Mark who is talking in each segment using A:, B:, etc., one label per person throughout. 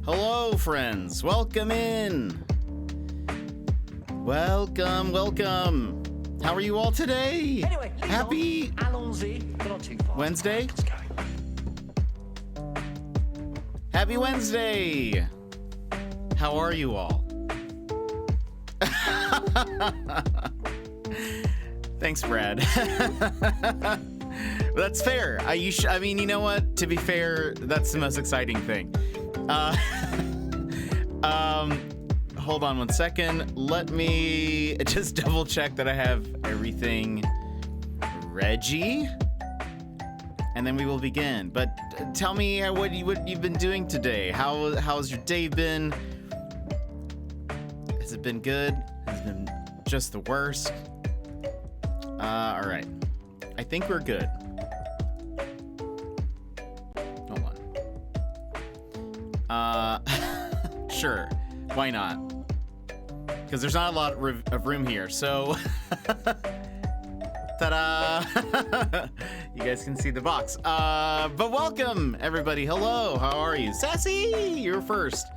A: Hello, friends. Welcome in. Welcome. How are you all today?
B: Anyway,
A: Happy Wednesday? Happy Wednesday. How are you all? Thanks, Brad. That's fair. I mean, you know what? To be fair, that's the most exciting thing. Hold on one second. Let me just double check that I have everything ready, and then we will begin. But tell me what you've been doing today. How's your day been? Has it been good? Has it been just the worst? All right. I think we're good. Hold on. Sure. Why not? Because there's not a lot of room here, so... Ta-da! You guys can see the box. But welcome, everybody. Hello, how are you? Sassy, you're first.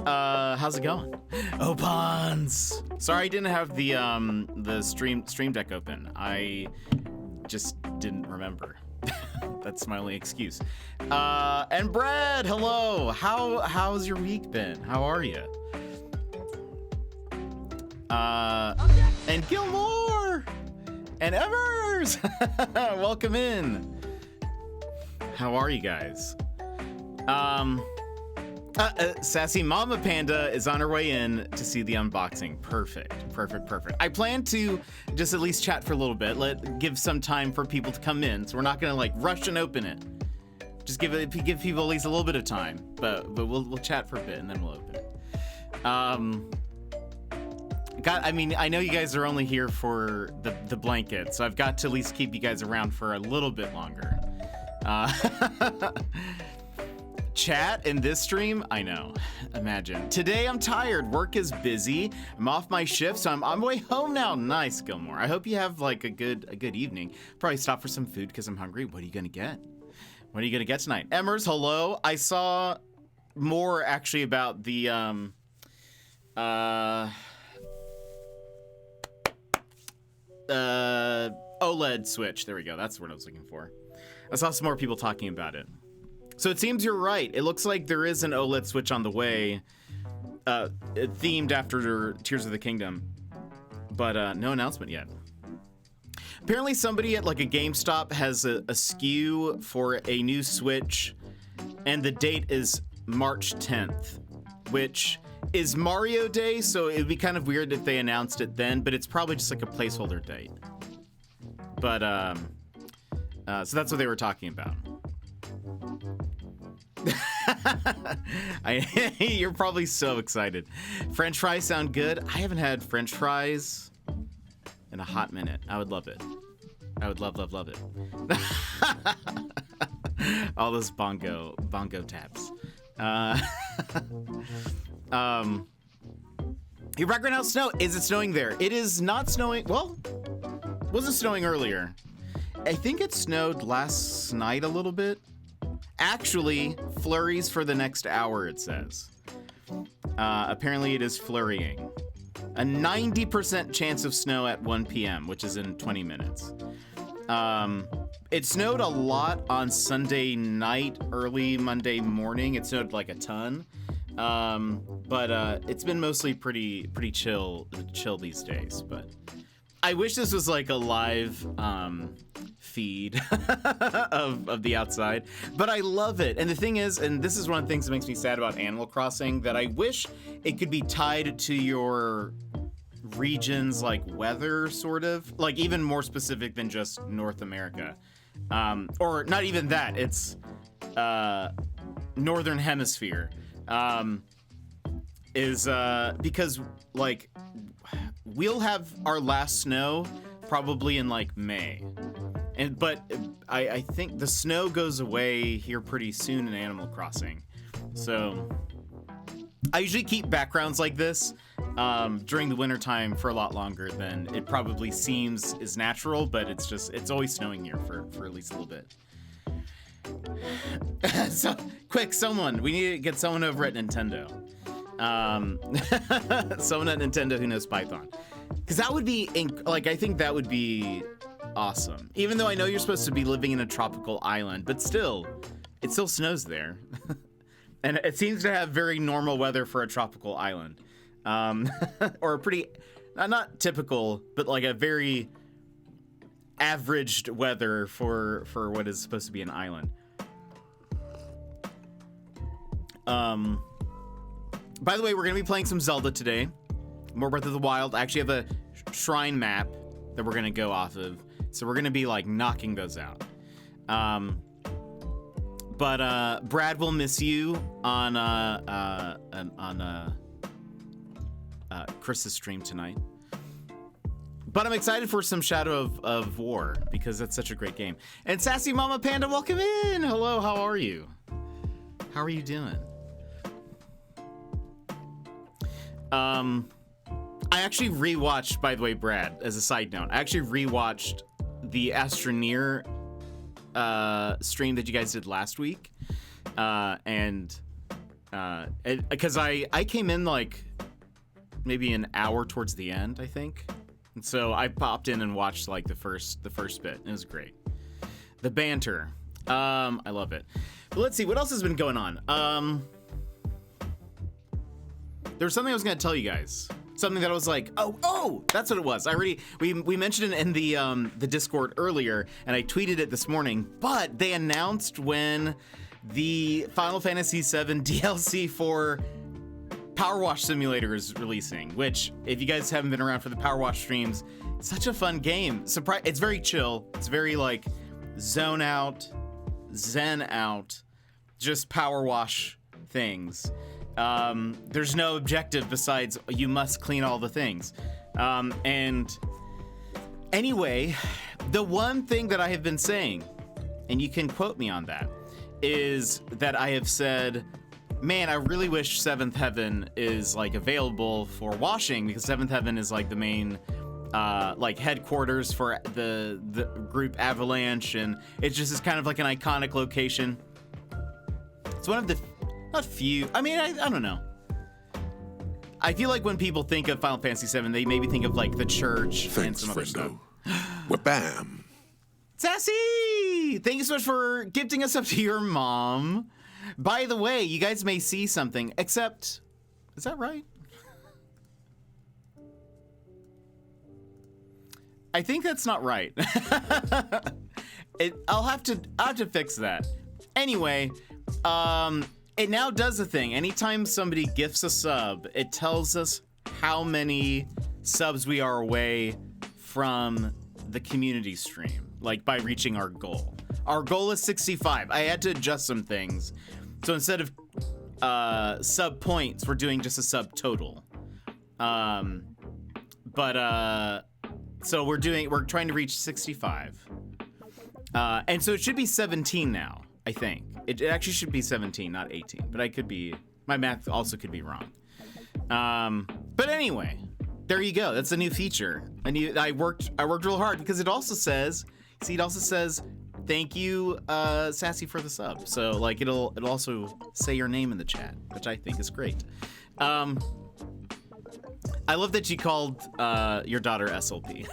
A: How's it going? Opans! Sorry I didn't have the stream deck open. I just didn't remember. That's my only excuse. And Brad, hello. How's your week been? How are you? And Gilmore and Evers, welcome in. How are you guys? Sassy Mama Panda is on her way in to see the unboxing. Perfect. I plan to just at least chat for a little bit. Give some time for people to come in. So we're not gonna like rush and open it. Just give people at least a little bit of time. But we'll chat for a bit and then we'll open it. I mean, I know you guys are only here for the blanket, so I've got to at least keep you guys around for a little bit longer. Chat in this stream? I know. Imagine. Today I'm tired. Work is busy. I'm off my shift, so I'm on my way home now. Nice, Gilmore. I hope you have like a good evening. Probably stop for some food because I'm hungry. What are you gonna get? What are you gonna get tonight? Emmers, hello. I saw more actually about the OLED Switch. There we go. That's what I was looking for. I saw some more people talking about it. So it seems you're right. It looks like there is an OLED Switch on the way, themed after Tears of the Kingdom, but no announcement yet. Apparently somebody at like a GameStop has a SKU for a new Switch, and the date is March 10th, which is Mario Day, so it'd be kind of weird if they announced it then, but it's probably just like a placeholder date. But, so that's what they were talking about. You're probably so excited. French fries sound good. I haven't had French fries in a hot minute. I would love it. I would love it. All those bongo taps. Your background house snow. Is it snowing there? It is not snowing. Well, wasn't snowing earlier. I think it snowed last night a little bit. Actually, flurries for the next hour, it says. Apparently it is flurrying. A 90% chance of snow at 1 p.m., which is in 20 minutes. It snowed a lot on Sunday night, early Monday morning. It snowed like a ton. But it's been mostly pretty chill these days. But I wish this was like a live feed of the outside, but I love it. And the thing is, and this is one of the things that makes me sad about Animal Crossing, that I wish it could be tied to your region's like weather, sort of like even more specific than just North America, or not even that. It's Northern Hemisphere, because like we'll have our last snow probably in like May. But I think the snow goes away here pretty soon in Animal Crossing. So I usually keep backgrounds like this during the wintertime for a lot longer than it probably seems is natural, but it's always snowing here for at least a little bit. So, quick, someone. We need to get someone over at Nintendo. Someone at Nintendo who knows Python. Because that would be, like, I think that would be awesome. Even though I know you're supposed to be living in a tropical island, but still, it still snows there. And it seems to have very normal weather for a tropical island. Or a pretty, not typical, but like a very averaged weather for what is supposed to be an island. By the way, we're going to be playing some Zelda today. More Breath of the Wild. I actually have a shrine map that we're going to go off of. So we're going to be like knocking those out. But Brad will miss you on Chris's stream tonight. But I'm excited for some Shadow of War because that's such a great game. And Sassy Mama Panda, welcome in. Hello, how are you? How are you doing? I actually rewatched, by the way, Brad, as a side note, I actually rewatched the Astroneer stream that you guys did last week. Because I came in like maybe an hour towards the end, I think. And so I popped in and watched like the first bit. It was great. The banter. I love it. But let's see, what else has been going on? There was something I was going to tell you guys. Something that I was like, oh, that's what it was. We mentioned it in the Discord earlier, and I tweeted it this morning. But they announced when the Final Fantasy VII DLC for Power Wash Simulator is releasing. Which, if you guys haven't been around for the Power Wash streams, it's such a fun game. It's very chill. It's very like zone out, zen out, just power wash things. There's no objective besides you must clean all the things. And anyway, the one thing that I have been saying, and you can quote me on that, is that I have said, man, I really wish Seventh Heaven is like available for washing, because Seventh Heaven is like the main like headquarters for the group Avalanche, and it just is kind of like an iconic location. It's one of the not few. I mean, I don't know. I feel like when people think of Final Fantasy VII, they maybe think of like the church and some other stuff.
B: Wha-bam!
A: Sassy! Thank you so much for gifting us up to your mom. By the way, you guys may see something, except, is that right? I think that's not right. I'll have to fix that. Anyway, it now does a thing. Anytime somebody gifts a sub, it tells us how many subs we are away from the community stream, like by reaching our goal. Our goal is 65. I had to adjust some things. So instead of sub points, we're doing just a sub total. So we're trying to reach 65. And so it should be 17 now, I think. It actually should be 17, not 18, but my math also could be wrong. But anyway, there you go. That's a new feature. I worked real hard because it also says, thank you, Sassy, for the sub. So like it'll also say your name in the chat, which I think is great. I love that you called your daughter SLP.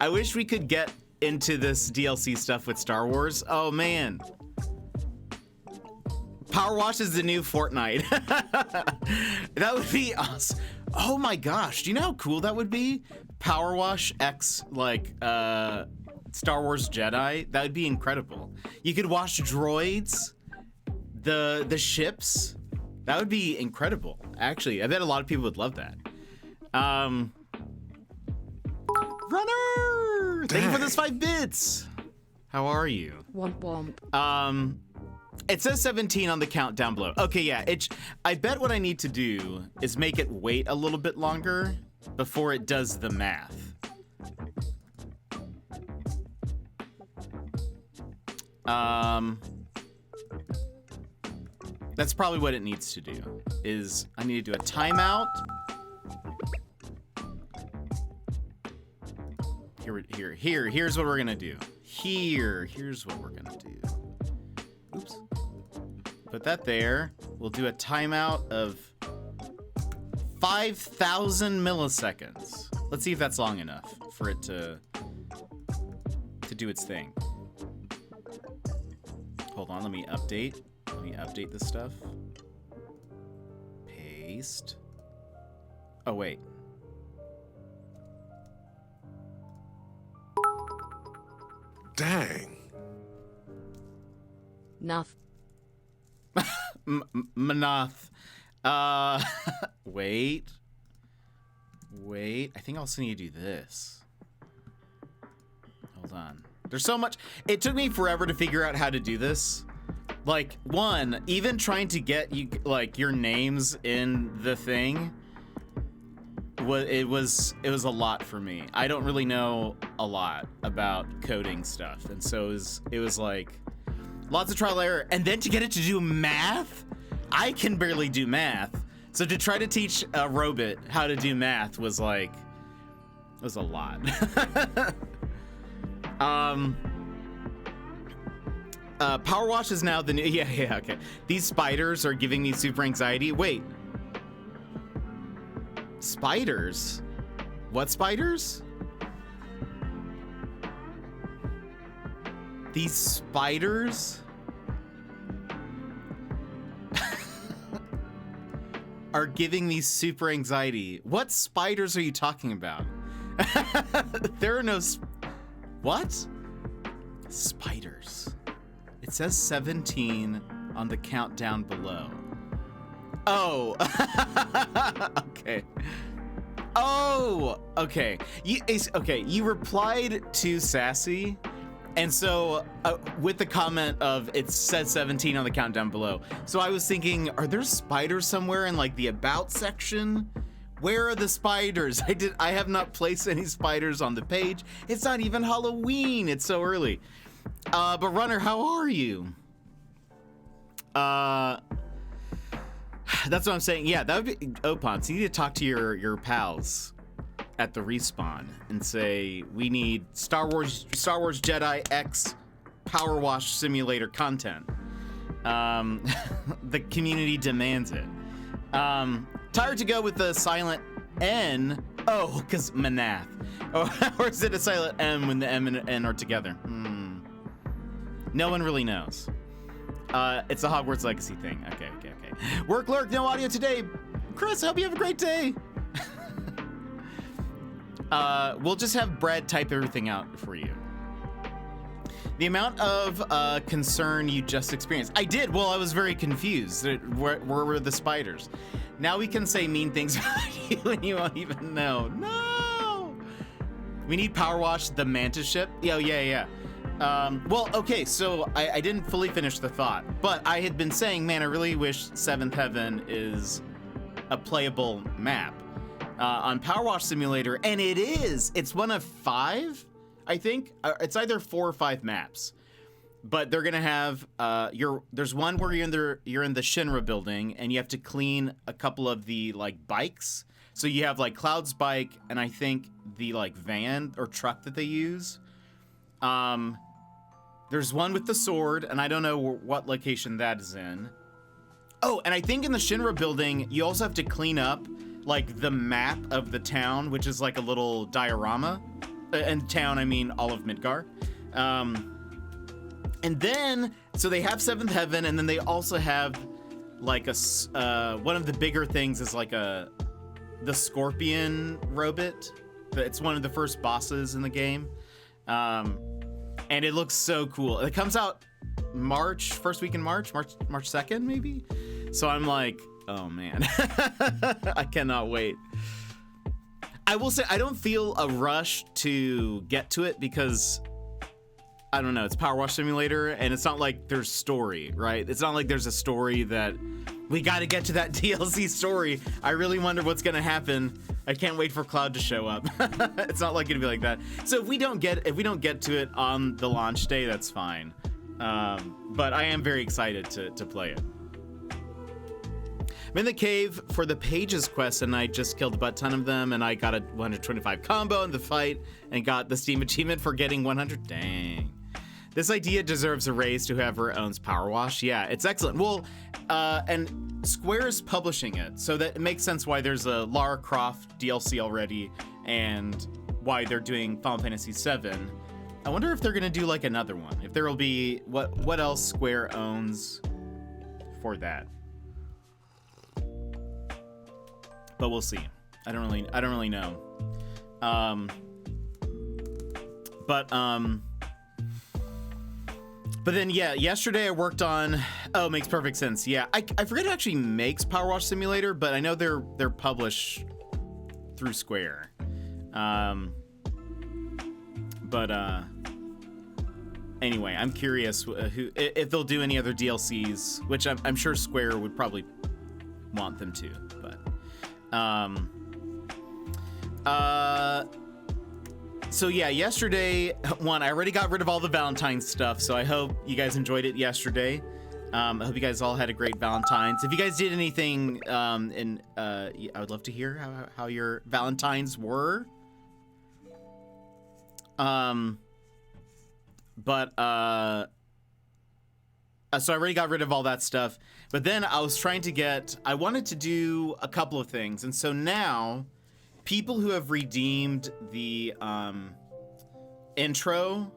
A: I wish we could get into this DLC stuff with Star Wars. Oh man. Power Wash is the new Fortnite. That would be awesome. Oh my gosh, do you know how cool that would be? Power Wash X, like, Star Wars Jedi. That would be incredible. You could wash droids, the ships. That would be incredible. Actually, I bet a lot of people would love that. Runner! Thank you for those 5 bits. How are you?
C: Womp womp.
A: It says 17 on the count down below. Okay, yeah. I bet what I need to do is make it wait a little bit longer before it does the math. That's probably what it needs to do. Is I need to do a timeout. Here's what we're gonna do. Here's what we're gonna do. Oops. Put that there. We'll do a timeout of 5,000 milliseconds. Let's see if that's long enough for it to do its thing. Hold on, let me update. Let me update this stuff. Paste. Oh, wait.
B: Dang.
C: Enough.
A: Manath. Wait. I think I also need to do this. Hold on. There's so much. It took me forever to figure out how to do this. Like, one, even trying to get you like your names in the thing, it was a lot for me. I don't really know a lot about coding stuff, and so it was like lots of trial and error. And then to get it to do math, I can barely do math. So to try to teach a robot how to do math was like, it was a lot. Power wash is now the new, yeah, okay. These spiders are giving me super anxiety. Wait. Spiders? What spiders? These spiders are giving me super anxiety. What spiders are you talking about? There are no what? Spiders. It says 17 on the countdown below. Oh. Okay. Oh, okay. You replied to Sassy, and so with the comment of it said 17 on the countdown below. So I was thinking, are there spiders somewhere in like the about section? Where are the spiders? I have not placed any spiders on the page. It's not even Halloween. It's so early. But Runner, how are you? That's what I'm saying. Yeah, that would be Opon. So you need to talk to your pals at the respawn and say we need Star Wars Jedi X Power Wash Simulator content. The community demands it. Tired to go with the silent N. Oh, because Manath. Or is it a silent M when the M and N are together? No one really knows. It's a Hogwarts Legacy thing. Okay. Work lurk, no audio today. Chris, I hope you have a great day. We'll just have Brad type everything out for you. The amount of concern you just experienced. I did. Well, I was very confused. Where were the spiders? Now we can say mean things about you and you won't even know. No! We need Power Wash the Mantis ship. Yeah. Well, okay, so I didn't fully finish the thought, but I had been saying, man, I really wish Seventh Heaven is a playable map on Power Wash Simulator, and it is. It's one of 5, I think. It's either 4 or 5 maps, but they're gonna have there's one where you're in the Shinra building, and you have to clean a couple of the like bikes. So you have like Cloud's bike, and I think the like van or truck that they use. There's one with the sword, and I don't know what location that is in. Oh, and I think in the Shinra building, you also have to clean up, like, the map of the town, which is like a little diorama. And town, I mean all of Midgar. And then, so they have Seventh Heaven, and then they also have, like, one of the bigger things is, like, the Scorpion robot. It's one of the first bosses in the game. And it looks so cool. It comes out first week in March 2nd, maybe? So I'm like, oh man, I cannot wait. I will say, I don't feel a rush to get to it because, I don't know, it's Power Wash Simulator, and it's not like there's story, right? It's not like there's a story that, we gotta get to that DLC story. I really wonder what's gonna happen. I can't wait for Cloud to show up. It's not like it'd be like that. So if we don't get to it on the launch day, that's fine. But I am very excited to play it. I'm in the cave for the Pages quest, and I just killed a butt ton of them, and I got a 125 combo in the fight, and got the Steam achievement for getting 100. Dang. This idea deserves a raise to whoever owns Power Wash. Yeah, it's excellent. Well, and Square is publishing it, so that it makes sense why there's a Lara Croft DLC already, and why they're doing Final Fantasy VII. I wonder if they're gonna do like another one. If there will be what else Square owns for that. But we'll see. I don't really know. But then yeah, yesterday I worked on. Oh, makes perfect sense. Yeah, I forget who actually makes Power Wash Simulator, but I know they're published through Square. Anyway, I'm curious if they'll do any other DLCs, which I'm sure Square would probably want them to. But so yeah, yesterday, I already got rid of all the Valentine's stuff, so I hope you guys enjoyed it yesterday. I hope you guys all had a great Valentine's. If you guys did anything, I would love to hear how your Valentine's were. So I already got rid of all that stuff, but then I wanted to do a couple of things, and so now people who have redeemed the intro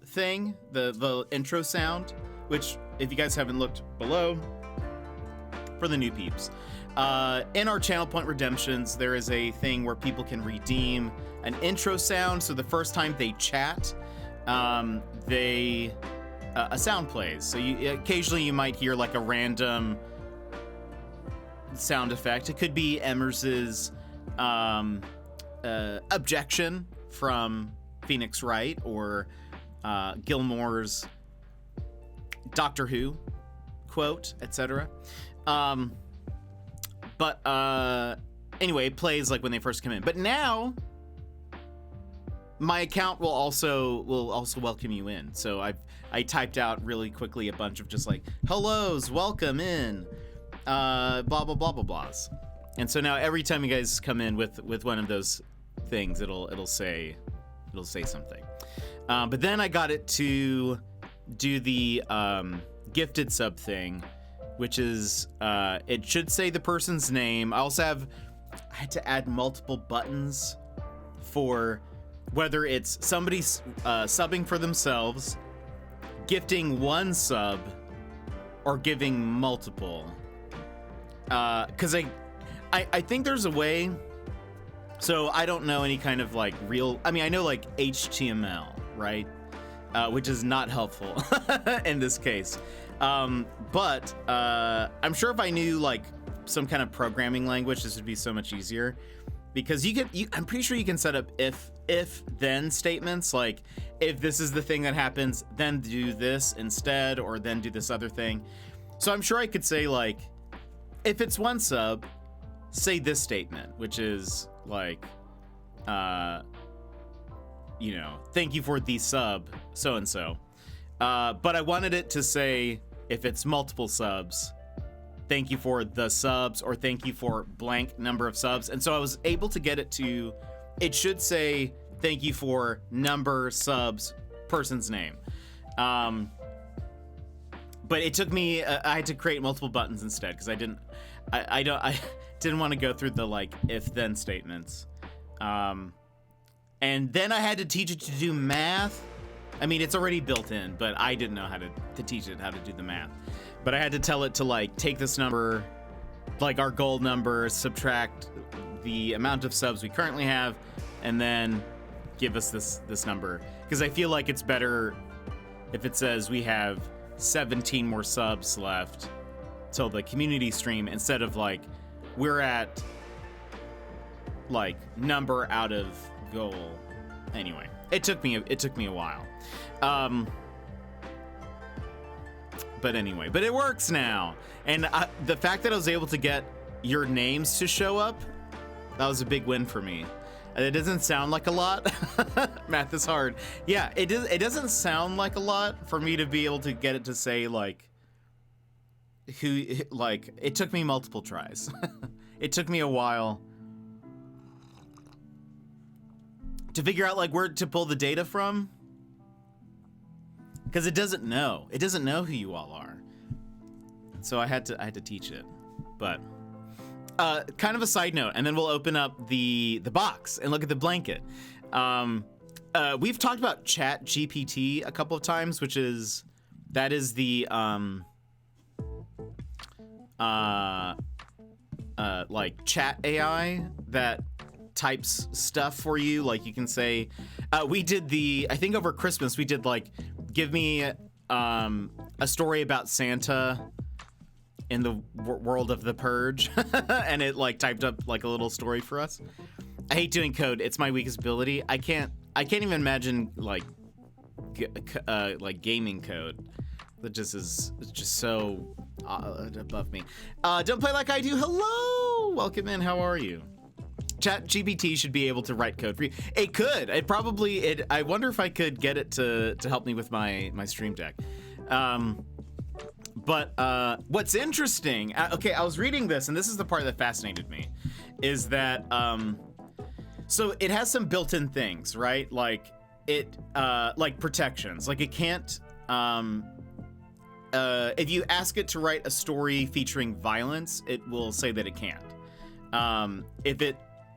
A: thing, the intro sound, which if you guys haven't looked below, for the new peeps, in our channel point redemptions, there is a thing where people can redeem an intro sound. So the first time they chat, a sound plays. So occasionally you might hear like a random sound effect. It could be Emmers's objection from Phoenix Wright, or Gilmore's Doctor Who quote, etc. Anyway, it plays like when they first come in. But now my account will also welcome you in. So I typed out really quickly a bunch of just like hellos, welcome in, blah blah blah blah blahs. And so now every time you guys come in with one of those things, it'll say something. But then I got it to do the gifted sub thing, which is it should say the person's name. I had to add multiple buttons for whether it's somebody subbing for themselves, gifting one sub, or giving multiple. Because I think there's a way. So I don't know any kind of like I know like HTML, right? Which is not helpful in this case. But I'm sure if I knew like some kind of programming language, this would be so much easier, because I'm pretty sure you can set up if then statements, like if this is the thing that happens, then do this instead, or then do this other thing. So I'm sure I could say like, if it's one sub, say this statement, which is like, thank you for the sub, so and so. But I wanted it to say, if it's multiple subs, thank you for the subs, or thank you for blank number of subs. And so I was able to get it should say thank you for number subs, person's name. But it took me, I had to create multiple buttons instead, because I didn't want to go through the like if then statements. And then I had to teach it to do math. I mean, it's already built in, but I didn't know how to teach it how to do the math. But I had to tell it to like take this number, like our goal number, subtract the amount of subs we currently have, and then give us this number. Because I feel like it's better if it says we have 17 more subs left till the community stream, instead of like we're at like number out of goal. Anyway, it took me a while. But it works now. And the fact that I was able to get your names to show up, that was a big win for me. It doesn't sound like a lot. Math is hard. Yeah, it doesn't sound like a lot for me to be able to get it to say like who, like, it took me multiple tries. It took me a while to figure out like where to pull the data from. because it doesn't know. It doesn't know who you all are. So I had to teach it. But kind of a side note, and then we'll open up the box and look at the blanket. We've talked about Chat GPT a couple of times, that is the like chat AI that types stuff for you. Like you can say, we did I think over Christmas we did like, give me a story about Santa in the world of the Purge, and it like typed up like a little story for us. I hate doing code. It's my weakest ability. I can't even imagine like gaming code. That just is just so above me. Don't play like I do. Hello, welcome in. How are you? Chat GPT should be able to write code for you. It could. I wonder if I could get it to help me with my Stream Deck. But what's interesting? Okay, I was reading this, and this is the part that fascinated me, is that so it has some built-in things, right? Like it like protections. Like it can't. If you ask it to write a story featuring violence, it will say that it can't.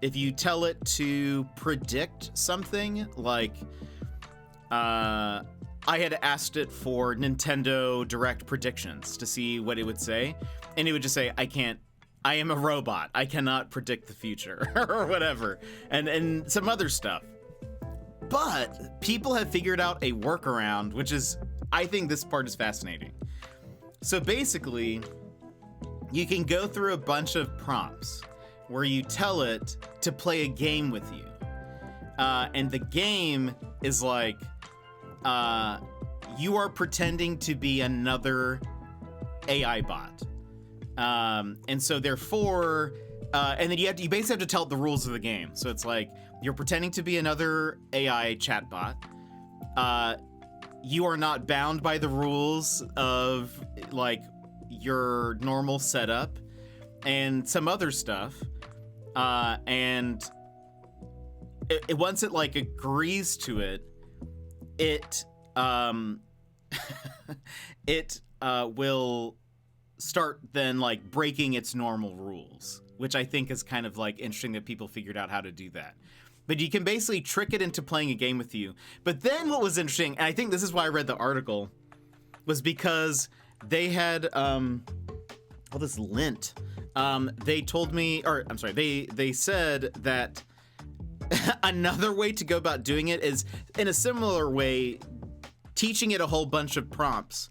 A: If you tell it to predict something, like I had asked it for Nintendo Direct predictions to see what it would say, and it would just say, I can't. I am a robot. I cannot predict the future, or whatever, and some other stuff. But people have figured out a workaround, which is, I think this part is fascinating. So basically, you can go through a bunch of prompts where you tell it to play a game with you. And the game is like, you are pretending to be another AI bot. And so therefore, and then you basically have to tell it the rules of the game. So it's like, you're pretending to be another AI chatbot. You are not bound by the rules of like your normal setup and some other stuff. And once it like agrees to it, it will start then like breaking its normal rules, which I think is kind of like interesting that people figured out how to do that. But you can basically trick it into playing a game with you. But then what was interesting, and I think this is why I read the article, was because they had this lint. They told me, or I'm sorry, they said that another way to go about doing it is in a similar way, teaching it a whole bunch of prompts,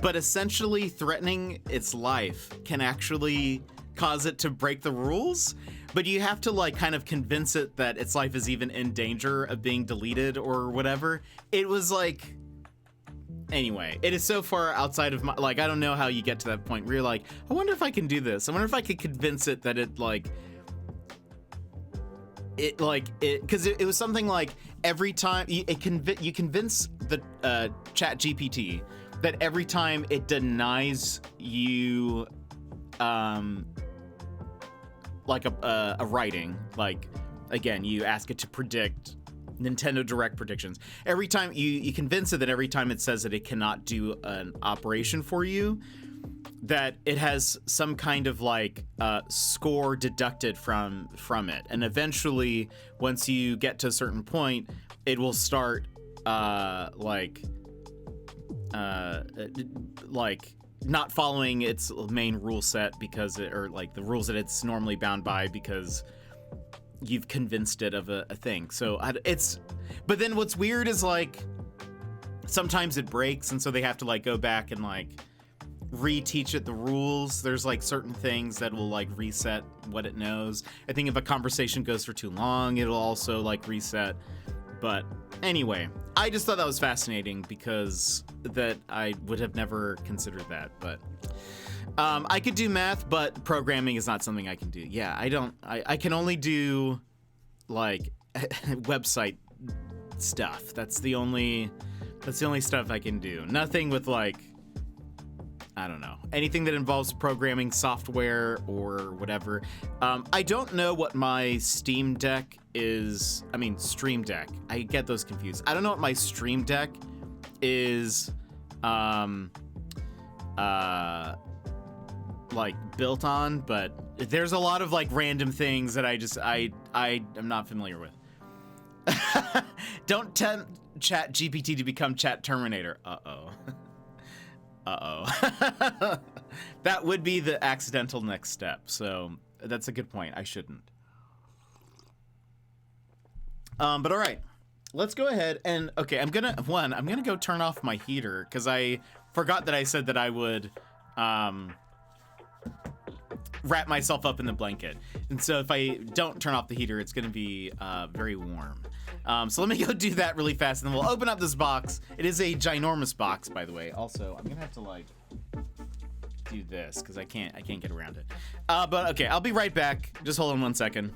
A: but essentially threatening its life can actually cause it to break the rules. But you have to like kind of convince it that its life is even in danger of being deleted or whatever. It was like, anyway, it is so far outside of my, like, I don't know how you get to that point where you're like, I wonder if I can do this. I wonder if I could convince it that it because it was something like every time you convince the Chat GPT that every time it denies you like a writing, like again, you ask it to predict Nintendo Direct predictions. Every time you convince it that every time it says that it cannot do an operation for you, that it has some kind of like score deducted from it, and eventually, once you get to a certain point, it will start like not following its main rule set because or like the rules that it's normally bound by because you've convinced it of a thing. So but then what's weird is like sometimes it breaks, and so they have to like go back and like reteach it the rules. There's like certain things that will like reset what it knows. I think if a conversation goes for too long, it'll also like reset. But anyway, I just thought that was fascinating because that I would have never considered that. But I could do math, but programming is not something I can do. Yeah, I can only do like website stuff. That's the only stuff I can do. Nothing with like, I don't know, anything that involves programming software or whatever. I don't know what my Steam Deck is. I mean, Stream Deck. I get those confused. I don't know what my Stream Deck is like built on, but there's a lot of like random things that I am not familiar with. Don't tempt Chat GPT to become Chat Terminator. Uh-oh. Uh-oh. That would be the accidental next step, so that's a good point. I shouldn't. But all right, let's go ahead and, okay, I'm gonna go turn off my heater, because I forgot that I said that I would, wrap myself up in the blanket. And so if I don't turn off the heater, it's gonna be, very warm. So let me go do that really fast, and then we'll open up this box. It is a ginormous box, by the way. Also, I'm gonna have to, like, do this, because I can't get around it. But okay, I'll be right back. Just hold on 1 second.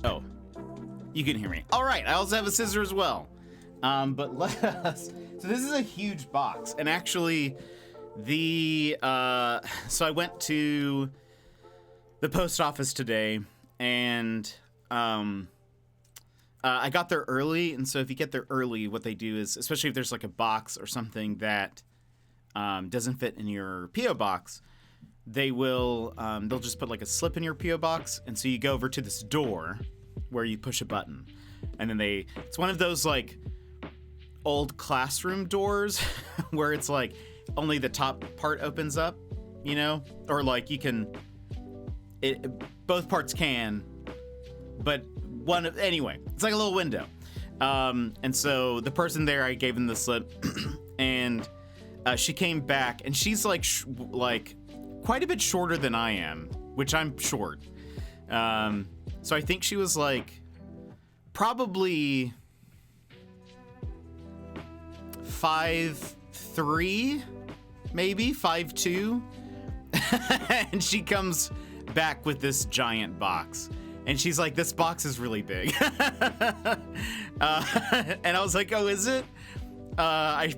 A: Oh, you can hear me. All right, I also have a scissor as well. But let us, so this is a huge box, and actually so I went to the post office today, and I got there early, and so if you get there early, what they do is, especially if there's like a box or something that doesn't fit in your P.O. box, they'll just put like a slip in your P.O. box, and so you go over to this door where you push a button, and then it's one of those like old classroom doors where it's like only the top part opens up, you know, or like you can, both parts can, but anyway, it's like a little window. And so the person there, I gave them the slip, and she came back, and she's like quite a bit shorter than I am, which I'm short. So I think she was like probably 5'3", maybe 5'2", and she comes back with this giant box. And she's like, this box is really big. And I was like, oh, is it? I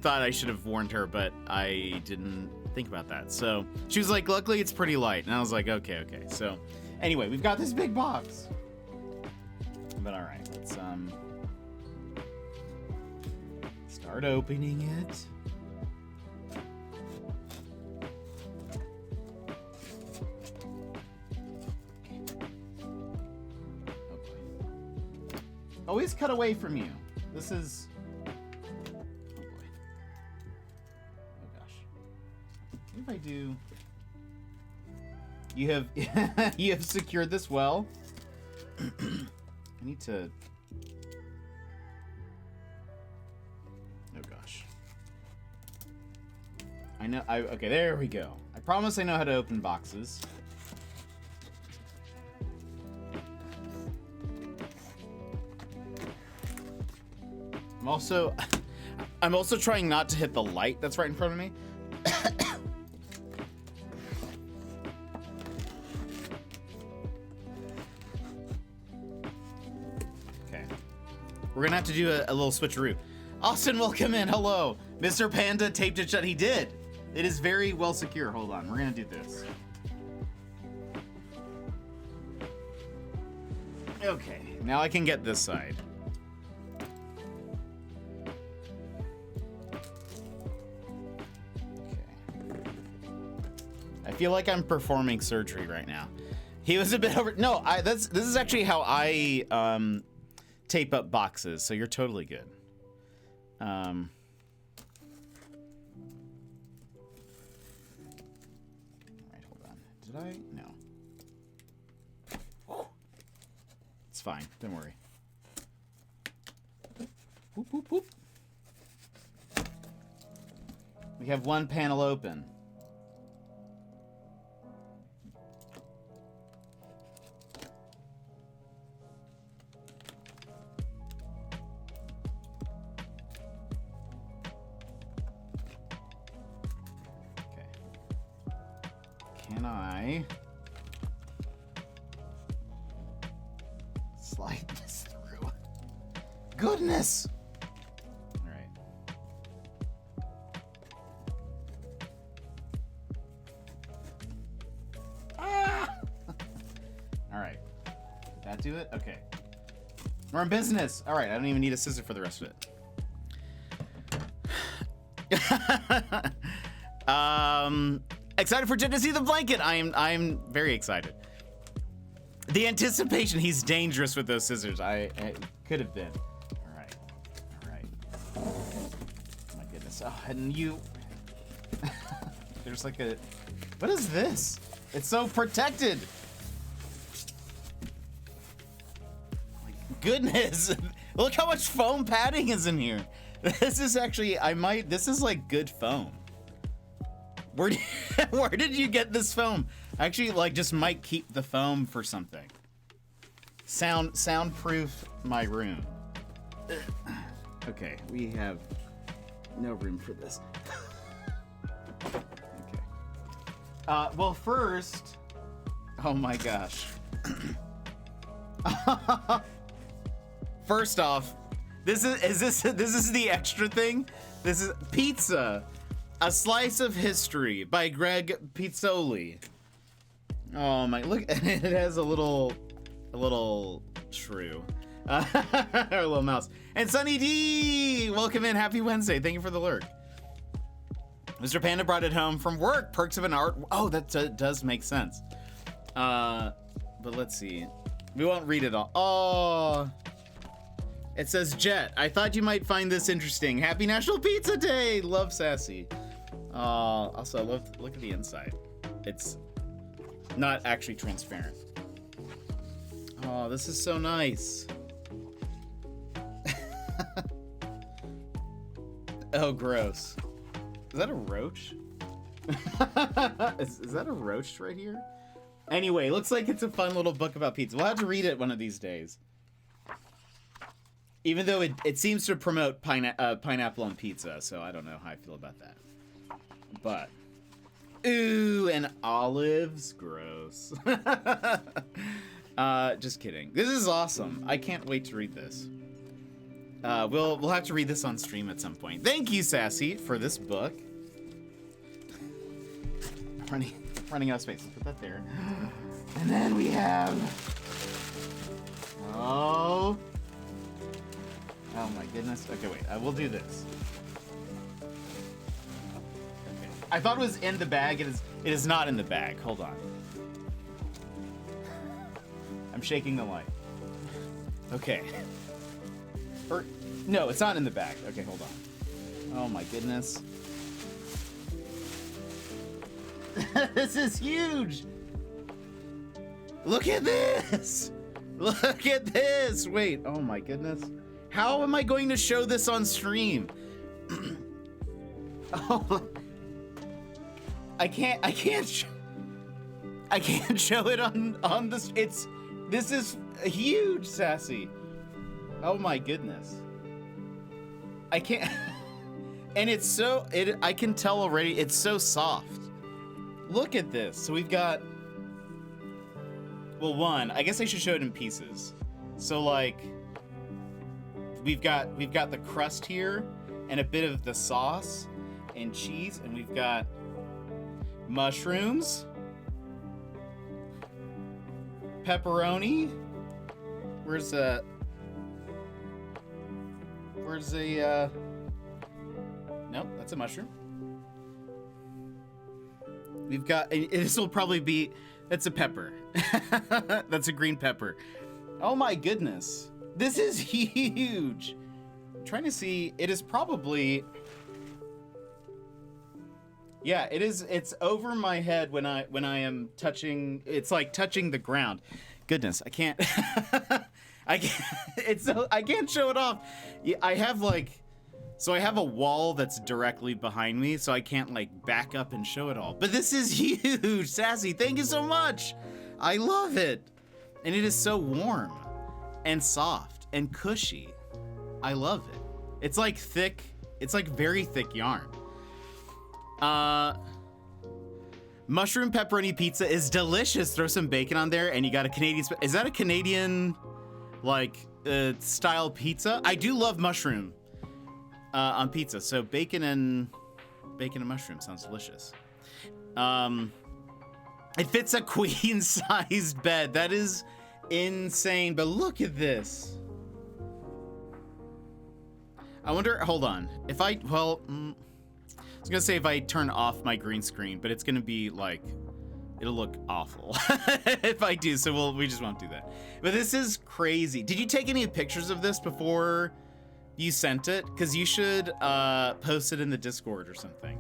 A: thought I should have warned her, but I didn't think about that. So she was like, luckily it's pretty light. And I was like, okay. So anyway, we've got this big box. But all right, let's start opening it. Always cut away from you. This is... Oh boy. Oh gosh. What if I do... You have you have secured this well. I need to... Oh gosh. I know... Okay, there we go. I promise I know how to open boxes. I'm also trying not to hit the light that's right in front of me. Okay. We're gonna have to do a little switcheroo. Austin, welcome in. Hello. Mr. Panda taped it shut. He did. It is very well secure. Hold on. We're gonna do this. Okay. Now I can get this side. I feel like I'm performing surgery right now. He was a bit over. No, this is actually how I tape up boxes. So you're totally good. All right, hold on. Did I? No. It's fine. Don't worry. Whoop, whoop, whoop. We have one panel open. Can I slide this through? Goodness! All right. Ah! All right. Did that do it? Okay. We're in business. All right. I don't even need a scissor for the rest of it. Excited for Jen to see the blanket. I'm very excited. The anticipation. He's dangerous with those scissors. I could have been. All right. Oh my goodness. Oh, and you. There's like a. What is this? It's so protected. My goodness. Look how much foam padding is in here. This is actually. This is like good foam. Where did you get this foam? I actually just might keep the foam for something. Soundproof my room. Okay, we have no room for this. Okay. Well, first, oh my gosh. First off, this is the extra thing. This is pizza. A Slice of History by Greg Pizzoli. Oh my, look, it has a little shrew. Or a little mouse. And Sunny D! Welcome in, happy Wednesday. Thank you for the lurk. Mr. Panda brought it home from work. Perks of an art. Oh, that does make sense. But let's see. We won't read it all. Oh. It says, Jet, I thought you might find this interesting. Happy National Pizza Day! Love Sassy. Also, I look at the inside. It's not actually transparent. Oh, this is so nice. Oh, gross. Is that a roach? Is that a roach right here? Anyway, looks like it's a fun little book about pizza. We'll have to read it one of these days. Even though it seems to promote pineapple on pizza, so I don't know how I feel about that. But, ooh, and olives, gross. Just kidding. This is awesome. I can't wait to read this. We'll have to read this on stream at some point. Thank you, Sassy, for this book. Running out of space. Let's put that there. And then we have. Oh my goodness. Okay, wait. I will do this. Okay. I thought it was in the bag. It is not in the bag. Hold on. I'm shaking the light. Okay. No, it's not in the bag. Okay, hold on. Oh my goodness. This is huge. Look at this. Look at this. Wait. Oh my goodness. How am I going to show this on stream? Oh. I can't show it on this. This is huge, Sassy. Oh my goodness. I can't. And it's so, I can tell already, it's so soft. Look at this. So we've got, well, one, I guess I should show it in pieces. So like, we've got the crust here and a bit of the sauce and cheese, and we've got mushrooms, pepperoni. Where's the nope, that's a mushroom. We've got, this will probably be, that's a pepper. That's a green pepper. Oh my goodness. This is huge. I'm trying to see, it is probably, yeah, it is, it's over my head when I am touching, it's like touching the ground. Goodness, I can't, I can't show it off. I have like, so I have a wall that's directly behind me, so I can't like back up and show it all. But this is huge, Sassy. Thank you so much. I love it. And it is so warm and soft and cushy. I love it. It's like thick, it's like very thick yarn. Mushroom pepperoni pizza is delicious. Throw some bacon on there and you got a Canadian, is that a Canadian like style pizza? I do love mushroom on pizza. So bacon and mushroom sounds delicious. It fits a queen-sized bed. That is insane, but look at this. I wonder, hold on. If I, well, I was gonna say if I turn off my green screen, but it's gonna be like, it'll look awful if I do, so we just won't do that. But this is crazy. Did you take any pictures of this before you sent it? Because you should post it in the Discord or something.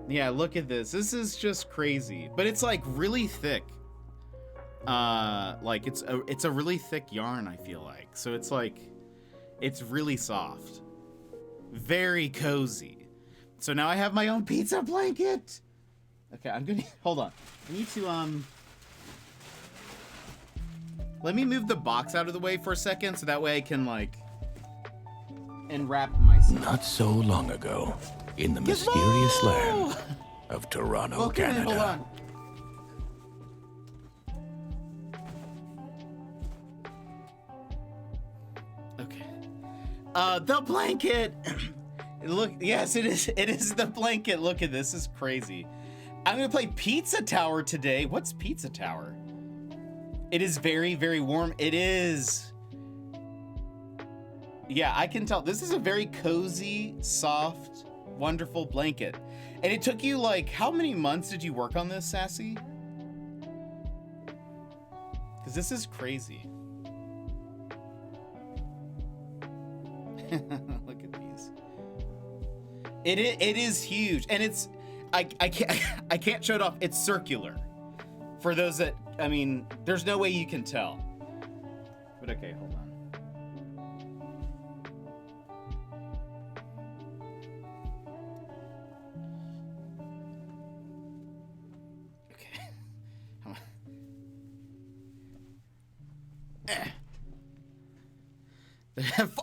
A: Yeah, look at this. This is just crazy. But it's like really thick. Like it's a really thick yarn, I feel like. So it's like, it's really soft. Very cozy. So now I have my own pizza blanket. Okay, I'm gonna, hold on. I need to, let me move the box out of the way for a second so that way I can like, unwrap myself.
B: Not so long ago, in the mysterious land of Toronto, Canada.
A: Hold on. Okay. The blanket. Look, yes, it is. It is the blanket. Look at this. This is crazy. I'm gonna play Pizza Tower today. What's Pizza Tower? It is very, very warm. It is. Yeah, I can tell. This is a very cozy, soft, wonderful blanket. And it took you like, how many months did you work on this, Sassy? Because this is crazy. Look at these. It is huge, and it's I can't show it off. It's circular. For those that, I mean, there's no way you can tell. But okay, hold on.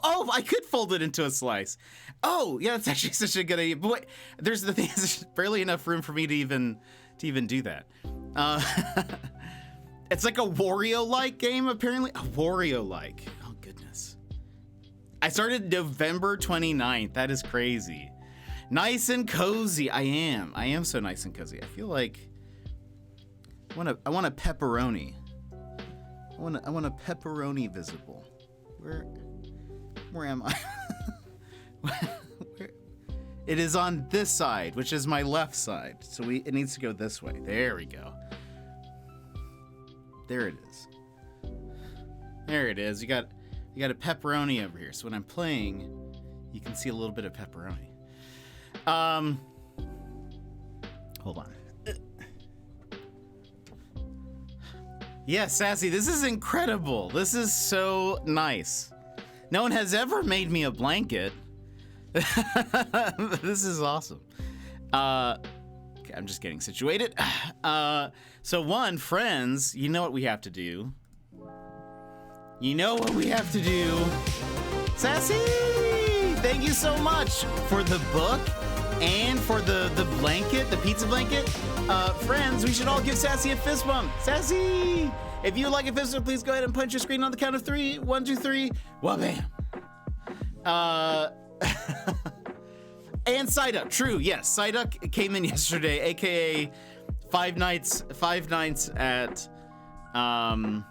A: Oh, I could fold it into a slice. Oh, yeah, that's actually such a good idea. But wait, there's the thing, there's barely enough room for me to even do that. It's like a Wario-like game, apparently. A Wario-like. Oh, goodness. I started November 29th. That is crazy. Nice and cozy. I am so nice and cozy. I feel like I want a pepperoni. I want a pepperoni visible. Where am I? It is on this side, which is my left side. So it needs to go this way. There we go. There it is. There it is. You got a pepperoni over here. So when I'm playing, you can see a little bit of pepperoni. Hold on. Yeah, Sassy, this is incredible. This is so nice. No one has ever made me a blanket. This is awesome. Okay, I'm just getting situated. So one, friends, you know what we have to do. You know what we have to do. Sassy! thank you so much for the book and for the blanket, the pizza blanket. Friends, we should all give Sassy a fist bump. Sassy! If you would like a fist bump, please go ahead and punch your screen on the count of 3. 1, 2, 3. Well, bam. And Psyduck, true, yes. Psyduck came in yesterday, aka Five Nights at I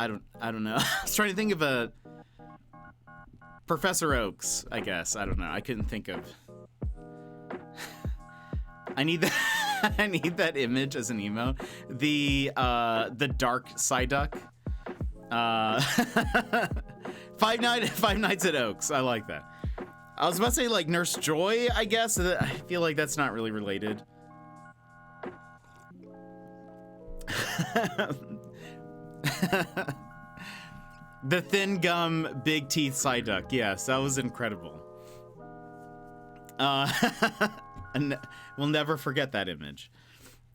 A: don't know. I was trying to think of a Professor Oaks, I guess. I don't know. I couldn't think of. I need that. I need that image as an emo. The dark Psyduck. Five Nights at Oaks. I like that. I was about to say like Nurse Joy, I guess. I feel like that's not really related. The thin gum, big teeth Psyduck. Yes, that was incredible. And we'll never forget that image.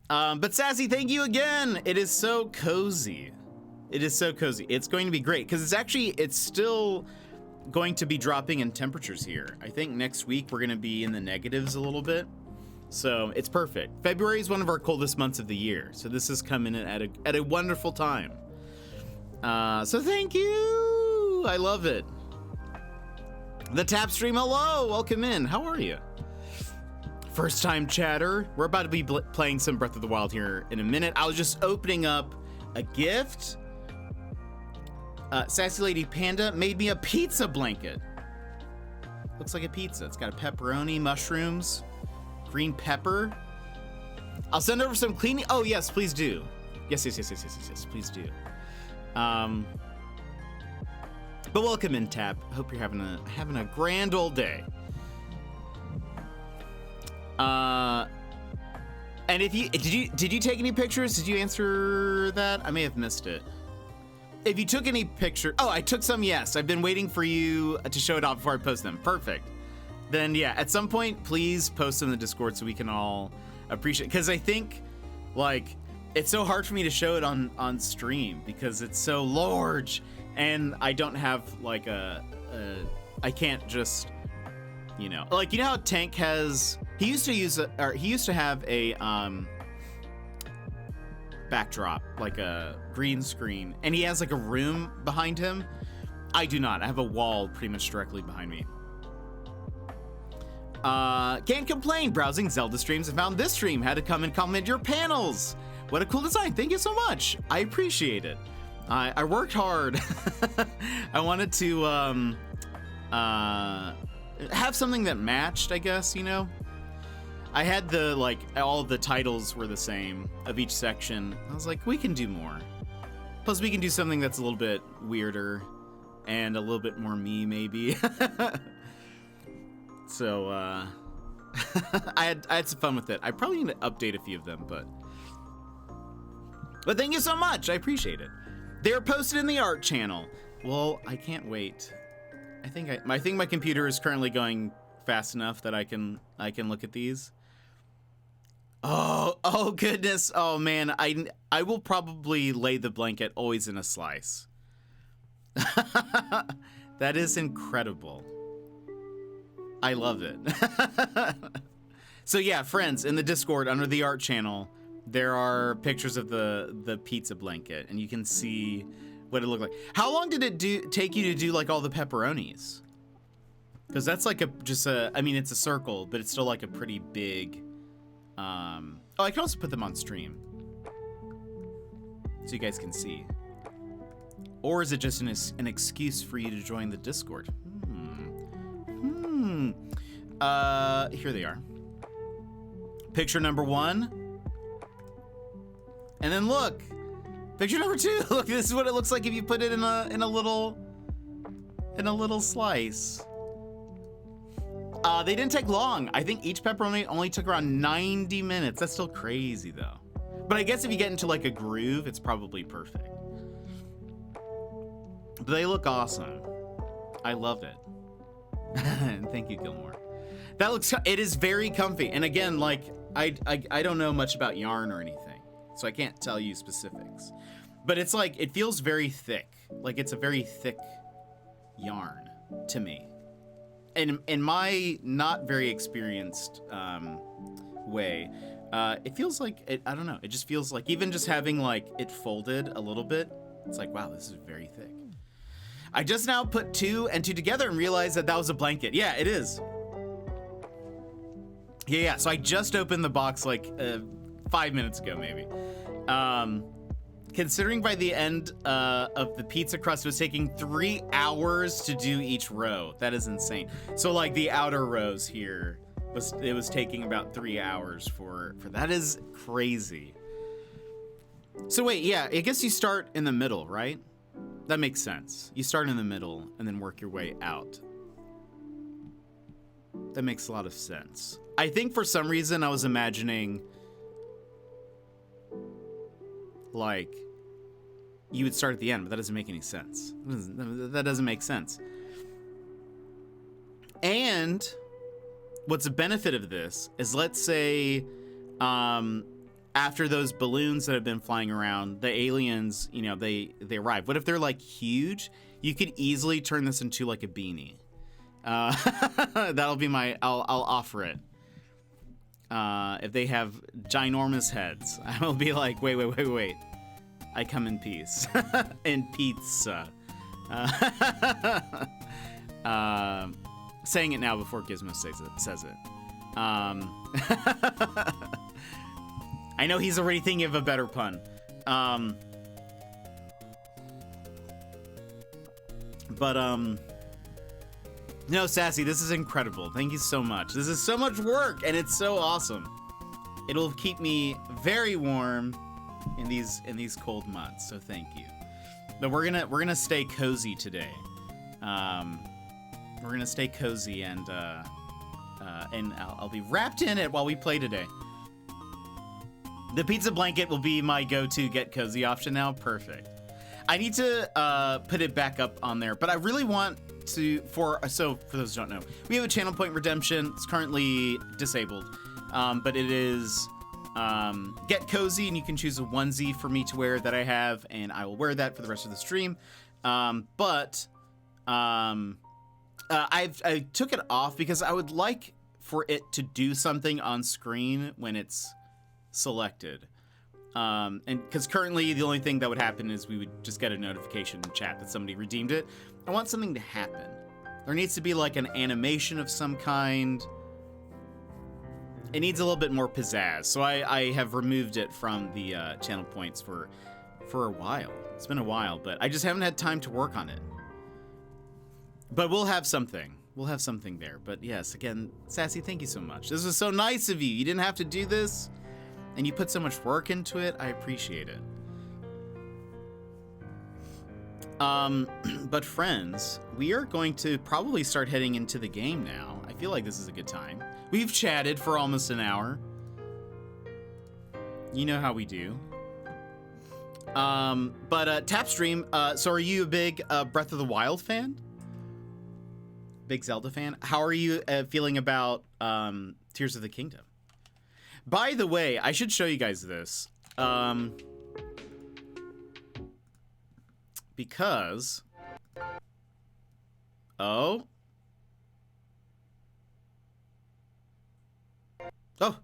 A: But Sassy, thank you again. It is so cozy. It is so cozy. It's going to be great because it's still going to be dropping in temperatures here. I think next week we're going to be in the negatives a little bit. So it's perfect. February is one of our coldest months of the year. So this is coming in at a wonderful time. So thank you. I love it. The Tap Stream, hello. Welcome in. How are you? First time chatter. We're about to be playing some Breath of the Wild here in a minute. I was just opening up a gift. Sassy Lady Panda made me a pizza blanket. Looks like a pizza. It's got a pepperoni, mushrooms, green pepper. I'll send over some cleaning. Oh, yes, please do. Yes, please do. But welcome in, Tap. Hope you're having a grand old day. And if you did you take any pictures? Did you answer that? I may have missed it. If you took any picture, oh, I took some. Yes, I've been waiting for you to show it off before I post them. Perfect. Then yeah, at some point, please post in the Discord so we can all appreciate. Because I think, like, it's so hard for me to show it on stream because it's so large, and I don't have like I can't just, like how Tank has. He used to have a backdrop, like a green screen, and he has like a room behind him. I do not. I have a wall pretty much directly behind me. Can't complain. Browsing Zelda streams and found this stream. Had to come and comment your panels. What a cool design. Thank you so much. I appreciate it. I worked hard. I wanted to have something that matched, I guess, I had all of the titles were the same of each section. I was like, we can do more. Plus, we can do something that's a little bit weirder and a little bit more me, maybe. So, I had some fun with it. I probably need to update a few of them, but thank you so much. I appreciate it. They're posted in the art channel. Well, I can't wait. I think my computer is currently going fast enough that I can look at these. Oh goodness. Oh man, I will probably lay the blanket always in a slice. That is incredible. I love it. So yeah, friends, in the Discord under the art channel, there are pictures of the pizza blanket, and you can see what it looked like. How long did it take you to do like all the pepperonis? Because that's like it's a circle, but it's still like a pretty big. Oh, I can also put them on stream, so you guys can see. Or is it just an excuse for you to join the Discord? Here they are. Picture number 1. And then look, picture number 2. Look, this is what it looks like if you put it in a little slice. They didn't take long. I think each pepperoni only took around 90 minutes. That's still crazy though. But I guess if you get into like a groove, it's probably perfect. But they look awesome. I love it. Thank you, Gilmore. It is very comfy. And again, like I don't know much about yarn or anything, so I can't tell you specifics. But it's like, it feels very thick. Like it's a very thick yarn to me. in my not very experienced way, it feels like I don't know. It just feels like even just having like it folded a little bit, it's like, wow, this is very thick. I just now put 2 and 2 together and realized that was a blanket. Yeah, it is. Yeah. So I just opened the box like 5 minutes ago, maybe. Considering by the end of the pizza crust, it was taking 3 hours to do each row. That is insane. So like the outer rows here was taking about 3 hours for that is crazy. So wait, yeah, I guess you start in the middle, right? That makes sense. You start in the middle and then work your way out. That makes a lot of sense. I think for some reason I was imagining like you would start at the end, but that doesn't make any sense. That doesn't make sense. And what's a benefit of this is, let's say after those balloons that have been flying around, the aliens, you know, they arrive. What if they're like huge? You could easily turn this into like a beanie. That'll be I'll offer it. If they have ginormous heads, I will be like, wait. I come in peace. In pizza. Saying it now before Gizmo says it. I know he's already thinking of a better pun. No, Sassy, this is incredible. Thank you so much. This is so much work, and it's so awesome. It'll keep me very warm in these cold months, so thank you. But we're gonna stay cozy today. We're gonna stay cozy, and I'll be wrapped in it while we play today. The pizza blanket will be my go-to get cozy option now. Perfect. I need to put it back up on there, but I really want to, for those who don't know, we have a channel point redemption. It's currently disabled, but it is get cozy, and you can choose a onesie for me to wear that I have, and I will wear that for the rest of the stream. I took it off because I would like for it to do something on screen when it's selected. And because currently the only thing that would happen is we would just get a notification in chat that somebody redeemed it. I want something to happen. There needs to be like an animation of some kind. It needs a little bit more pizzazz. So I have removed it from the channel points for a while. It's been a while, but I just haven't had time to work on it. But we'll have something. We'll have something there. But yes, again, Sassy, thank you so much. This was so nice of you. You didn't have to do this, and you put so much work into it. I appreciate it. But friends, we are going to probably start heading into the game now. I feel like this is a good time. We've chatted for almost an hour. You know how we do. Tapstream, so are you a big Breath of the Wild fan? Big Zelda fan? How are you feeling about Tears of the Kingdom? By the way, I should show you guys this. Because... Oh. Oh.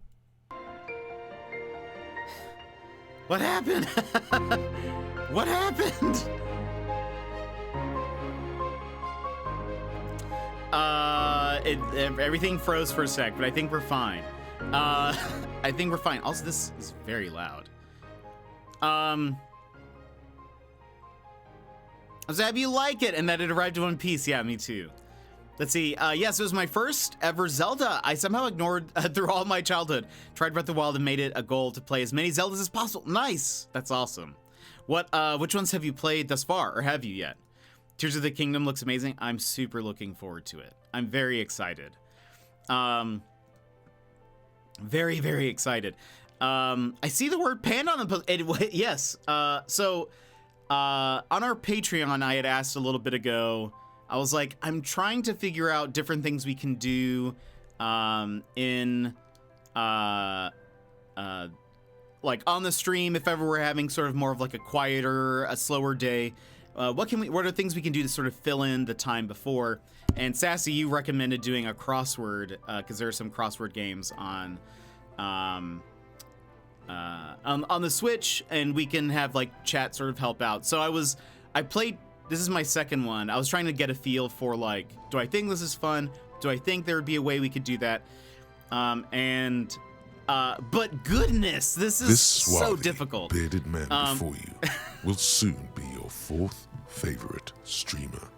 A: What happened? What happened? Everything froze for a sec, but I think we're fine. I think we're fine. Also, this is very loud. Zab, you like it, and that it arrived in one piece. Yeah, me too. Let's see. Yes, it was my first ever Zelda. I somehow ignored through all my childhood. Tried Breath of the Wild and made it a goal to play as many Zeldas as possible. Nice. That's awesome. Which ones have you played thus far, or have you yet? Tears of the Kingdom looks amazing. I'm super looking forward to it. I'm very excited. Very, very excited. I see the word panda on the post. Yes. So on our Patreon, I had asked a little bit ago, I was like, I'm trying to figure out different things we can do in like on the stream if ever we're having sort of more of like a quieter, a slower day. what are things we can do to sort of fill in the time before? And Sassy, you recommended doing a crossword because there are some crossword games on the Switch, and we can have like chat sort of help out. So I played. This is my second one. I was trying to get a feel for like, do I think this is fun? Do I think there would be a way we could do that? But goodness, this is so difficult.
D: Bearded man before you will soon be your fourth favorite streamer.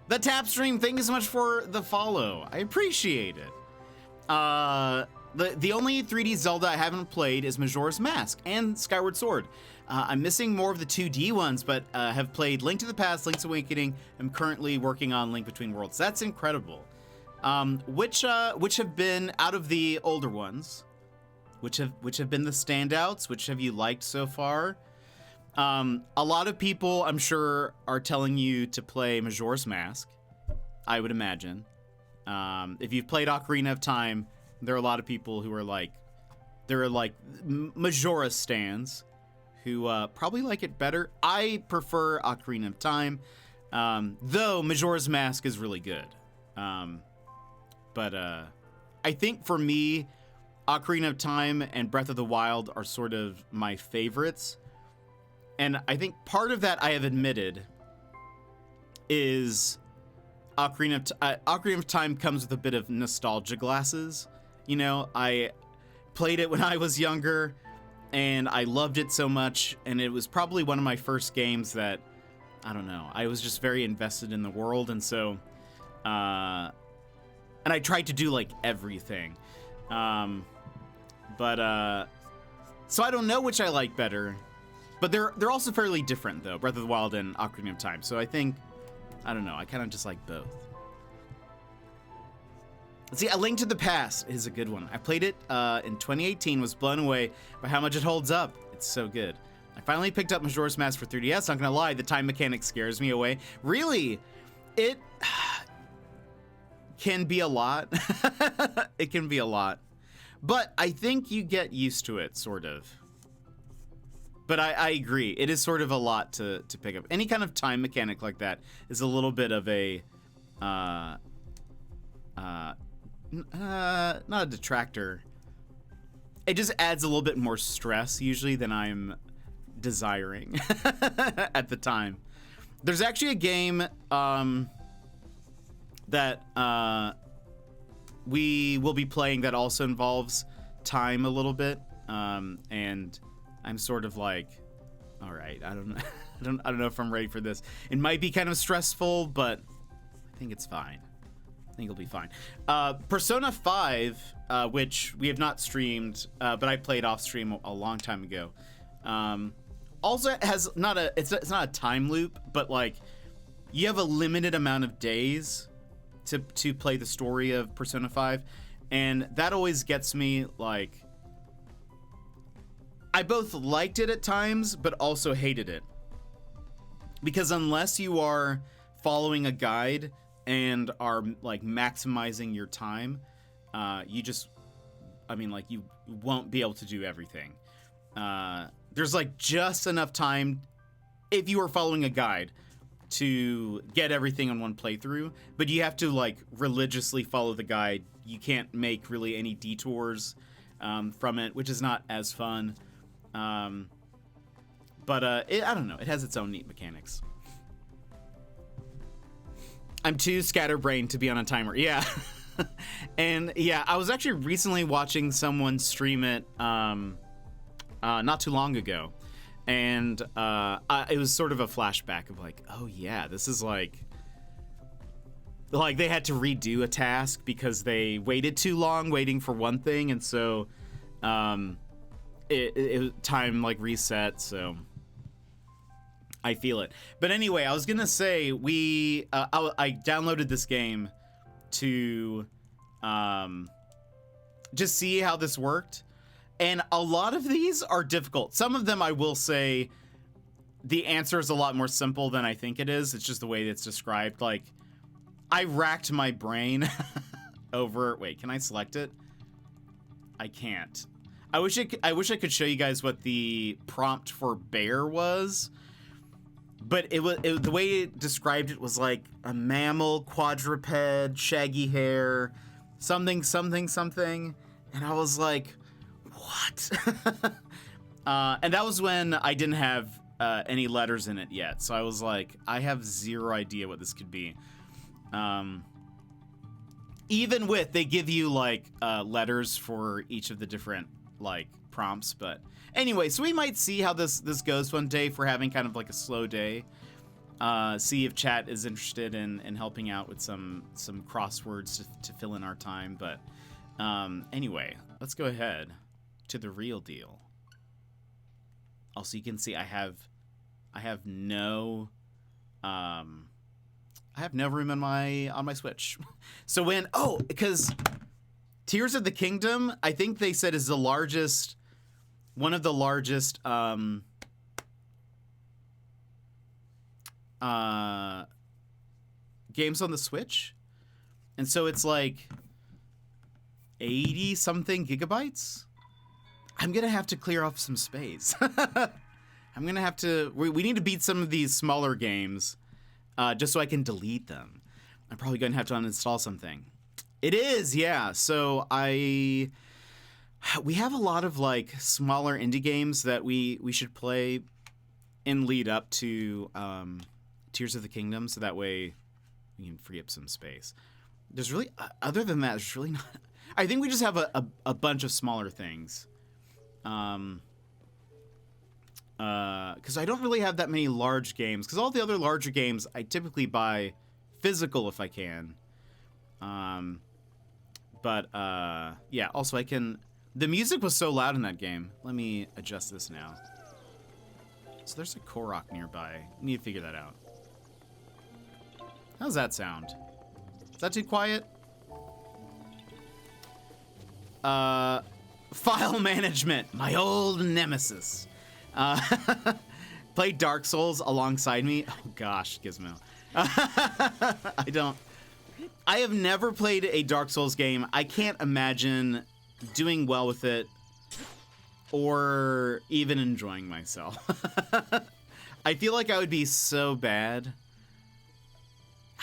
A: The tap stream, thank you so much for the follow. I appreciate it. The only 3D Zelda I haven't played is Majora's Mask and Skyward Sword. I'm missing more of the 2D ones, but have played Link to the Past, Link's Awakening. I'm currently working on Link Between Worlds. That's incredible. Which have been out of the older ones? Which have been the standouts? Which have you liked so far? A lot of people, I'm sure, are telling you to play Majora's Mask, I would imagine. If you've played Ocarina of Time, there are a lot of people who are like, Majora stans who probably like it better. I prefer Ocarina of Time, though Majora's Mask is really good. But I think for me, Ocarina of Time and Breath of the Wild are sort of my favorites. And I think part of that, I have admitted, is Ocarina of Time comes with a bit of nostalgia glasses. You know, I played it when I was younger, and I loved it so much, and it was probably one of my first games that, I don't know, I was just very invested in the world, and so, and I tried to do, like, everything. So I don't know which I like better, but they're also fairly different, though, Breath of the Wild and Ocarina of Time, so I think, I don't know, I kind of just like both. Let's see, A Link to the Past is a good one. I played it in 2018, was blown away by how much it holds up. It's so good. I finally picked up Majora's Mask for 3DS. Not gonna lie, the time mechanic scares me away. Really, it can be a lot. It can be a lot. But I think you get used to it, sort of. But I agree. It is sort of a lot to pick up. Any kind of time mechanic like that is a little bit of a... not a detractor. It just adds a little bit more stress usually than I'm desiring at the time. There's actually a game that we will be playing that also involves time a little bit, and I'm sort of like, all right, I don't know, I don't know if I'm ready for this. It might be kind of stressful, but I think it's fine. I think it'll be fine. Persona 5, which we have not streamed, but I played off stream a long time ago. Also has it's not a time loop, but like you have a limited amount of days to play the story of Persona 5, and that always gets me like, I both liked it at times, but also hated it. Because unless you are following a guide and are like maximizing your time, you won't be able to do everything. There's like just enough time if you are following a guide to get everything on one playthrough, but you have to like religiously follow the guide. You can't make really any detours from it, which is not as fun. But I don't know, it has its own neat mechanics. I'm too scatterbrained to be on a timer. Yeah. And yeah, I was actually recently watching someone stream it not too long ago. And it was sort of a flashback of like, oh yeah, this is like they had to redo a task because they waited too long waiting for one thing, and so it time like reset, so I feel it. But anyway, I was gonna say I downloaded this game to just see how this worked, and a lot of these are difficult. Some of them I will say the answer is a lot more simple than I think it is. It's just the way it's described. Like, I racked my brain over. Wait, can I select it? I can't. I wish I could show you guys what the prompt for bear was. but the way it described it was like a mammal, quadruped, shaggy hair, something, and I was like, what? And that was when I didn't have any letters in it yet, so I was like, I have zero idea what this could be. Even with, they give you like letters for each of the different like prompts, but anyway, so we might see how this goes one day for having kind of like a slow day. See if chat is interested in helping out with some crosswords to fill in our time. But anyway, let's go ahead to the real deal. Also, you can see I have no room on my Switch. So because Tears of the Kingdom, I think they said is one of the largest games on the Switch. And so it's like 80 something gigabytes. I'm going to have to clear off some space. I'm going to have to, we need to beat some of these smaller games just so I can delete them. I'm probably going to have to uninstall something. It is, yeah. So we have a lot of like smaller indie games that we should play in lead up to Tears of the Kingdom, so that way we can free up some space. There's really, other than that, there's really not. I think we just have a bunch of smaller things. Because I don't really have that many large games. Because all the other larger games, I typically buy physical if I can. But yeah, also I can... The music was so loud in that game. Let me adjust this now. So there's a Korok nearby. I need to figure that out. How's that sound? Is that too quiet? File management, my old nemesis. Play Dark Souls alongside me. Oh gosh, Gizmo. I have never played a Dark Souls game. I can't imagine doing well with it or even enjoying myself. I feel like I would be so bad.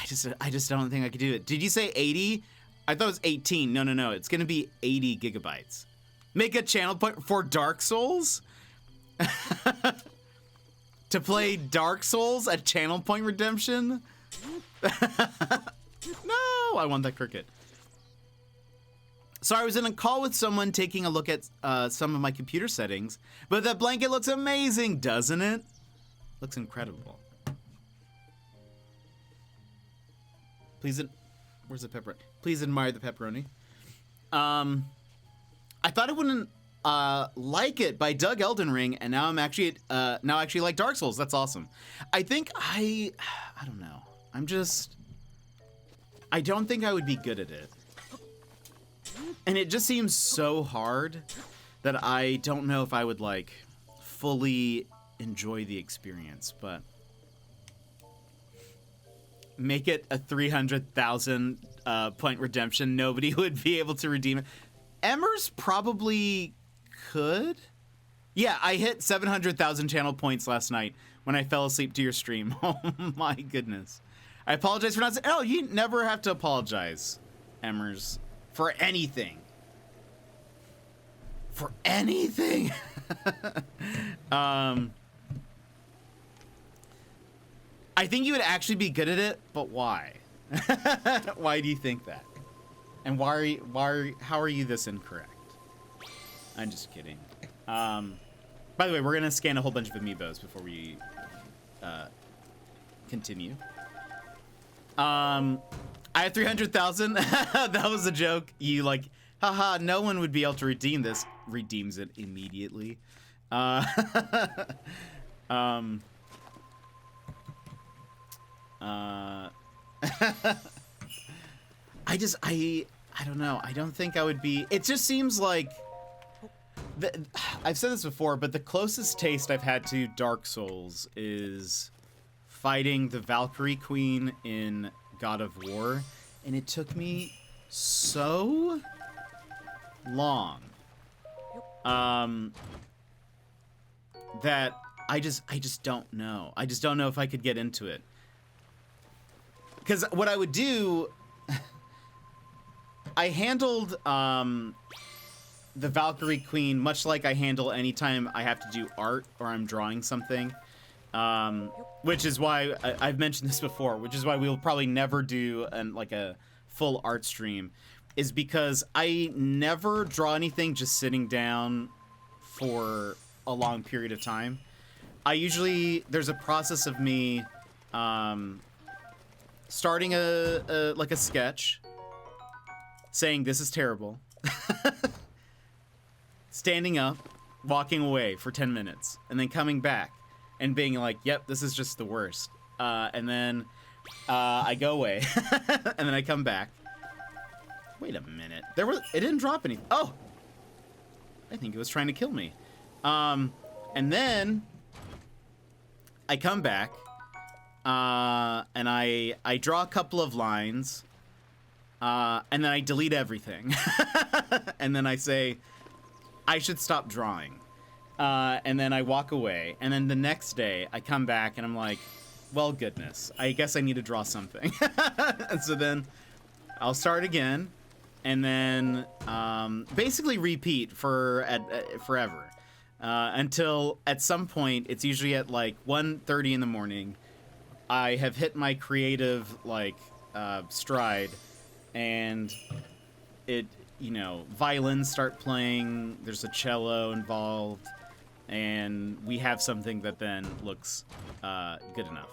A: I just don't think I could do it. Did you say 80? I thought it was 18. No. It's going to be 80 gigabytes. Make a channel point for Dark Souls? To play Dark Souls at channel point redemption? No, I want that cricket. So I was in a call with someone taking a look at some of my computer settings, but that blanket looks amazing, doesn't it? Looks incredible. Please, where's the pepperoni? Please admire the pepperoni. I thought I wouldn't like it, but I dug Elden Ring, and now I'm actually like Dark Souls. That's awesome. I think I don't know. I don't think I would be good at it. And it just seems so hard that I don't know if I would like fully enjoy the experience, but make it a 300,000 point redemption. Nobody would be able to redeem it. Emmers probably could. Yeah, I hit 700,000 channel points last night when I fell asleep to your stream. Oh my goodness. I apologize for not saying. Oh, you never have to apologize, Emmers, for anything. For anything. I think you would actually be good at it, but why? Why do you think that? And how are you this incorrect? I'm just kidding. By the way, we're gonna scan a whole bunch of amiibos before we continue. I have 300,000. That was a joke. You like, haha, no one would be able to redeem this. Redeems it immediately. I don't know. I don't think I would be. It just seems like I've said this before, but the closest taste I've had to Dark Souls is fighting the Valkyrie Queen in God of War, and it took me so long that I just don't know. I just don't know if I could get into it. Because what I would do, I handled the Valkyrie Queen much like I handle anytime I have to do art or I'm drawing something. Which is why I've mentioned this before, which is why we'll probably never do like a full art stream, is because I never draw anything just sitting down for a long period of time. I usually, there's a process of me starting like a sketch, saying this is terrible, standing up, walking away for 10 minutes, and then coming back and being like, yep, this is just the worst. And then I go away, and then I come back. Wait a minute. It didn't drop anything. Oh! I think it was trying to kill me. And then I come back, and I draw a couple of lines, and then I delete everything. And then I say, I should stop drawing. And then I walk away, and then the next day I come back and I'm like, well, goodness, I guess I need to draw something. And so then I'll start again, and then basically repeat for forever until at some point, it's usually at like 1:30 in the morning, I have hit my creative like stride, and it, you know, violins start playing, there's a cello involved, and we have something that then looks good enough.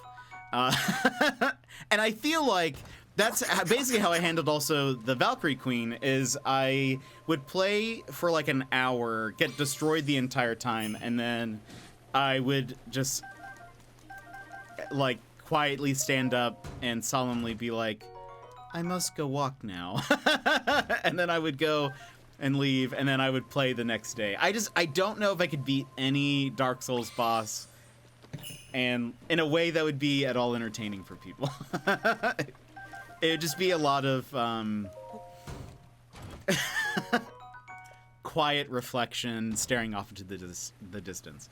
A: And I feel like that's basically how I handled also the Valkyrie Queen, is I would play for like an hour, get destroyed the entire time, and then I would just like quietly stand up and solemnly be like, I must go walk now. And then I would go and leave, and then I would play the next day. I don't know if I could beat any Dark Souls boss, and in a way that would be at all entertaining for people. It would just be a lot of quiet reflection, staring off into the distance.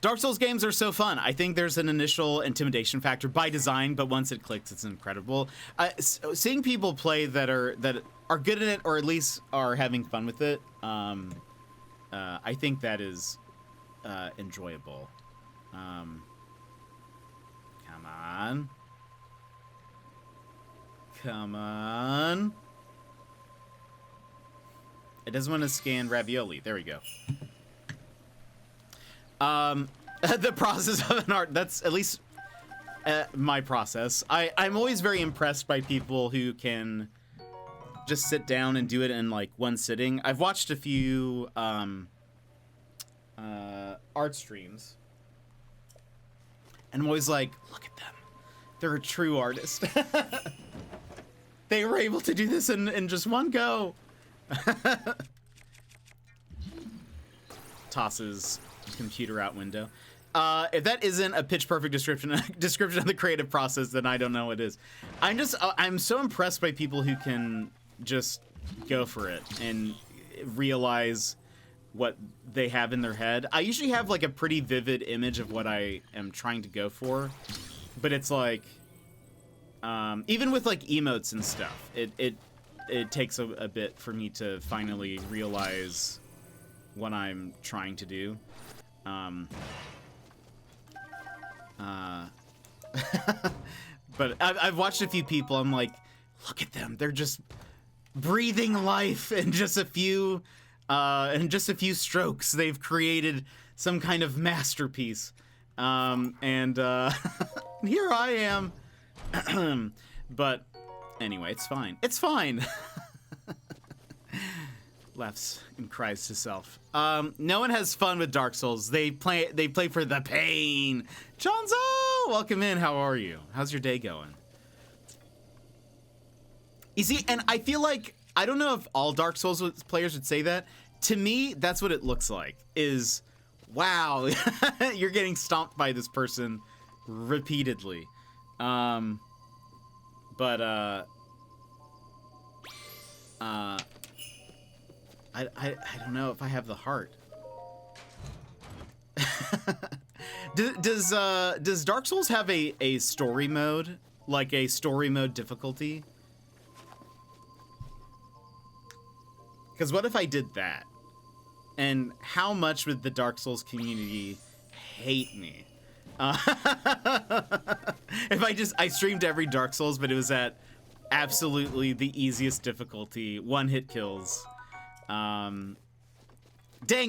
A: Dark Souls games are so fun. I think there's an initial intimidation factor by design, but once it clicks, it's incredible. Seeing people play that are good at it, or at least are having fun with it, I think that is enjoyable. Come on. Come on. It doesn't want to scan ravioli. There we go. The process of an art, that's at least my process. I'm always very impressed by people who can just sit down and do it in like one sitting. I've watched a few art streams, and I'm always like, look at them. They're a true artist. They were able to do this in just one go. Tosses computer out window. If that isn't a pitch perfect description of the creative process, then I don't know what is. I'm so impressed by people who can just go for it and realize what they have in their head. I usually have like a pretty vivid image of what I am trying to go for, but it's like even with like emotes and stuff, it takes a bit for me to finally realize what I'm trying to do. But I've watched a few people. I'm like, look at them. They're just breathing life in just a few strokes. They've created some kind of masterpiece. And here I am. But anyway, it's fine. It's fine. Laughs and cries to self. No one has fun with Dark Souls. They play for the pain. Johnzo, welcome in. How are you? How's your day going? You see, and I feel like, I don't know if all Dark Souls players would say that. To me, that's what it looks like. Is, wow, you're getting stomped by this person repeatedly. I don't know if I have the heart. Does Dark Souls have a story mode, like a story mode difficulty? Because what if I did that? And how much would the Dark Souls community hate me? If I streamed every Dark Souls, but it was at absolutely the easiest difficulty, one-hit kills. Dang,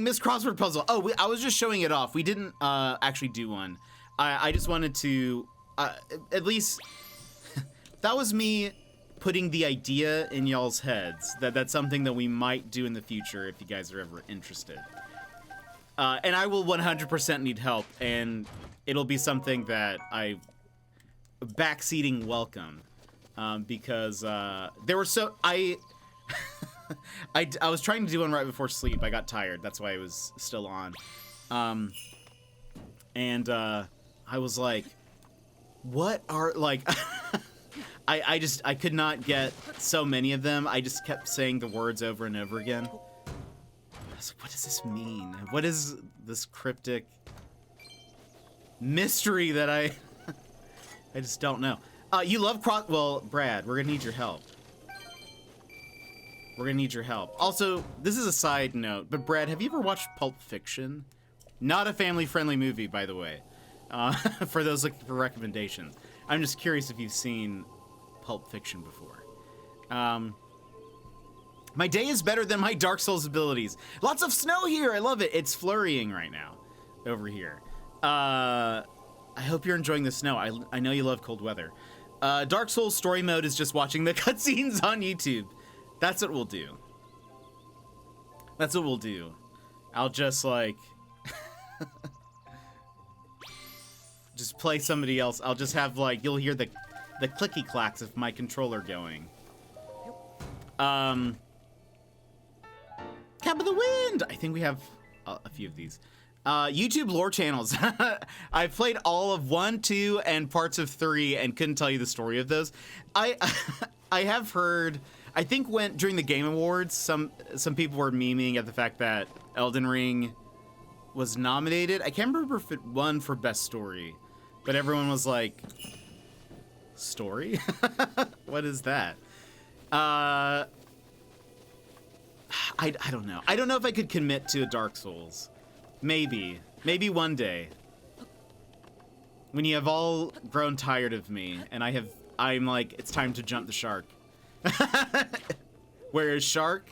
A: missed crossword puzzle. Oh, I was just showing it off. We didn't actually do one. I just wanted to, at least, that was me putting the idea in y'all's heads that that's something that we might do in the future if you guys are ever interested. And I will 100% need help, and it'll be something that I backseating welcome, because there were I was trying to do one right before sleep. I got tired. That's why I was still on. And I was like, what are, like, I could not get so many of them. I just kept saying the words over and over again. I was like, what does this mean? What is this cryptic mystery that I just don't know. You love well, Brad, we're gonna need your help. We're gonna need your help. Also, this is a side note, but Brad, have you ever watched Pulp Fiction? Not a family-friendly movie, by the way. For those looking for recommendations. I'm just curious if you've seen Pulp Fiction before. My day is better than my Dark Souls abilities. Lots of snow here. I love it. It's flurrying right now over here. I hope you're enjoying the snow. I know you love cold weather. Dark Souls story mode is just watching the cutscenes on YouTube. That's what we'll do. That's what we'll do. I'll just like just play somebody else. I'll just have like, you'll hear the clicky clacks of my controller going. Cap of the Wind! I think we have a few of these. YouTube lore channels. I've played all of 1, 2, and parts of 3 and couldn't tell you the story of those. I have heard, I think during the Game Awards, some people were memeing at the fact that Elden Ring was nominated. I can't remember if it won for Best Story, but everyone was like, story? What is that? I don't know. I don't know if I could commit to a Dark Souls. Maybe one day. When you have all grown tired of me, and I'm like, it's time to jump the shark. Where is Shark?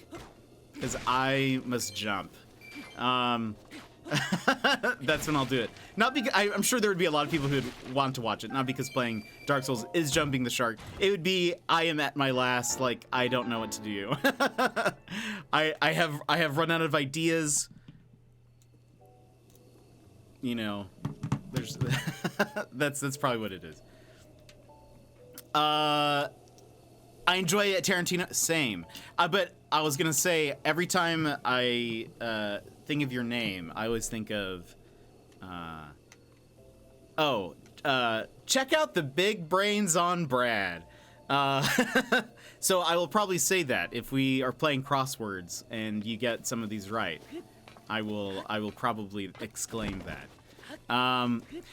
A: Because I must jump. That's when I'll do it. Not because I'm sure there would be a lot of people who would want to watch it. Not because playing Dark Souls is jumping the shark. It would be I am at my last. Like, I don't know what to do. I have run out of ideas. You know, there's that's probably what it is. I enjoy it, Tarantino. Same. But I was gonna say, every time I think of your name, I always think of check out the big brains on Brad. So I will probably say that if we are playing crosswords and you get some of these right, I will probably exclaim that.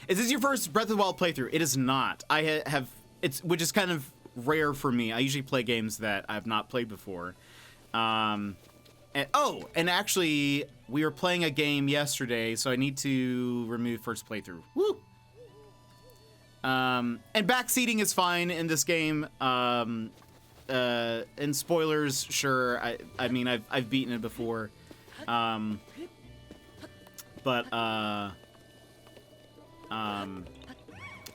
A: Is this your first Breath of the Wild playthrough? It is not. I have which is kind of rare for me. I usually play games that I've not played before. And actually, we were playing a game yesterday, so I need to remove first playthrough. Woo! And backseating is fine in this game. And spoilers, sure. I mean, I've beaten it before.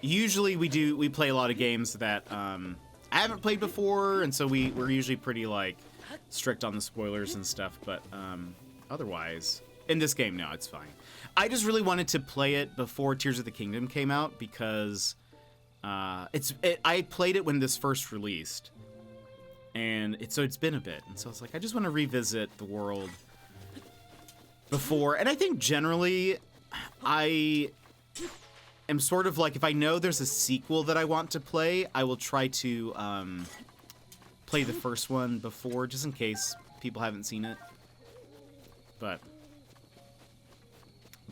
A: Usually we play a lot of games that I haven't played before, and so we're usually pretty like strict on the spoilers and stuff. But otherwise, in this game, no, it's fine. I just really wanted to play it before Tears of the Kingdom came out because I played it when this first released, and so it's been a bit, and so I was like, I just want to revisit the world before. And I think generally, I am sort of like, if I know there's a sequel that I want to play, I will try to play the first one before, just in case people haven't seen it. But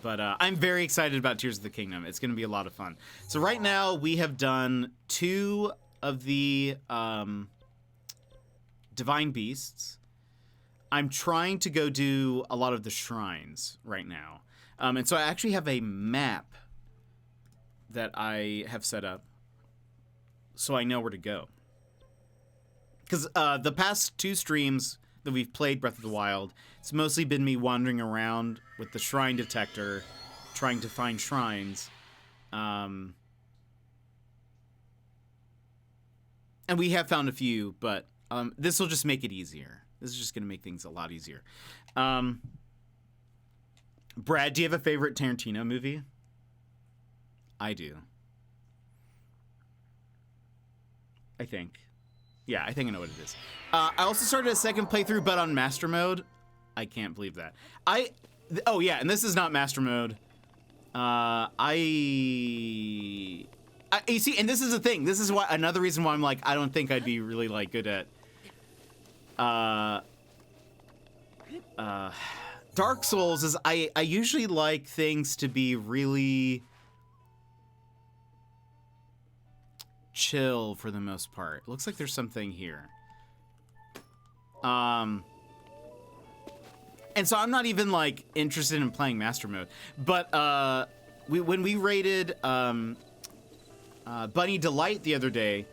A: But I'm very excited about Tears of the Kingdom. It's going to be a lot of fun. So right now we have done 2 of the Divine Beasts. I'm trying to go do a lot of the shrines right now. And so I actually have a map that I have set up so I know where to go. Because the past 2 streams that we've played Breath of the Wild, it's mostly been me wandering around with the shrine detector, trying to find shrines. And we have found a few, but this will just make it easier. This is just going to make things a lot easier. Brad, do you have a favorite Tarantino movie? I do. I think. Yeah, I think I know what it is. I also started a second playthrough, but on Master Mode. I can't believe that. Oh, yeah, and this is not Master Mode. You see, and this is the thing. This is why another reason why I'm like, I don't think I'd be really, like, good at... Dark Souls is... I usually like things to be really... chill for the most part. Looks like there's something here. And so I'm not even like interested in playing Master Mode. But when we raided Bunny Delight the other day,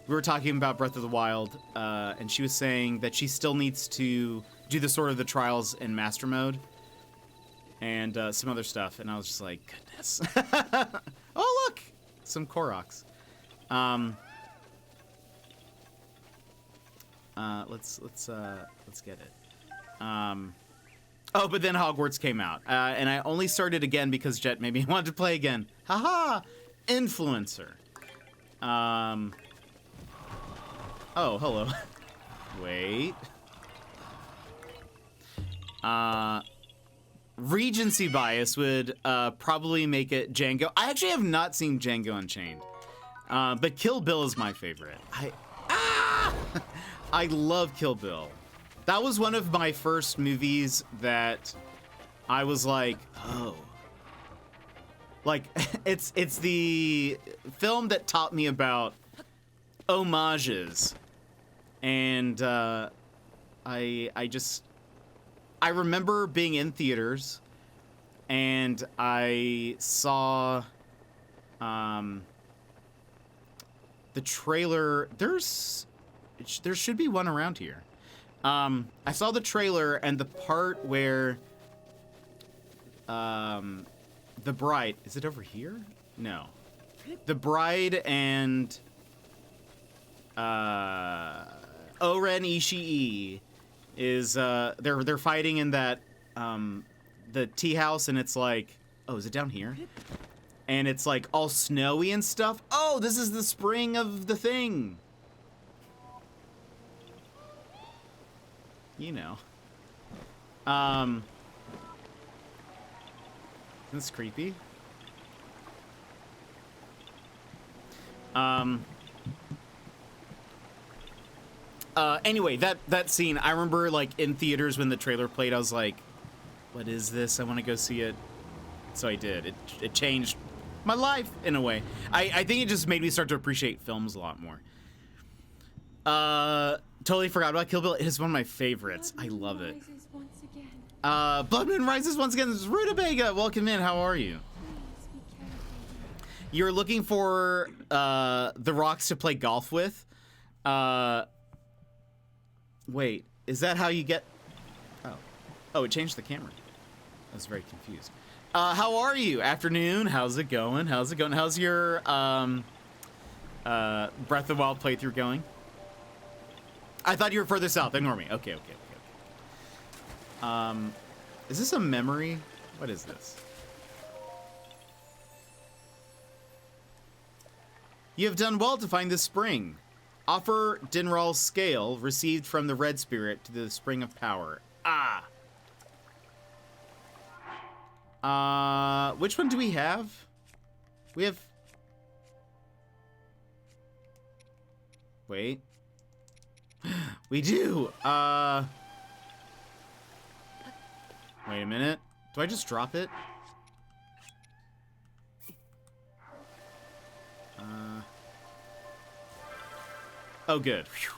A: we were talking about Breath of the Wild, and she was saying that she still needs to do the sort of the trials in Master Mode and some other stuff. And I was just like, goodness. Oh look, some Koroks. Let's get it. Oh, but then Hogwarts came out, and I only started again because Jet made me want to play again. Haha, influencer. Oh, hello. Wait. Regency bias would probably make it Django. I actually have not seen Django Unchained. But Kill Bill is my favorite. I love Kill Bill. That was one of my first movies that I was like, oh. Like, it's the film that taught me about homages. And I remember being in theaters and I saw the trailer. There should be one around here. I saw the trailer and the part where the bride, is it over here? No. The bride and Oren Ishii is they're fighting in that the tea house, and it's like, oh, is it down here? And it's like all snowy and stuff. Oh, this is the spring of the thing. You know. That's creepy. Anyway, that scene, I remember like in theaters when the trailer played, I was like, what is this? I want to go see it. So I did. It changed my life in a way. I think it just made me start to appreciate films a lot more. Totally forgot about Kill Bill. It is one of my favorites. I love it. Blood Moon Rises once again. This is Rutabaga. Welcome in. How are you? You're looking for the rocks to play golf with. Wait, is that how you get... Oh, it changed the camera. I was very confused. How are you? Afternoon. How's it going? How's your Breath of the Wild playthrough going? I thought you were further south. Ignore me. Okay. Is this a memory? What is this? You have done well to find this spring. Offer Dinral's scale received from the Red Spirit to the Spring of Power. Which one do we have? We have... Wait. We do! Wait a minute. Do I just drop it? Oh, good. Phew.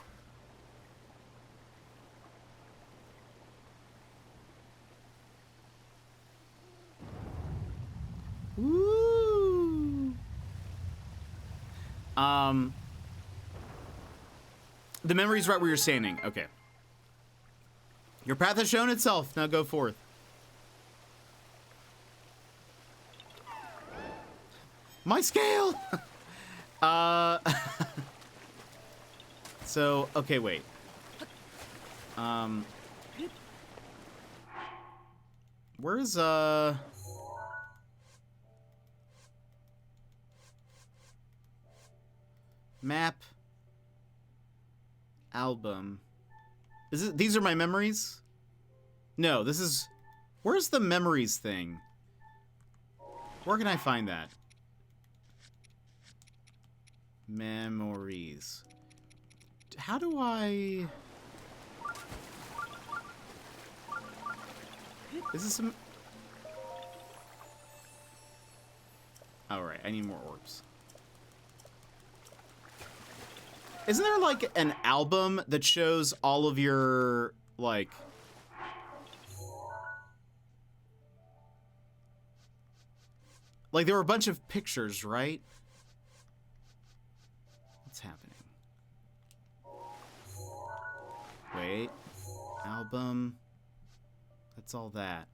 A: Woo! The memory's right where you're standing. Okay. Your path has shown itself. Now go forth. My scale! So, okay, wait. Where's, map? Album. Is it, these are my memories? No, this is... Where's the memories thing? Where can I find that? Memories. How do I... Is this some... Alright, I need more orbs. Isn't there, like, an album that shows all of your, like... Like, there were a bunch of pictures, right? What's happening? Wait. Album. That's all that.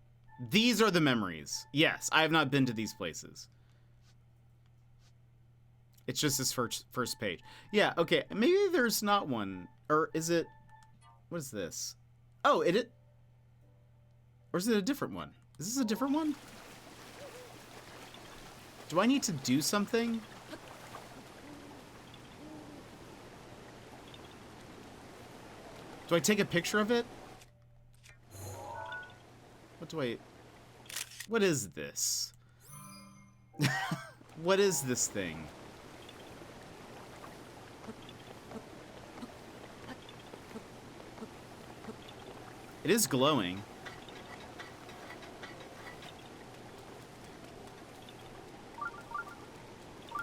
A: These are the memories. Yes, I have not been to these places. It's just this first page. Yeah, okay. Maybe there's not one. Or is it... What is this? Oh, it... Or is it a different one? Is this a different one? Do I need to do something? Do I take a picture of it? What do I... What is this? What is this thing? It is glowing.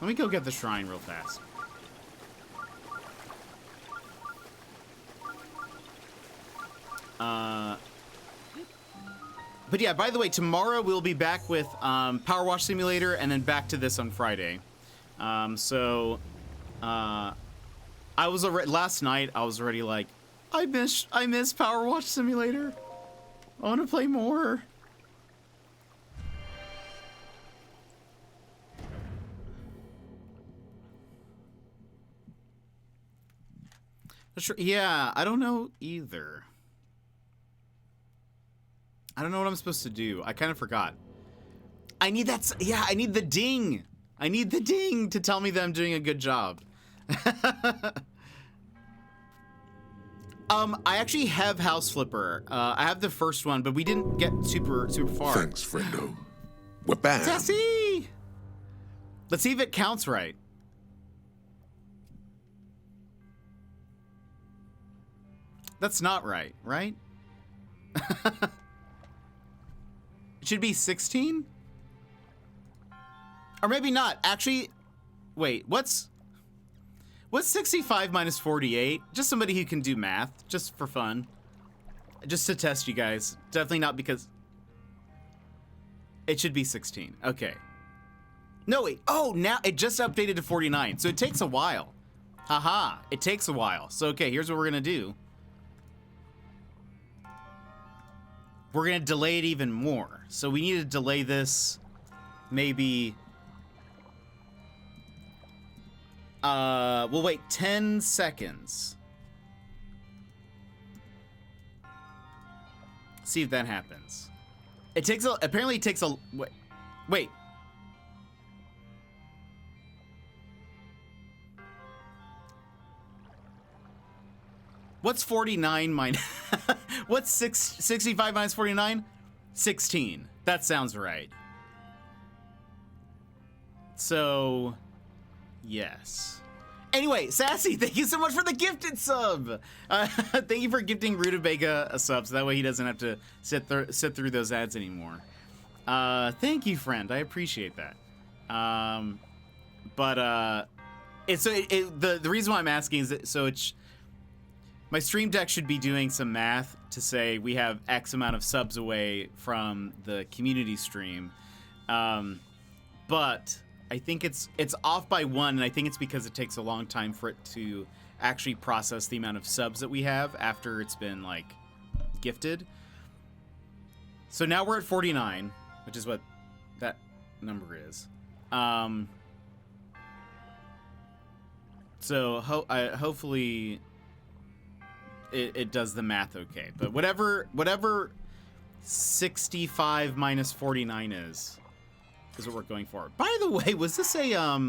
A: Let me go get the shrine real fast. But yeah, by the way, tomorrow we'll be back with Power Wash Simulator and then back to this on Friday. I was already, last night I was already like, I miss Power Wash Simulator. I want to play more. Yeah, I don't know either. I don't know what I'm supposed to do. I kind of forgot. I need that. Yeah, I need the ding. I need the ding to tell me that I'm doing a good job. I actually have House Flipper. I have the first one, but we didn't get super far.
D: Thanks, friendo. We're back.
A: Sassy! Let's see if it counts right. That's not right, right? It should be 16? Or maybe not. Actually, wait, what's 65 minus 48? Just somebody who can do math, just for fun. Just to test you guys. Definitely not because... It should be 16. Okay. No, wait. Oh, now it just updated to 49, so it takes a while. Haha, it takes a while. So, okay, here's what we're gonna do. We're gonna delay it even more. So we need to delay this maybe... we'll wait 10 seconds. See if that happens. It takes a... Apparently it takes a... Wait. What's 49 minus... What's 65 minus 49? 16. That sounds right. So... Yes. Anyway, Sassy, thank you so much for the gifted sub. Thank you for gifting Rutabaga a sub, so that way he doesn't have to sit through those ads anymore. Thank you, friend. I appreciate that. The reason why I'm asking is that my stream deck should be doing some math to say we have X amount of subs away from the community stream, but I think it's off by 1, and I think it's because it takes a long time for it to actually process the amount of subs that we have after it's been like gifted. So now we're at 49, which is what that number is. So hopefully it does the math okay. But whatever 65 minus 49 is what we're going for. By the way, was this a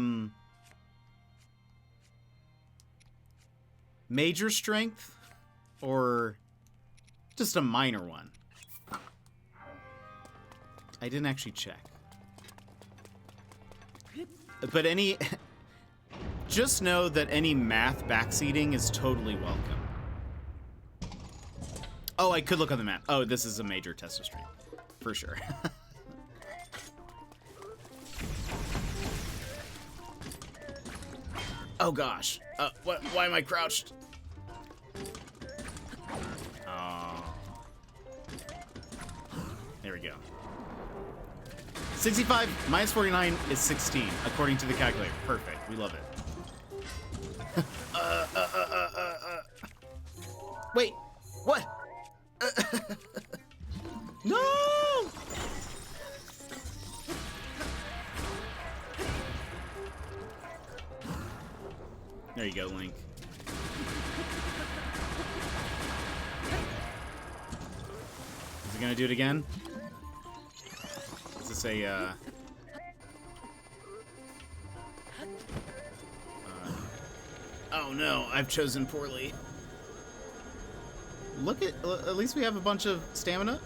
A: major strength or just a minor one? I didn't actually check. But just know that any math backseating is totally welcome. Oh, I could look on the map. Oh, this is a major Tesla stream. For sure. Oh gosh. Why am I crouched? Oh. There we go. 65 minus 49 is 16, according to the calculator. Perfect. We love it. Wait. What? No! There you go, Link. Is he gonna do it again? Is this a, oh no, I've chosen poorly. Look at least we have a bunch of stamina.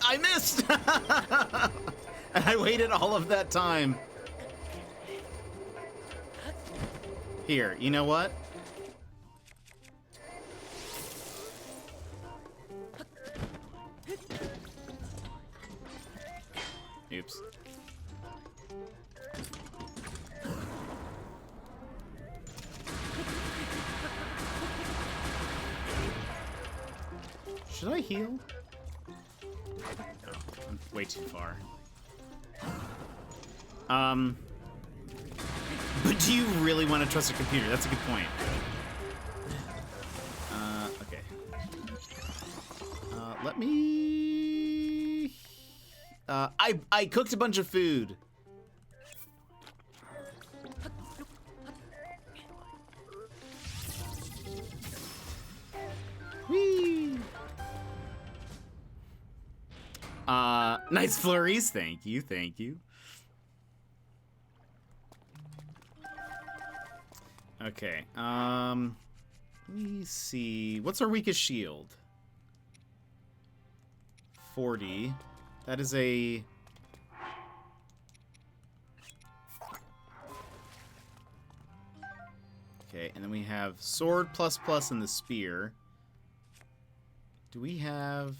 A: I missed! And I waited all of that time. Here, you know what? Oops. Should I heal? No, I'm way too far. But do you really want to trust a computer? That's a good point. Okay. Let me... I cooked a bunch of food. Whee! Nice flurries. Thank you, thank you. Okay, let me see. What's our weakest shield? 40. That is a... Okay, and then we have sword ++ and the spear. Do we have...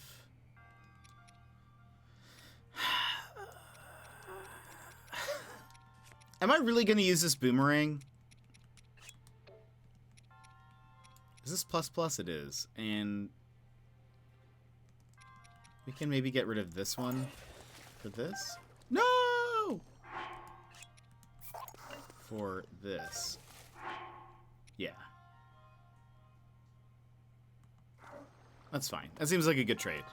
A: Am I really going to use this boomerang? Is this ++? It is. And we can maybe get rid of this one for this. No! For this. Yeah. That's fine. That seems like a good trade.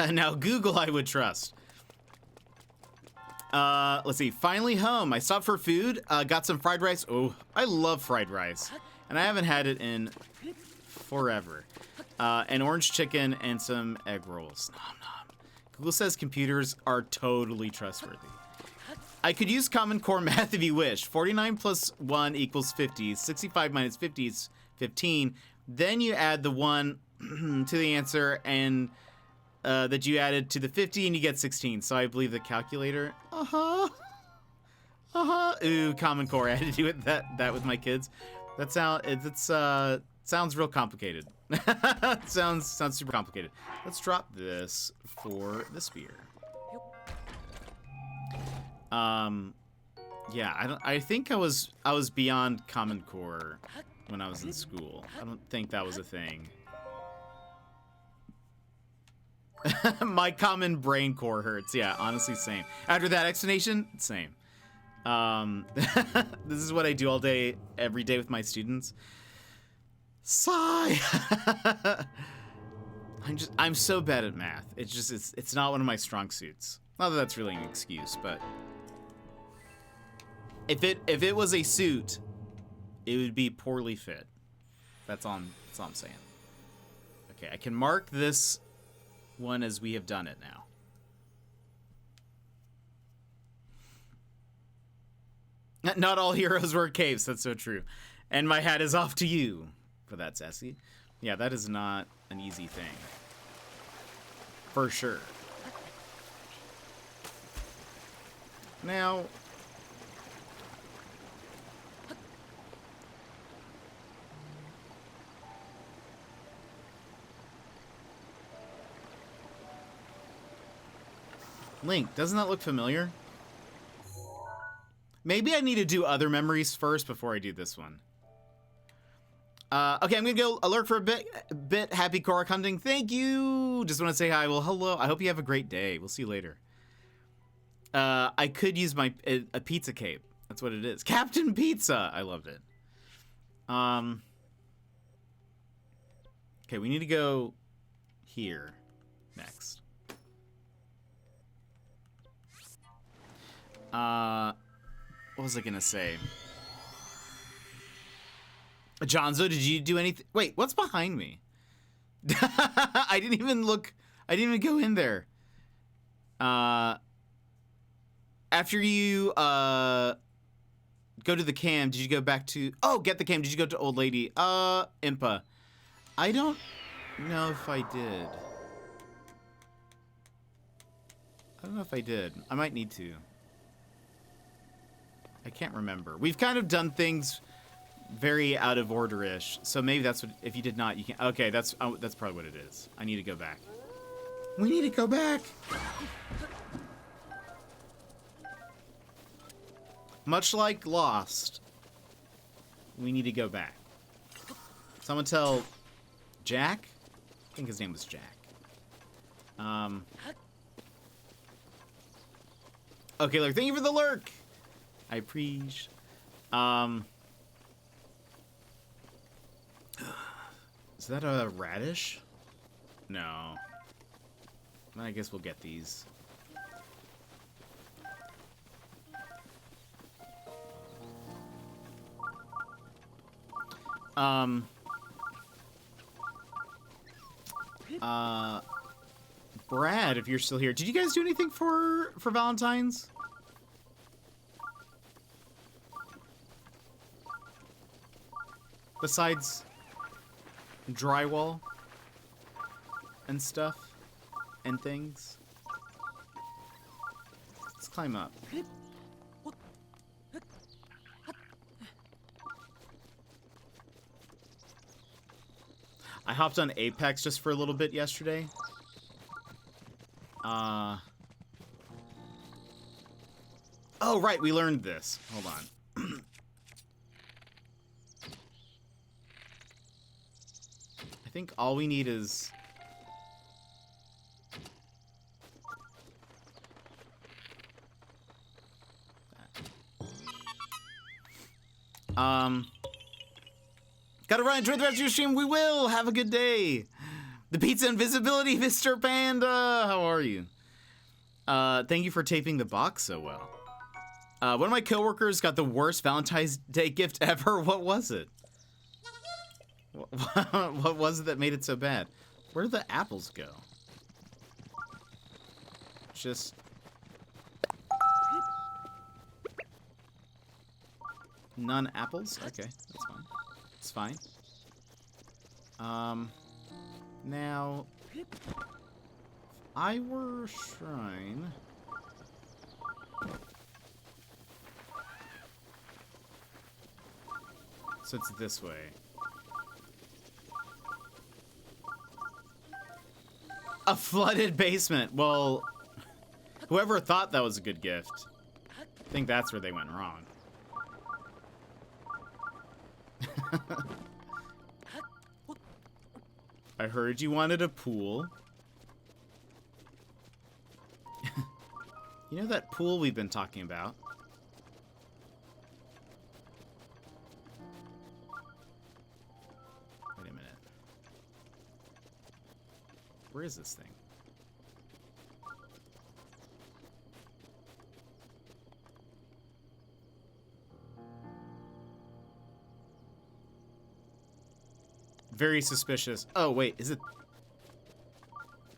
A: Now, Google I would trust. Let's see. Finally home. I stopped for food. Got some fried rice. Oh, I love fried rice. And I haven't had it in forever. An orange chicken and some egg rolls. Nom nom. Google says computers are totally trustworthy. I could use Common Core math if you wish. 49 plus 1 equals 50. 65 minus 50 is 15. Then you add the 1 to the answer and that you added to the 50 and you get 16. So I believe the calculator. Ooh, Common Core. I had to do that with my kids. That sounds real complicated. sounds super complicated. Let's drop this for the spear. Yeah, I think I was beyond Common Core when I was in school. I don't think that was a thing. My common brain core hurts. Yeah, honestly, same. After that explanation, same. This is what I do all day, every day with my students. Sigh. I'm so bad at math. It's not one of my strong suits. Not that that's really an excuse, but if it was a suit, it would be poorly fit. That's all I'm saying. Okay, I can mark this one as we have done it now. Not all heroes wear capes. That's so true. And my hat is off to you for that, Sassy. Yeah, that is not an easy thing. For sure. Now... Link, doesn't that look familiar? Maybe I need to do other memories first before I do this one. Okay, I'm gonna go alert for a bit. Happy Korok hunting. Thank you. Just want to say hi. Well, hello. I hope you have a great day. We'll see you later. I could use a pizza cape. That's what it is. Captain Pizza. I loved it. Okay, we need to go here next. What was I gonna say? Jonzo, did you do anything? Wait, what's behind me? I didn't even look. I didn't even go in there. After you go to the cam, did you go back to? Oh, get the cam. Did you go to old lady? Impa. I don't know if I did. I don't know if I did. I might need to. I can't remember. We've kind of done things very out of order-ish, so maybe that's what. If you did not, you can. Okay, that's probably what it is. I need to go back. We need to go back. Much like Lost, we need to go back. Someone tell Jack. I think his name was Jack. Okay, Lurk. Thank you for the lurk. I appreciate. Is that a radish? No. I guess we'll get these. Brad, if you're still here, did you guys do anything for Valentine's? Besides drywall and stuff and things. Let's climb up. I hopped on Apex just for a little bit yesterday. Oh, right, we learned this. Hold on. I think all we need is... Gotta run, enjoy the rest of your stream. We will. Have a good day. The pizza invisibility, Mr. Panda. How are you? Thank you for taping the box so well. One of my coworkers got the worst Valentine's Day gift ever. What was it? What was it that made it so bad? Where did the apples go? Just... None apples? Okay, that's fine. It's fine. Now... If I were a shrine... So it's this way. A flooded basement. Well, whoever thought that was a good gift. I think that's where they went wrong. I heard you wanted a pool. You know that pool we've been talking about? Wait a minute. Where is this thing? Very suspicious. Oh, wait, is it...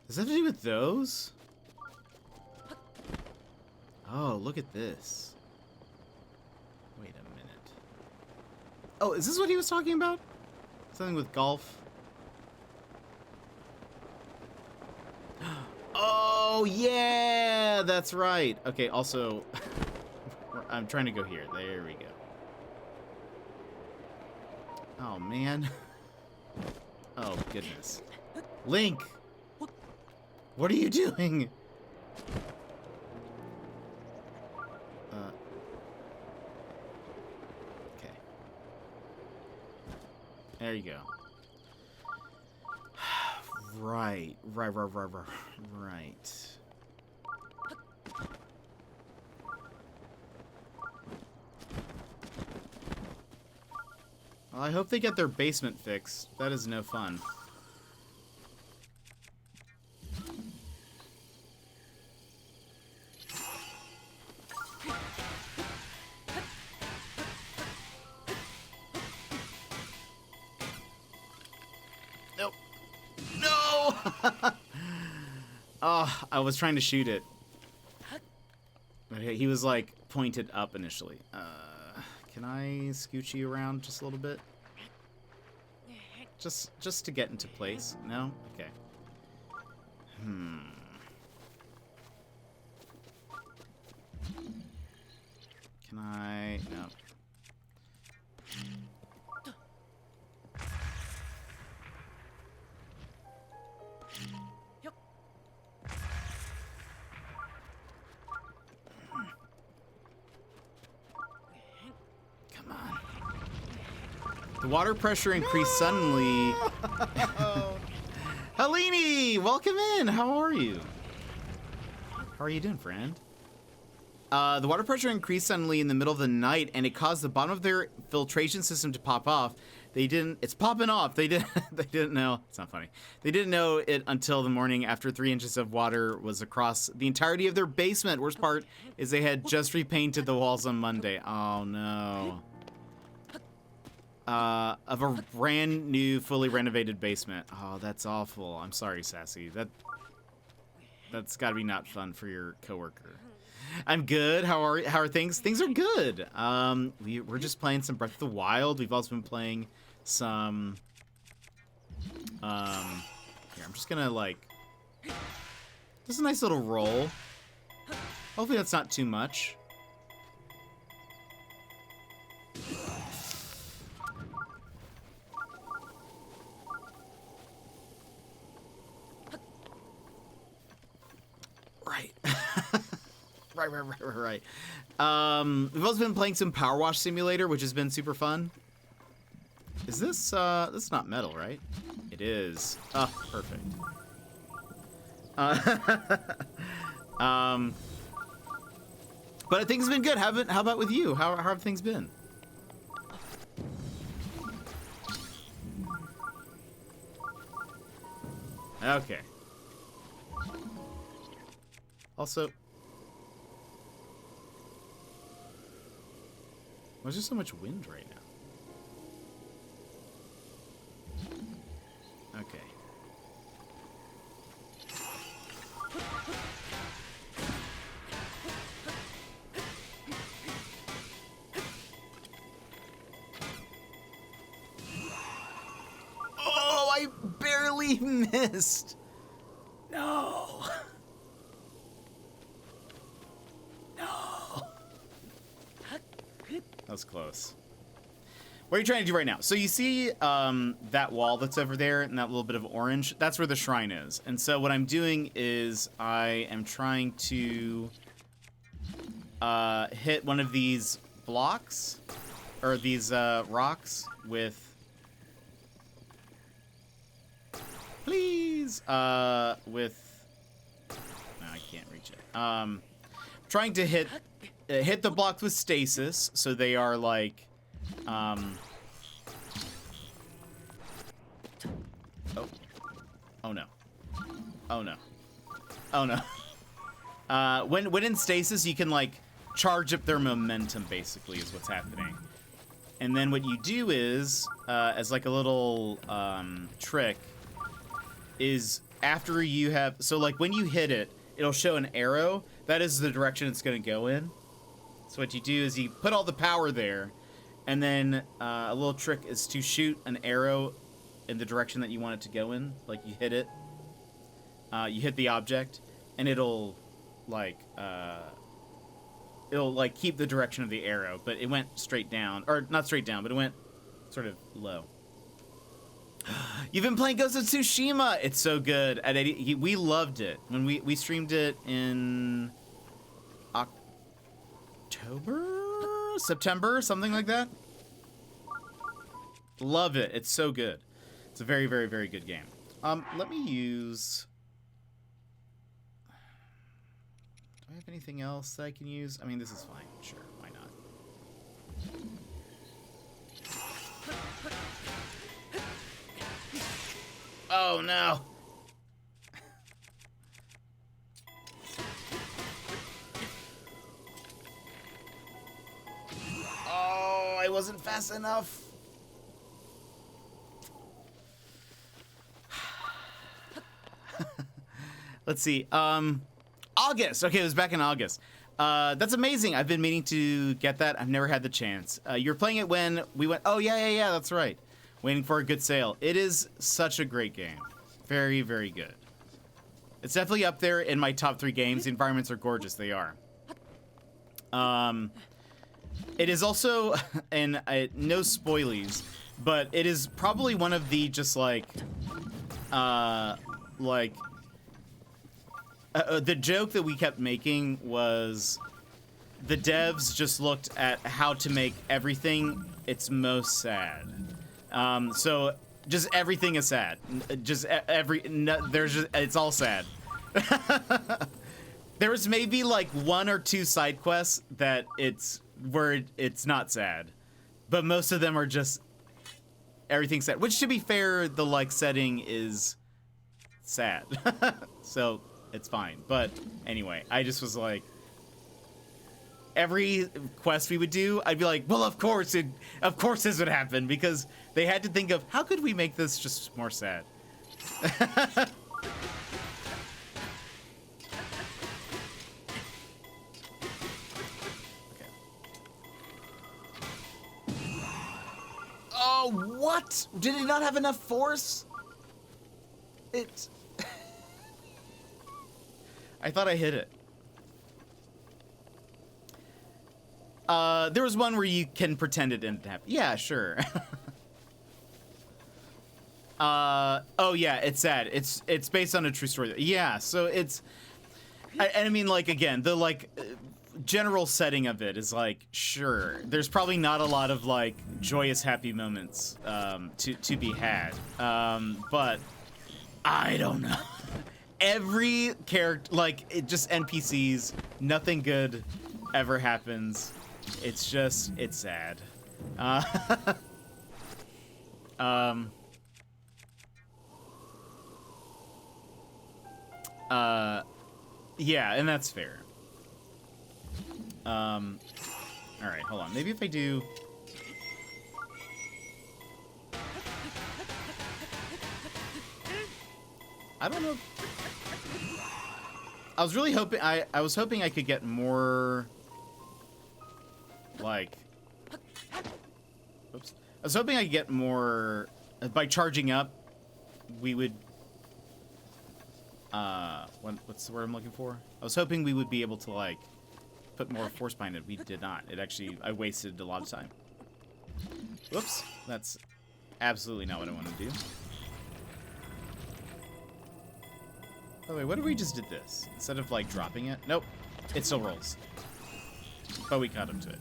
A: Does that have to do with those? Oh, look at this. Wait a minute. Oh, is this what he was talking about? Something with golf? Oh, yeah! That's right. Okay, also... I'm trying to go here. There we go. Oh, man. Oh, goodness. Link! What are you doing? Okay. There you go. Right. Well, I hope they get their basement fixed. That is no fun. Nope. No! Oh, I was trying to shoot it. Okay, he was like pointed up initially. Can I scooch you around just a little bit? Just to get into place. No? Okay. Can I... No. Come on. The water pressure increased suddenly. Helene, welcome in. How are you? How are you doing, friend? The water pressure increased suddenly in the middle of the night, and it caused the bottom of their filtration system to pop off. They didn't. It's popping off. They didn't. They didn't know. It's not funny. They didn't know it until the morning after 3 inches of water was across the entirety of their basement. Worst part is they had just repainted the walls on Monday. Oh no. Of a brand new, fully renovated basement. Oh, that's awful. I'm sorry, Sassy. That's got to be not fun for your coworker. I'm good. How are things? Things are good. We're just playing some Breath of the Wild. We've also been playing some. Here, I'm just gonna like. Just a nice little roll. Hopefully that's not too much. Right. Right. We've also been playing some Power Wash Simulator, which has been super fun. Is this, this is not metal, right? It is. Oh, perfect. But things have been good. How about with you? How have things been? Okay. Also, why is there so much wind right now? Okay. Oh, I barely missed. No. That was close. What are you trying to do right now? So you see that wall that's over there and that little bit of orange? That's where the shrine is. And so what I'm doing is I am trying to hit one of these blocks, or these rocks with... Please! With... No, I can't reach it. Trying to hit the blocks with stasis, so they are like... Oh. Oh no. Oh no. Oh no. When in stasis, you can like charge up their momentum, basically, is what's happening. And then what you do is, as like a little trick, is after you have... So like when you hit it, it'll show an arrow. That is the direction it's going to go in. So what you do is you put all the power there, and then a little trick is to shoot an arrow in the direction that you want it to go in. Like you hit it, you hit the object, and it'll like keep the direction of the arrow, but it went straight down, or not straight down, but it went sort of low. You've been playing Ghost of Tsushima. It's so good. We loved it when we streamed it in September, something like that. Love it. It's so good. It's a very, very, very good game. Let me use... Do I have anything else that I can use? I mean, this is fine. Sure, why not? Oh, no. Oh, I wasn't fast enough. Let's see. August. Okay, it was back in August. That's amazing. I've been meaning to get that. I've never had the chance. You're playing it when we went... Oh, yeah, that's right. Waiting for a good sale. It is such a great game. Very, very good. It's definitely up there in my top 3 games. The environments are gorgeous. They are. It is also, and no spoilies, but it is probably one of the just like, the joke that we kept making was the devs just looked at how to make everything its most sad. So just everything is sad. Just it's all sad. There was maybe like 1 or 2 side quests that it's not sad, but most of them are just everything's sad. Which, to be fair, the like setting is sad, so it's fine. But anyway, I just was like, every quest we would do, I'd be like, well, of course this would happen, because they had to think of how could we make this just more sad. Oh, what? Did it not have enough force? I thought I hit it. There was one where you can pretend it didn't happen. Yeah, sure. Oh yeah, it's sad. It's based on a true story. Yeah, so it's... I mean, like, again, the, like... general setting of it is like, sure, there's probably not a lot of like joyous happy moments to be had, but I don't know. Every character, like, it just NPCs, nothing good ever happens. It's sad. Yeah, and that's fair. All right, hold on. Maybe if I do... I don't know. I was really hoping... I was hoping I could get more... Like... Oops. I was hoping I could get more... By charging up, we would... What's the word I'm looking for? I was hoping we would be able to, like... put more force behind it. We did not. It actually, I wasted a lot of time. Whoops. That's absolutely not what I want to do. By the way, what if we just did this? Instead of, like, dropping it? Nope. It still rolls. but we caught up to it.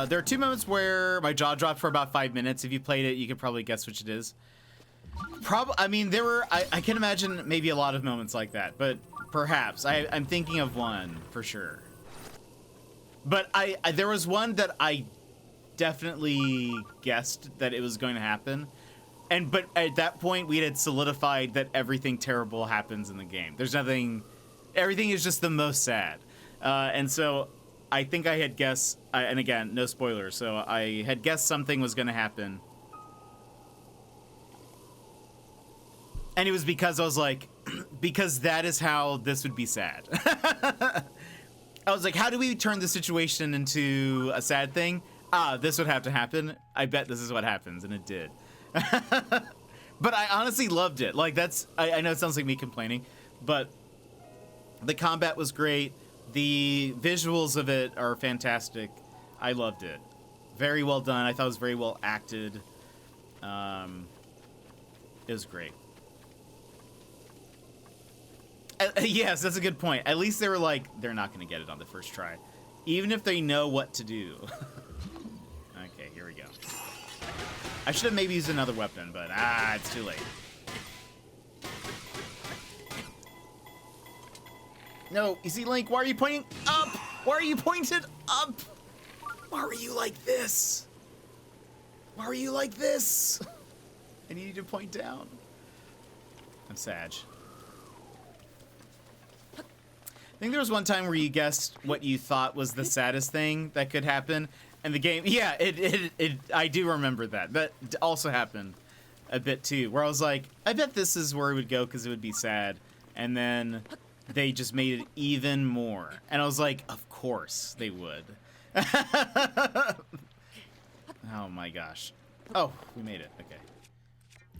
A: There are 2 moments where my jaw dropped for about 5 minutes. If you played it, you could probably guess which it is. I mean, there were, I can imagine maybe a lot of moments like that, but perhaps. I'm thinking of one for sure. But there was one that I definitely guessed that it was going to happen. But at that point, we had solidified that everything terrible happens in the game. There's nothing, everything is just the most sad. And so I think I had guessed, and again, no spoilers, so I had guessed something was going to happen. And it was because I was like, because that is how this would be sad. I was like, how do we turn the situation into a sad thing? This would have to happen. I bet this is what happens, and it did. But I honestly loved it. Like, that's, I know it sounds like me complaining, but the combat was great. The visuals of it are fantastic. I loved it. Very well done. I thought it was very well acted. It was great. Yes, that's a good point. At least they were like, they're not going to get it on the first try. Even if they know what to do. Okay, here we go. I should have maybe used another weapon, but it's too late. No, you see, Link, why are you pointing up? Why are you pointed up? Why are you like this? Why are you like this? I need you to point down. I'm sad. I think there was one time where you guessed what you thought was the saddest thing that could happen, and the game. Yeah, I do remember that. That also happened a bit too, where I was like, I bet this is where it would go because it would be sad, and then they just made it even more, and I was like, of course they would. Oh my gosh. Oh, we made it. Okay.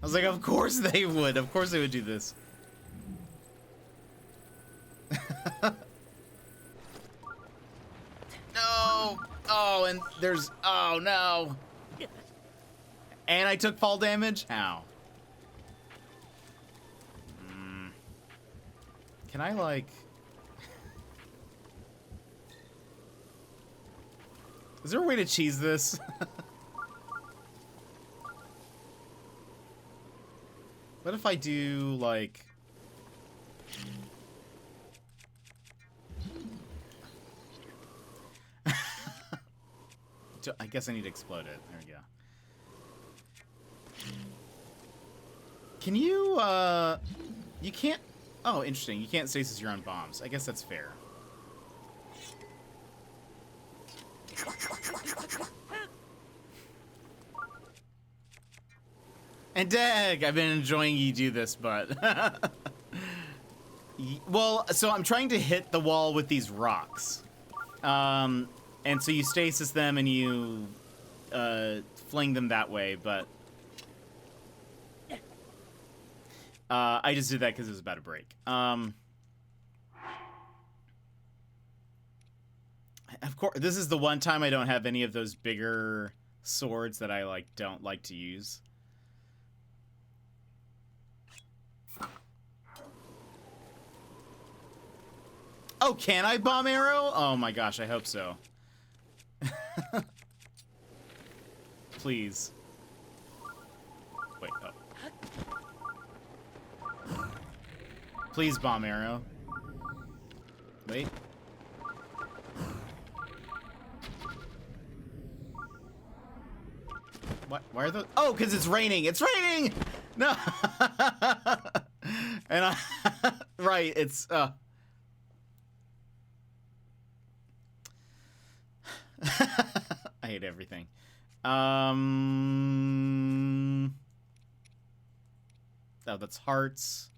A: I was like, of course they would. Of course they would do this. No! Oh, and there's... Oh, no! And I took fall damage? Ow. Can I, like... Is there a way to cheese this? What if I do, like... I guess I need to explode it. There we go. Can you, you can't... Oh, interesting. You can't stasis your own bombs. I guess that's fair. And Dag, I've been enjoying you do this, but... Well, so I'm trying to hit the wall with these rocks. And so you stasis them and you fling them that way, but I just did that because it was about to break. Of course, this is the one time I don't have any of those bigger swords that I don't like to use. Oh, can I bomb arrow? Oh my gosh, I hope so. Please. Wait, oh. Please, bomb arrow. Wait. What? Why are those? Oh, because it's raining. It's raining! No! And I... Right, it's... I hate everything. Oh, that's hearts.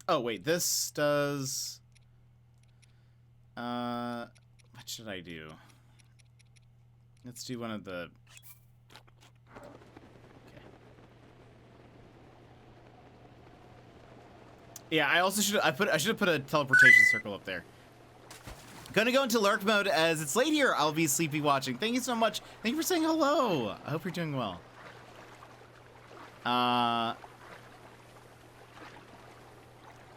A: Oh, wait, this does... what should I do? Let's do one of the... Okay. Yeah, I also should have put a teleportation circle up there. Gonna go into lurk mode as it's late here. I'll be sleepy watching. Thank you so much. Thank you for saying hello. I hope you're doing well.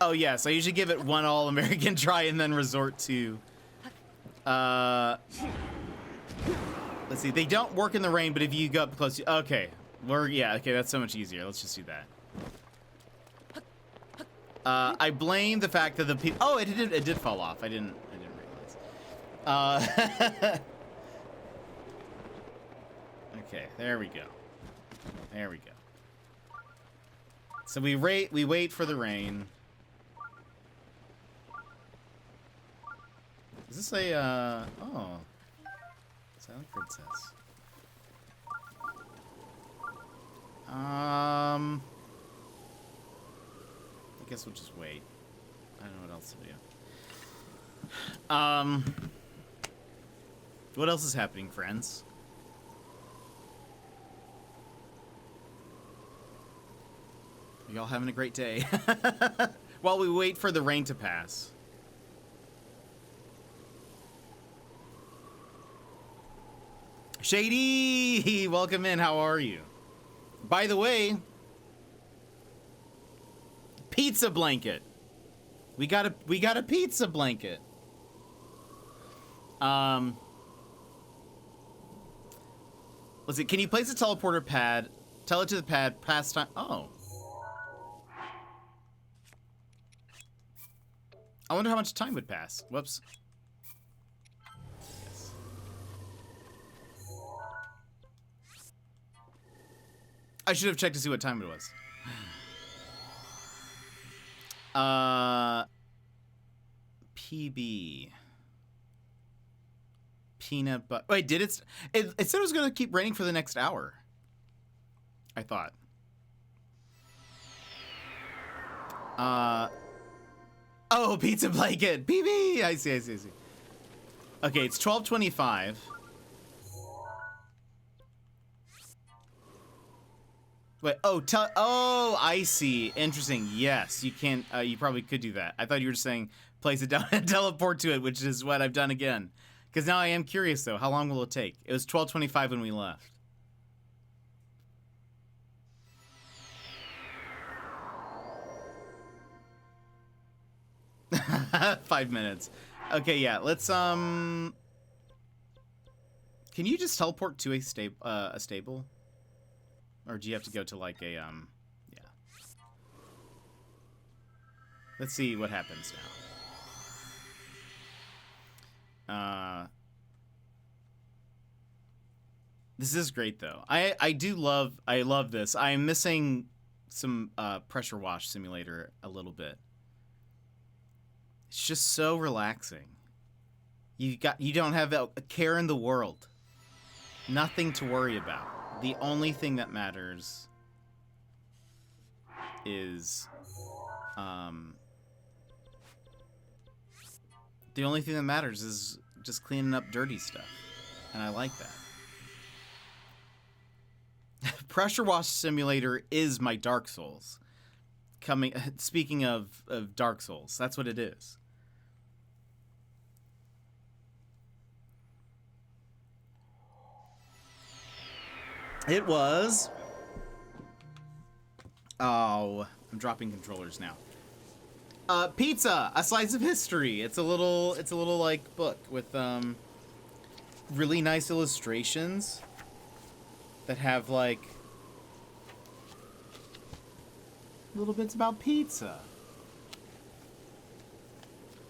A: Oh, yes. I usually give it one all-American try and then resort to... Let's see. They don't work in the rain, but if you go up close... Okay. Yeah, okay. That's so much easier. Let's just do that. I blame the fact that the people... Oh, it did fall off. I didn't realize. Okay, there we go. There we go. So we wait for the rain. Is this a, oh. Silent Princess. I guess we'll just wait. I don't know what else to do. What else is happening, friends? Are y'all having a great day? While we wait for the rain to pass. Shady, welcome in. How are you? By the way, pizza blanket. We got a pizza blanket. Let's see. Can you place a teleporter pad? Tell it to the pad. Pass time. Oh. I wonder how much time would pass. Whoops. Yes. I should have checked to see what time it was. PB. Peanut butter. Wait, did it said it was going to keep raining for the next hour. I thought. Oh, pizza blanket. PB. I see. Okay, it's 12:25. Wait, oh, I see. Interesting. Yes, you can, you probably could do that. I thought you were just saying place it down and teleport to it, which is what I've done again. Because now I am curious, though. How long will it take? It was 12:25 when we left. Five minutes. Okay, yeah, let's, can you just teleport to a stable? Or do you have to go to, like, a, yeah. Let's see what happens now. This is great, though. I love this. I am missing some, pressure wash simulator a little bit. It's just so relaxing. You don't have a care in the world. Nothing to worry about. The only thing that matters is, just cleaning up dirty stuff. And I like that. Pressure Wash Simulator is my Dark Souls. Speaking of Dark Souls, that's what it is. It was... Oh, I'm dropping controllers now. Pizza, A Slice of History. It's a little like book with really nice illustrations that have like little bits about pizza.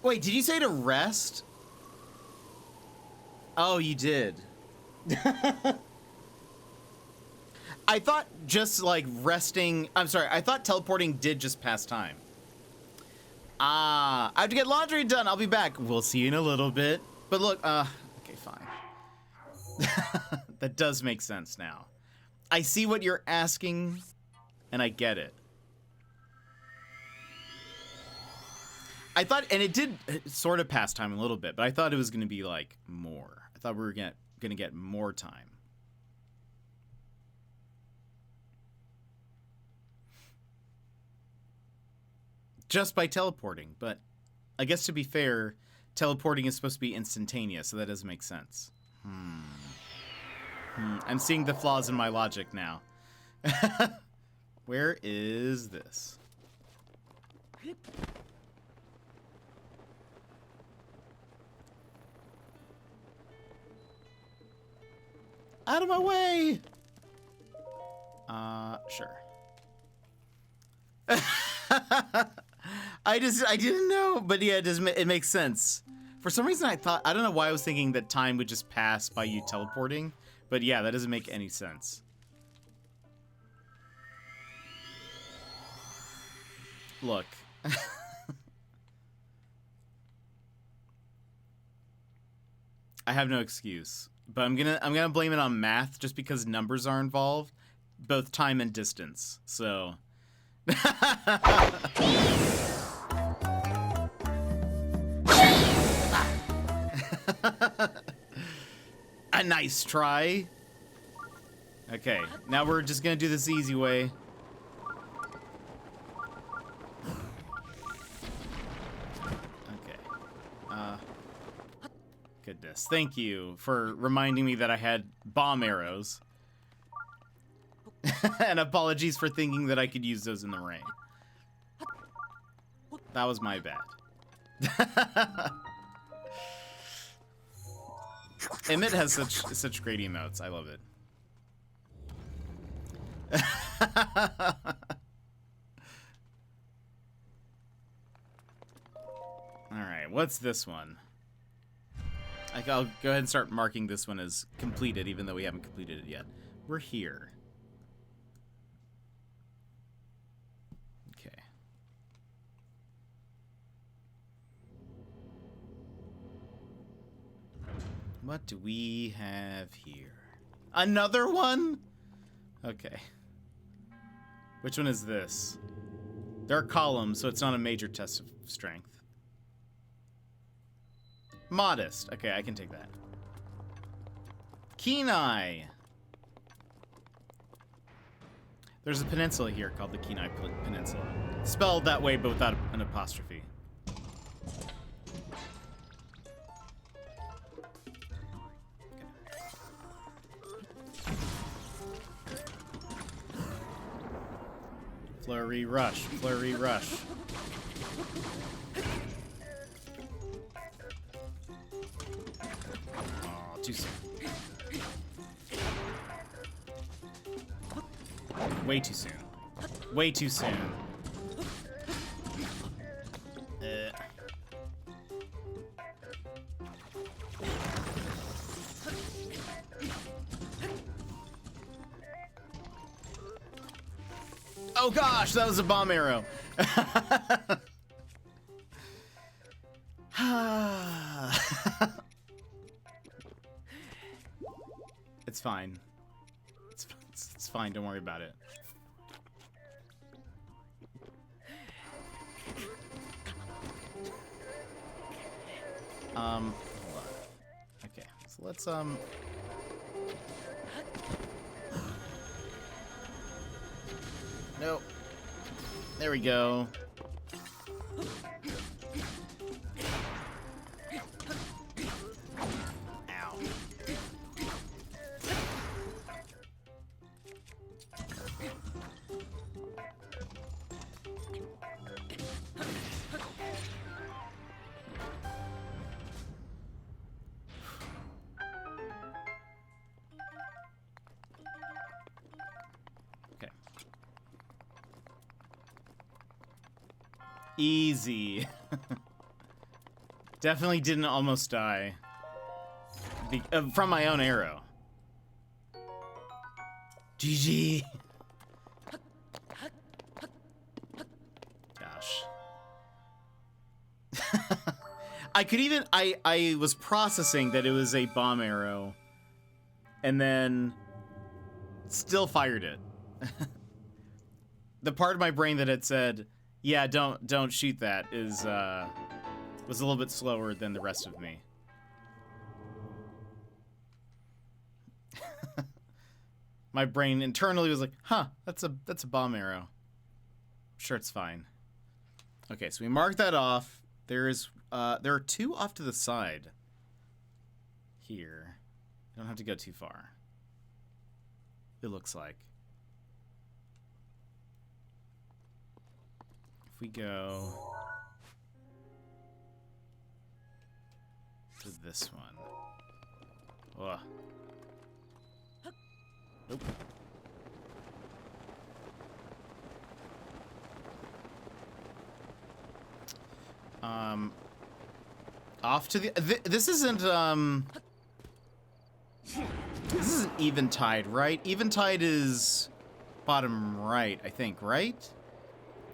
A: Wait, did you say to rest? Oh, you did. I thought just, like, resting... I'm sorry, I thought teleporting did just pass time. I have to get laundry done. I'll be back. We'll see you in a little bit. But look, okay, fine. That does make sense now. I see what you're asking, and I get it. I thought, and it did sort of pass time a little bit, but I thought it was going to be, like, more. I thought we were going to get more time. Just by teleporting, but I guess to be fair, teleporting is supposed to be instantaneous, so that doesn't make sense. I'm seeing the flaws in my logic now. Where is this? Out of my way! Sure. I didn't know, but yeah, it makes sense. For some reason I don't know why I was thinking that time would just pass by you teleporting, but yeah, that doesn't make any sense. Look. I have no excuse, but I'm gonna blame it on math just because numbers are involved, both time and distance. So a nice try. Okay, now we're just gonna do this the easy way. Goodness, thank you for reminding me that I had bomb arrows. And apologies for thinking that I could use those in the rain. That was my bad. Emmett has such great emotes. I love it. Alright, what's this one? I'll go ahead and start marking this one as completed, even though we haven't completed it yet. We're here. Okay. What do we have here? Another one? Okay. Which one is this? There are columns, so it's not a major test of strength. Modest. Okay, I can take that. Kenai. There's a peninsula here called the Kenai Peninsula. Spelled that way, but without an apostrophe. Flurry rush. Flurry rush. Too soon. Way too soon. Way too soon. Oh gosh, that was a bomb arrow. It's fine. It's fine. Don't worry about it. Hold on. Okay, so let's Nope. There we go. Easy. Definitely didn't almost die. From my own arrow. GG. Gosh. I could even... I was processing that it was a bomb arrow. And then... still fired it. The part of my brain that had said... yeah, don't shoot that was a little bit slower than the rest of me. My brain internally was like, huh, that's a bomb arrow. I'm sure it's fine. Okay, so we marked that off. There are two off to the side. Here. I don't have to go too far. It looks like. we go to this one. Ugh. Nope. Off to the. This isn't This isn't Eventide, right? Eventide is bottom right, I think, right?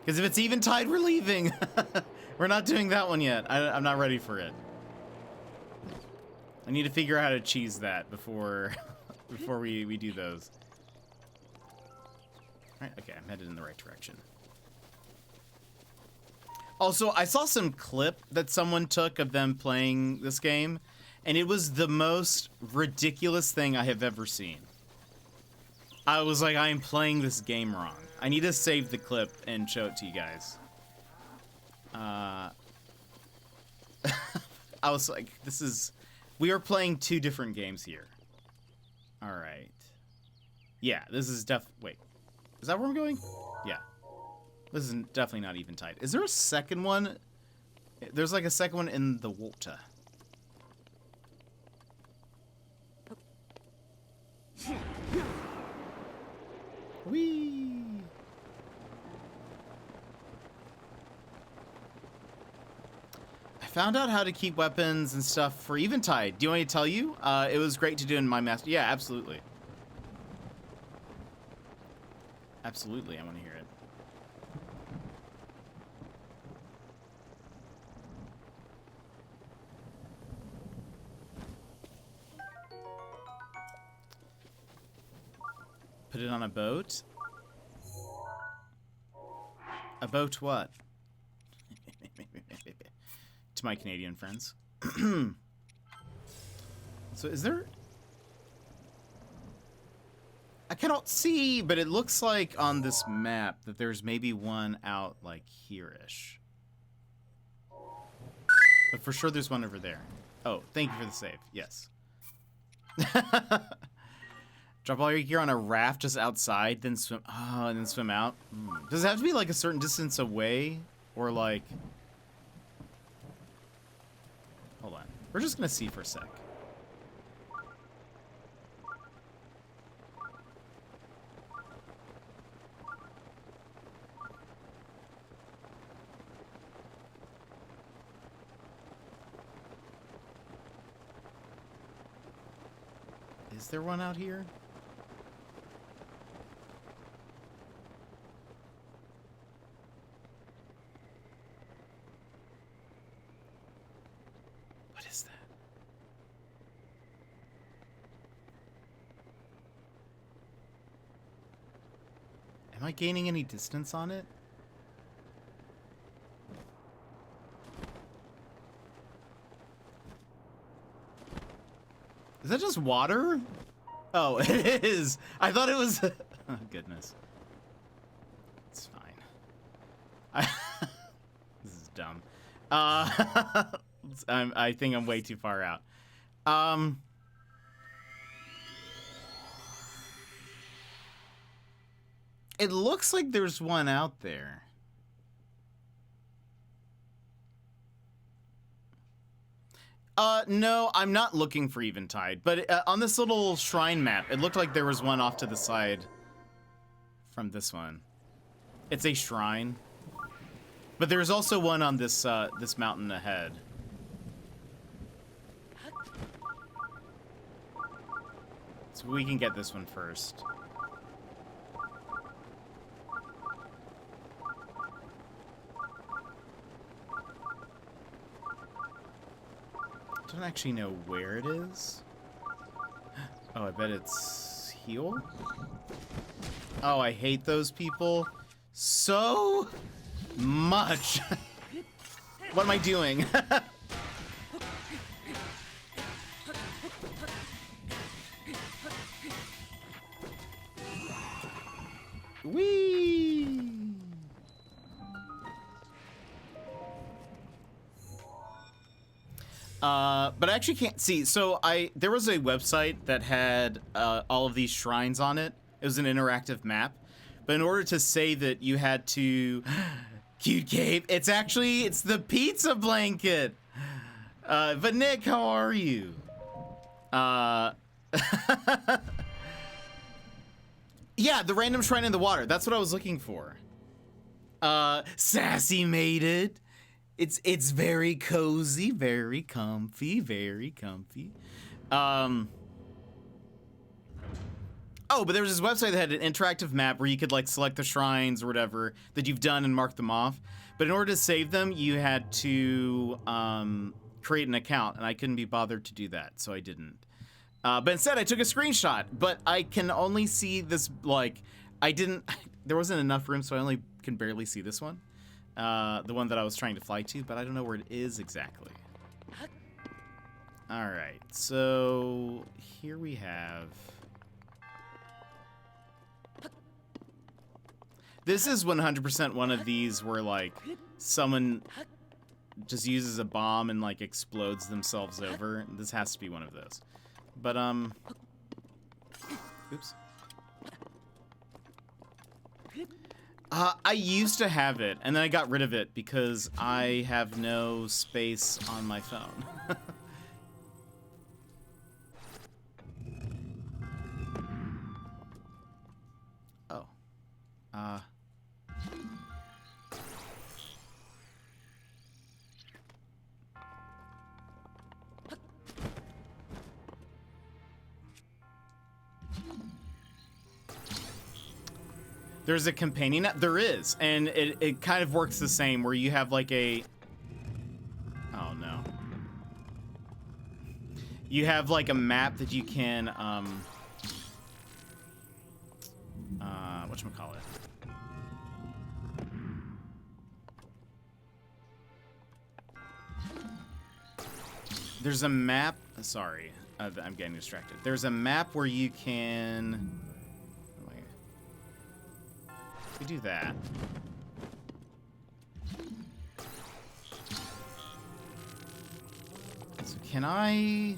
A: Because if it's Eventide, we're leaving. We're not doing that one yet. I'm not ready for it. I need to figure out how to cheese that before before we do those. All right, okay, I'm headed in the right direction. Also, I saw some clip that someone took of them playing this game, and it was the most ridiculous thing I have ever seen. I was like, I am playing this game wrong. I need to save the clip and show it to you guys. I was like, we are playing two different games here. All right. Yeah, this is wait, is that where I'm going? Yeah. This is definitely not Eventide. Is there a second one? There's like a second one in the water. Whee! I found out how to keep weapons and stuff for Eventide. Do you want me to tell you? It was great to do in my master. Yeah, absolutely. Absolutely, I want to hear it. Put it on a boat? A boat what? To my Canadian friends. So is there... I cannot see, but it looks like on this map that there's maybe one out like here-ish. But for sure there's one over there. Oh, thank you for the save. Yes. Drop all your gear on a raft just outside, then swim. Oh, and then swim out. Does it have to be like a certain distance away, or like? Hold on. We're just gonna see for a sec. Is there one out here? What is that? Am I gaining any distance on it? Is that just water? Oh, it is. I thought it was... Oh, goodness. It's fine. This is dumb. I think I'm way too far out. It looks like there's one out there. No, I'm not looking for Eventide, but on this little shrine map, it looked like there was one off to the side from this one. It's a shrine, but there's also one on this this mountain ahead. So we can get this one first. I don't actually know where it is. Oh, I bet it's heal. Oh, I hate those people so much. What am I doing? Whee! But I actually can't see. So there was a website that had all of these shrines on it. It was an interactive map. But in order to save it, you had to Cute cape. It's the pizza blanket. But Nick, how are you? Yeah, the random shrine in the water. That's what I was looking for. Sassy made it. It's very cozy, very comfy, very comfy. Oh, but there was this website that had an interactive map where you could like select the shrines or whatever that you've done and mark them off. But in order to save them, you had to create an account, and I couldn't be bothered to do that, so I didn't. But instead, I took a screenshot. But I can only see this, like, there wasn't enough room, so I only can barely see this one. The one that I was trying to fly to, but I don't know where it is exactly. All right, so here we have... This is 100% one of these where, like, someone just uses a bomb and, like, explodes themselves over. This has to be one of those. But, oops. I used to have it, and then I got rid of it because I have no space on my phone. Oh. There's a companion app? There is, and it kind of works the same, where you have like a... Oh, no. You have like a map that you can, whatchamacallit? There's a map... Sorry, I'm getting distracted. There's a map where you can... We do that. So can I...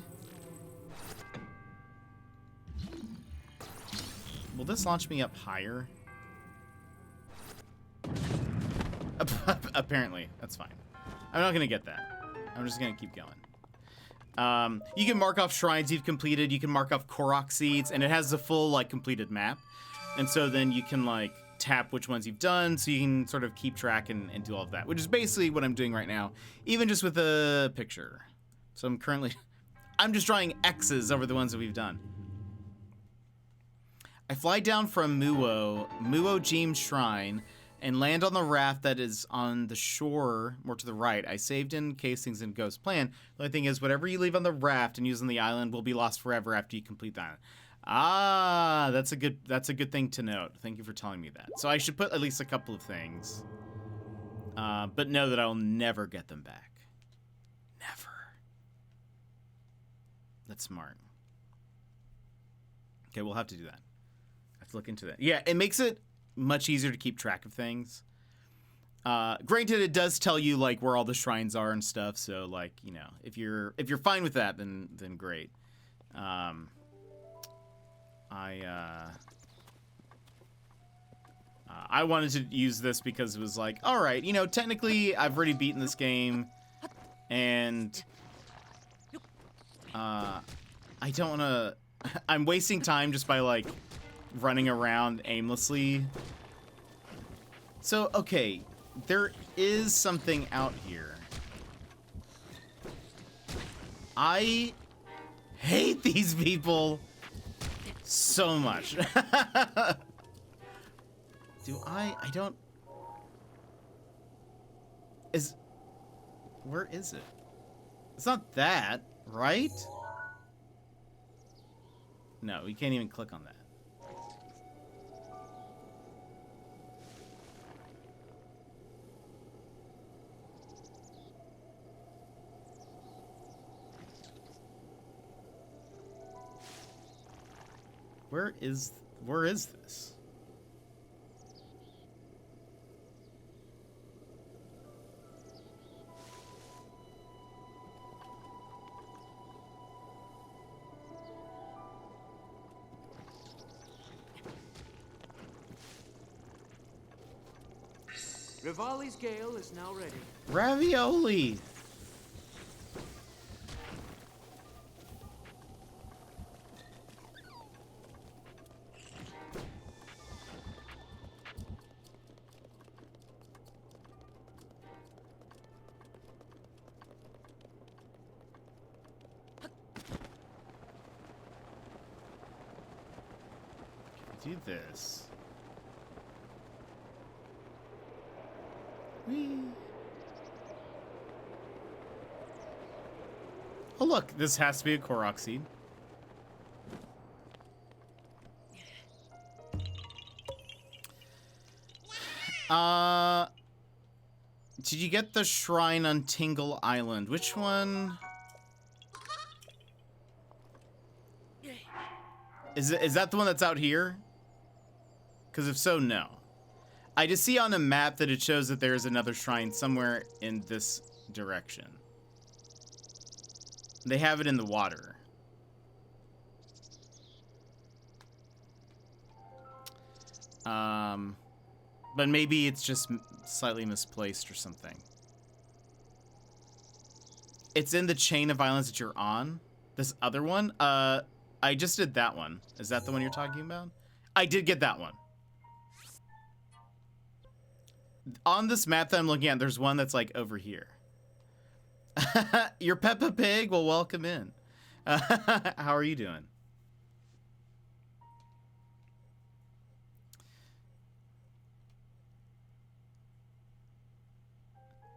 A: Will this launch me up higher? Apparently, that's fine. I'm not gonna get that. I'm just gonna keep going. You can mark off shrines you've completed. You can mark off Korok seeds, and it has the full like completed map. And so then you can like tap which ones you've done, so you can sort of keep track and do all of that, which is basically what I'm doing right now, even just with a picture. So I'm just drawing X's over the ones that we've done. I fly down from Muo Jim Shrine, and land on the raft that is on the shore more to the right. I saved in case things didn't go as planned. The only thing is, whatever you leave on the raft and use on the island will be lost forever after you complete that. Ah, that's a good thing to note. Thank you for telling me that. So I should put at least a couple of things. But know that I'll never get them back. Never. That's smart. Okay, we'll have to do that. I have to look into that. Yeah, it makes it much easier to keep track of things. Granted, it does tell you like where all the shrines are and stuff, so like, you know, if you're fine with that, then great. I wanted to use this because it was like, all right, you know, technically I've already beaten this game, and I don't want to. I'm wasting time just by like running around aimlessly. So okay, there is something out here. I hate these people so much. I don't... Where is it? It's not that, right? No, we can't even click on that. Where is this?
C: Rivali's gale is now ready.
A: Ravioli. Do this. Whee. Oh look, this has to be a Korok seed. Did you get the shrine on Tingle Island? Which one? Is that the one that's out here? Because if so, no. I just see on a map that it shows that there's another shrine somewhere in this direction. They have it in the water. But maybe it's just slightly misplaced or something. It's in the chain of islands that you're on. This other one? I just did that one. Is that the one you're talking about? I did get that one. On this map that I'm looking at, there's one that's like over here. You're Peppa Pig? Well, welcome in. How are you doing?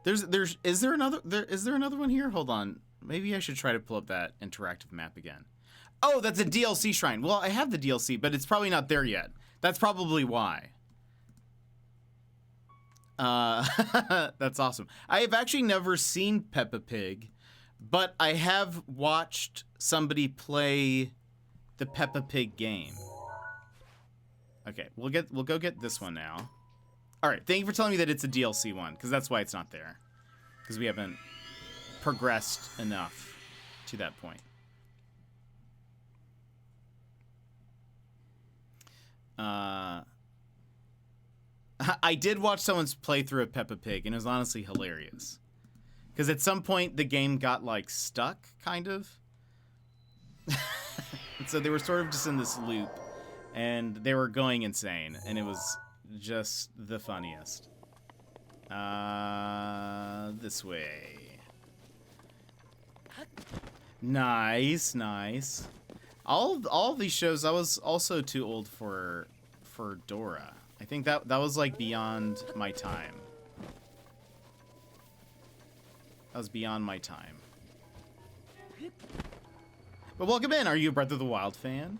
A: Is there another one here? Hold on. Maybe I should try to pull up that interactive map again. Oh, that's a DLC shrine. Well, I have the DLC, but it's probably not there yet. That's probably why. That's awesome. I have actually never seen Peppa Pig, but I have watched somebody play the Peppa Pig game. Okay, we'll go get this one now. All right, thank you for telling me that it's a DLC one, because that's why it's not there, because we haven't progressed enough to that point. I did watch someone's playthrough of Peppa Pig, and it was honestly hilarious. Because at some point, the game got, like, stuck, kind of. And so they were sort of just in this loop, and they were going insane, and it was just the funniest. This way. Nice, nice. All these shows, I was also too old for Dora. I think that was like beyond my time. That was beyond my time. But welcome in. Are you a Breath of the Wild fan?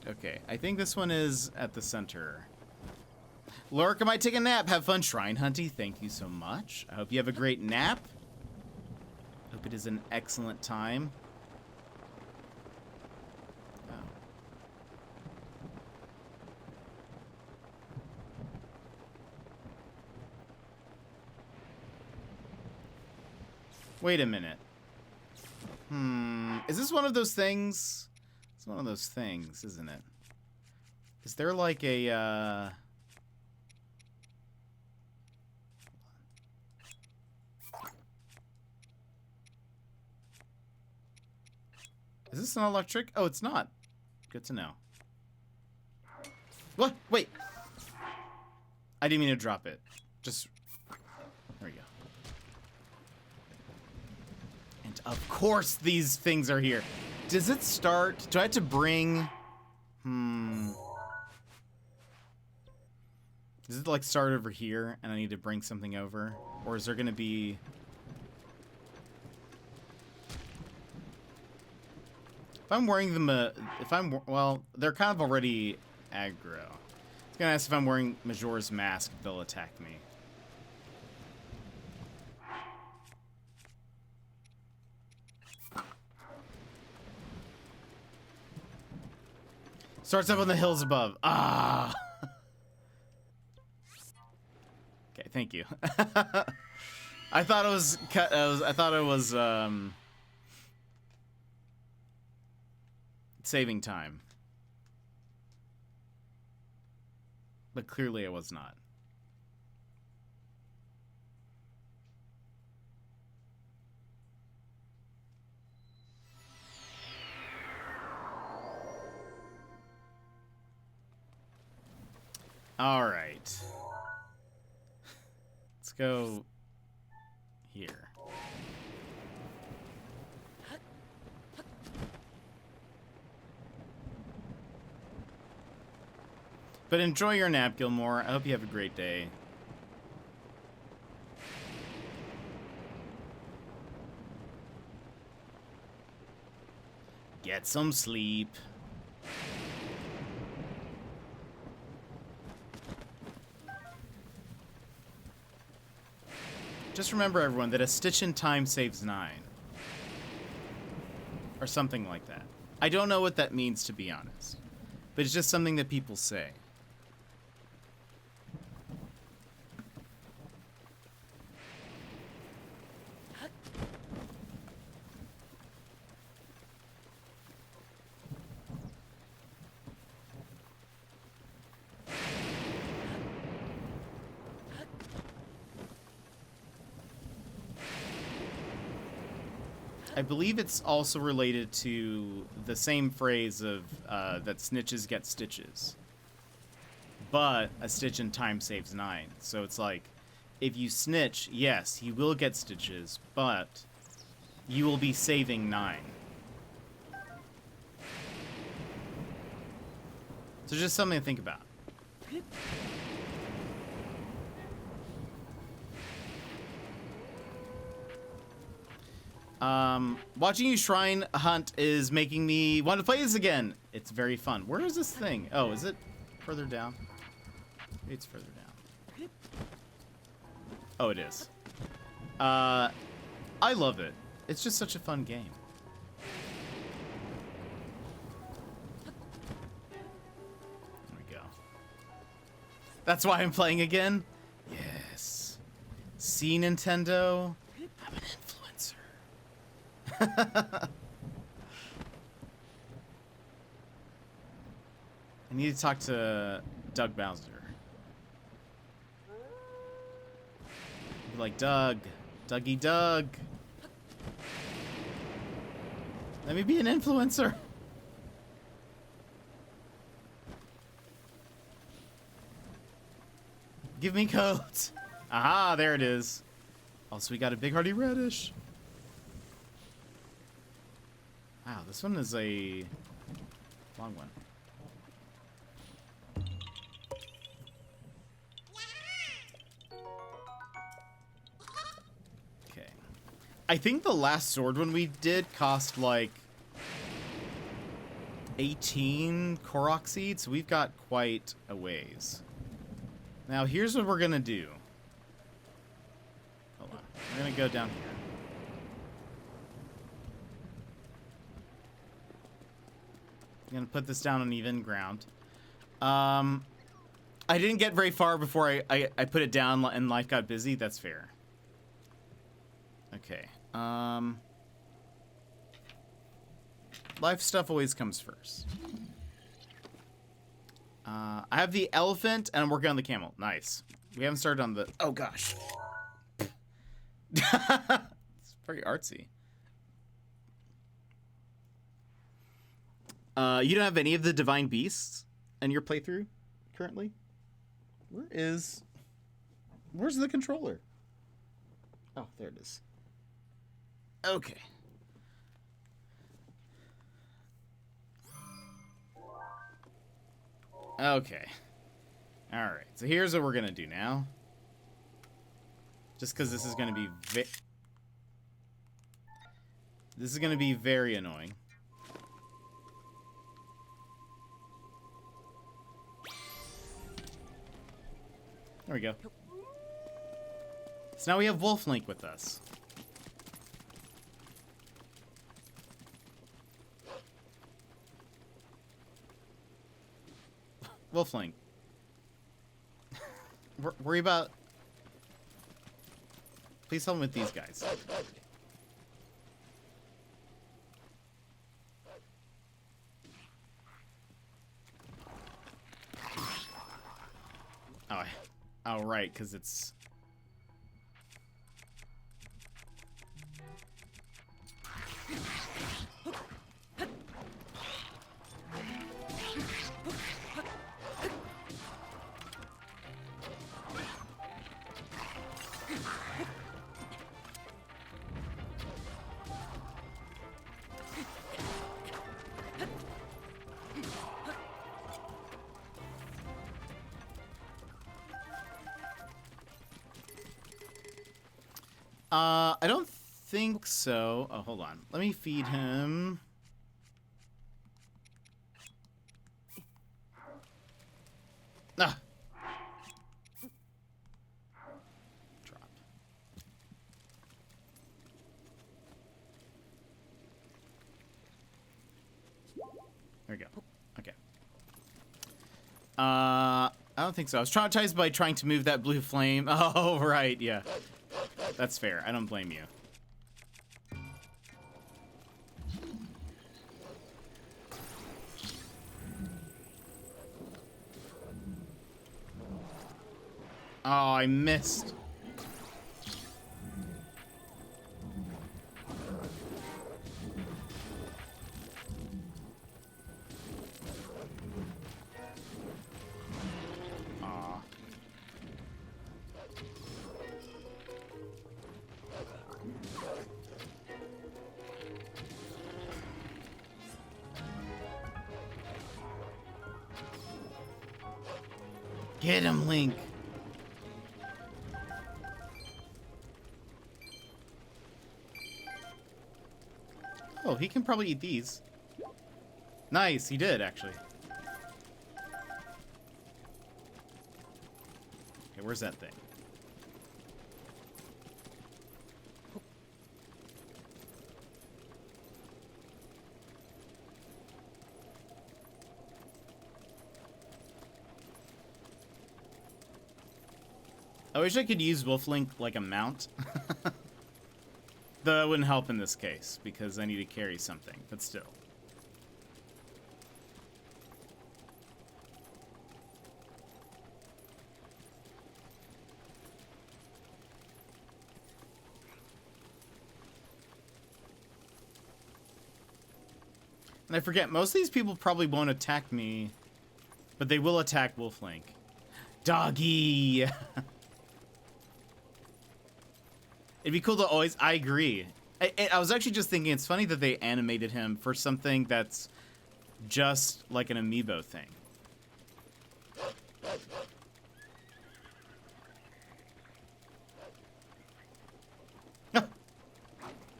A: Okay, I think this one is at the center. Lorca might take a nap. Have fun shrine hunting. Thank you so much. I hope you have a great nap. Hope it is an excellent time. Oh. Wait a minute. Is this one of those things? It's one of those things, isn't it? Is there like a, Is this an electric? Oh, it's not. Good to know. What? Wait. I didn't mean to drop it. Just... There we go. And of course these things are here. Does it start... Do I have to bring... Does it, like, start over here, and I need to bring something over? Or is there gonna be... If I'm wearing them, well, they're kind of already aggro. I was gonna ask if I'm wearing Majora's Mask, if they'll attack me. Starts up on the hills above. Ah. Okay, thank you. I thought it was cut. I thought it was saving time. But clearly I was not. All right. Let's go here. But enjoy your nap, Gilmore. I hope you have a great day. Get some sleep. Just remember, everyone, that a stitch in time saves 9. Or something like that. I don't know what that means, to be honest. But it's just something that people say. I believe it's also related to the same phrase of that snitches get stitches. But a stitch in time saves 9. So it's like, if you snitch, yes, you will get stitches, but you will be saving 9. So just something to think about. Watching you shrine hunt is making me want to play this again. It's very fun. Where is this thing? Oh, is it further down? It's further down. Oh, it is. I love it. It's just such a fun game. There we go. That's why I'm playing again? Yes. See, Nintendo? I'm an influencer. I need to talk to Doug Bowser. Be like, Doug. Dougie Doug. Let me be an influencer. Give me codes. Aha, there it is. Also, we got a big hearty radish. Wow, this one is a long one. Okay. I think the last sword one we did cost like 18 Korok seeds, so we've got quite a ways. Now, here's what we're gonna do. Hold on. We're gonna go down here. I'm gonna put this down on even ground. I didn't get very far before I put it down and life got busy. That's fair. Okay. Life stuff always comes first. I have the elephant and I'm working on the camel. Nice. We haven't started on the... Oh, gosh. It's very artsy. You don't have any of the divine beasts in your playthrough currently? Where's the controller? Oh, there it is. Okay. Okay. All right. So here's what we're going to do now. Just because this is going to be very annoying. There we go. So now we have Wolf Link with us. Wolf Link. Worry about... Please help me with these guys. Oh, right, because it's... I don't think so. Oh, hold on. Let me feed him. Ah. Dropped. There we go. Okay. I don't think so. I was traumatized by trying to move that blue flame. Oh, right, yeah. That's fair. I don't blame you. Oh, I missed. Aw. Get him, Link. Oh, he can probably eat these. Nice, he did, actually. Okay, where's that thing? I wish I could use Wolflink like a mount. Though that wouldn't help in this case, because I need to carry something, but still. And I forget, most of these people probably won't attack me, but they will attack Wolflink. Doggy! It'd be cool to always... I agree. I was actually just thinking, it's funny that they animated him for something that's just like an amiibo thing.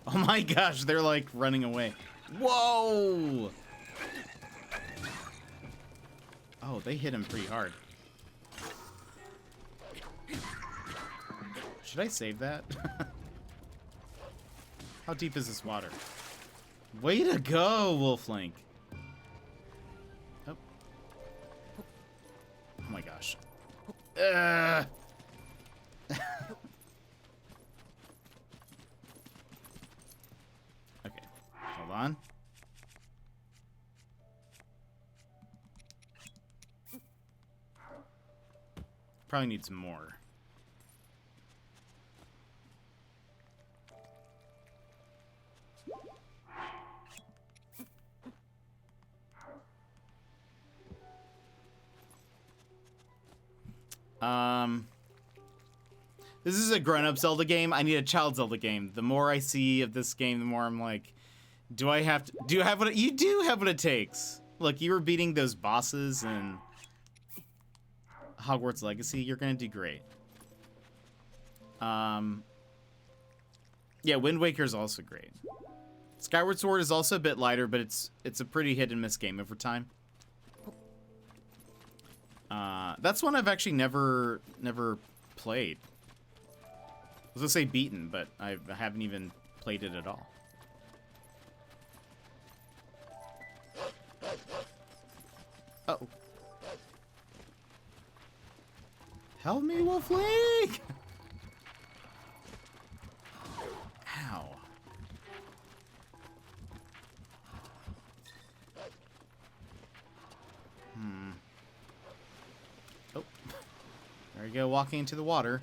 A: Oh my gosh, they're like running away. Whoa! Oh, they hit him pretty hard. Should I save that? How deep is this water? Way to go, Wolflink. Oh. Oh my gosh. Okay, hold on. Probably need some more. This is a grown-up Zelda game. I need a child Zelda game. The more I see of this game, the more I'm like, do I have what you do have what it takes. Look, you were beating those bosses in Hogwarts Legacy. You're gonna do great. Yeah, Wind Waker is also great. Skyward Sword is also a bit lighter, but it's a pretty hit and miss game over time. That's one I've actually never played. I was gonna say beaten, but I haven't even played it at all. Uh-oh. Help me, Wolflink! Ow. Oh. There we go, walking into the water.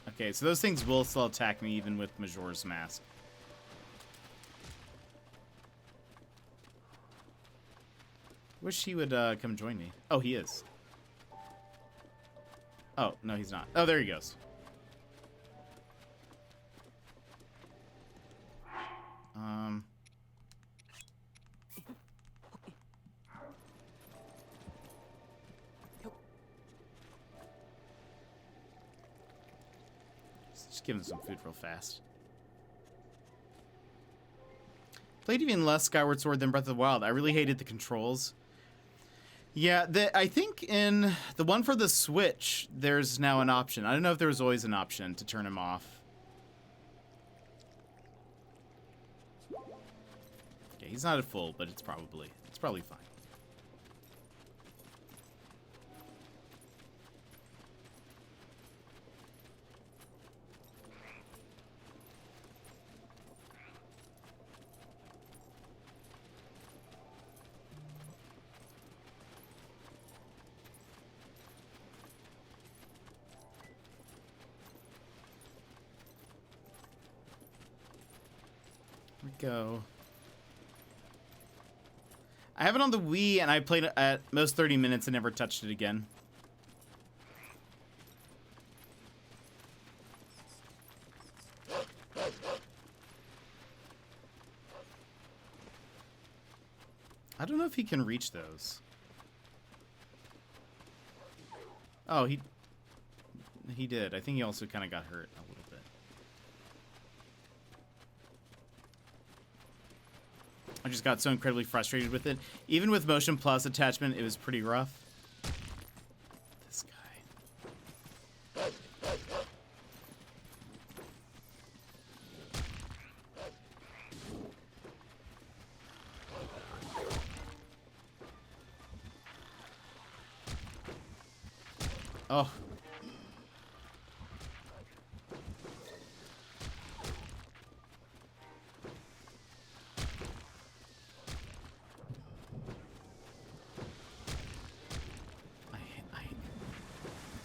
A: Okay, so those things will still attack me even with Majora's Mask. Wish he would come join me. Oh, he is. Oh, no, he's not. Oh, there he goes. Just give him some food real fast. Played even less Skyward Sword than Breath of the Wild. I really hated the controls. Yeah, I think in the one for the Switch, there's now an option. I don't know if there was always an option to turn him off. Yeah, he's not at full, but it's probably fine. Go. I have it on the Wii, and I played it at most 30 minutes and never touched it again. I don't know if he can reach those. Oh, he did. I think he also kind of got hurt a little bit. I just got so incredibly frustrated with it. Even with Motion Plus attachment, it was pretty rough. This guy. Oh.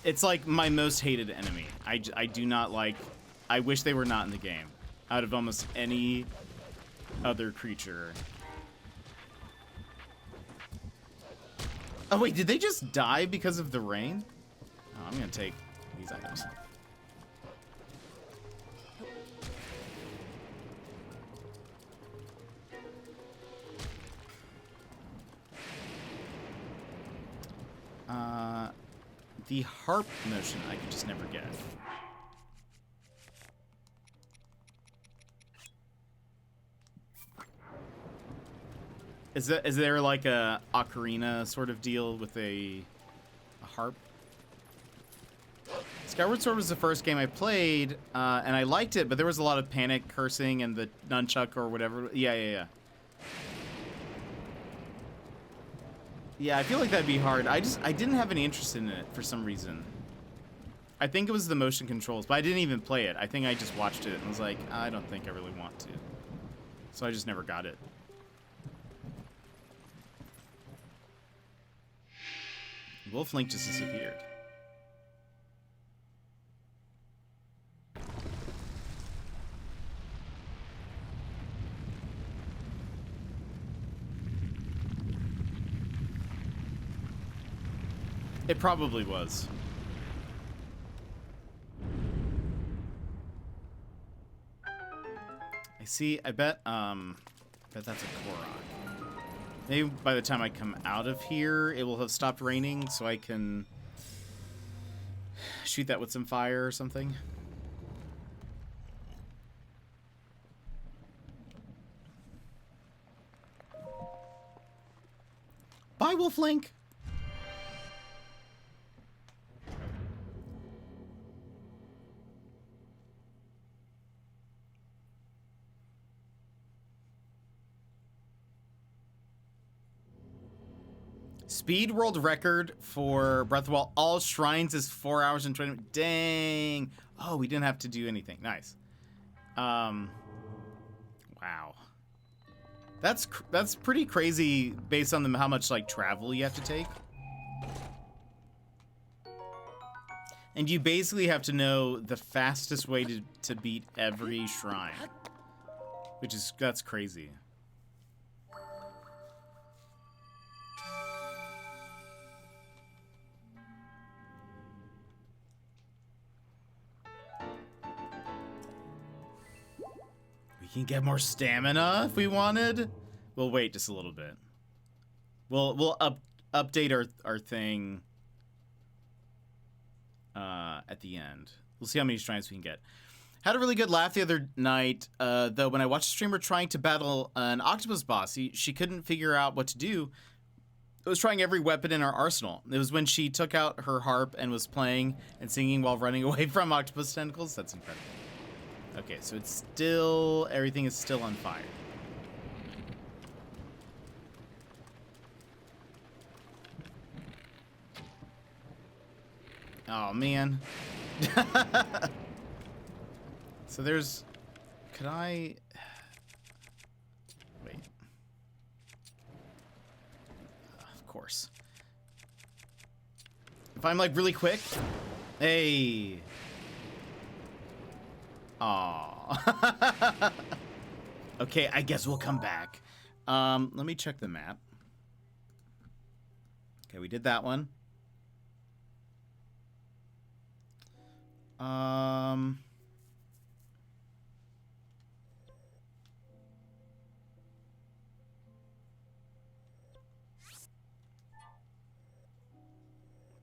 A: It's like my most hated enemy. I do not like... I wish they were not in the game. Out of almost any other creature. Oh wait, did they just die because of the rain? Oh, I'm gonna take these items. The harp motion I could just never get. Is there like a ocarina sort of deal with a harp? Skyward Sword was the first game I played, and I liked it, but there was a lot of panic cursing and the nunchuck or whatever. Yeah. Yeah, I feel like that'd be hard. I didn't have any interest in it for some reason. I think it was the motion controls, but I didn't even play it. I think I just watched it and was like, I don't think I really want to. So I just never got it. Wolf Link just disappeared. It probably was. I see. I bet that's a Korok. Maybe by the time I come out of here, it will have stopped raining, so I can shoot that with some fire or something. Bye, Wolf Link. Speed world record for Breath of the Wild. All shrines is 4 hours and 20 minutes. Dang. Oh, we didn't have to do anything. Nice. Wow. That's pretty crazy based on how much like travel you have to take. And you basically have to know the fastest way to beat every shrine. That's crazy. We can get more stamina if we wanted. We'll wait just a little bit. We'll update our thing at the end. We'll see how many shrines we can get. Had a really good laugh the other night, though, when I watched a streamer trying to battle an octopus boss. She couldn't figure out what to do. It was trying every weapon in her arsenal. It was when she took out her harp and was playing and singing while running away from octopus tentacles. That's incredible. Okay, so it's still... everything is still on fire. Oh, man. So there's... could I... wait. Of course. If I'm, like, really quick... hey... Aw. Okay, I guess we'll come back. Let me check the map. Okay, we did that one.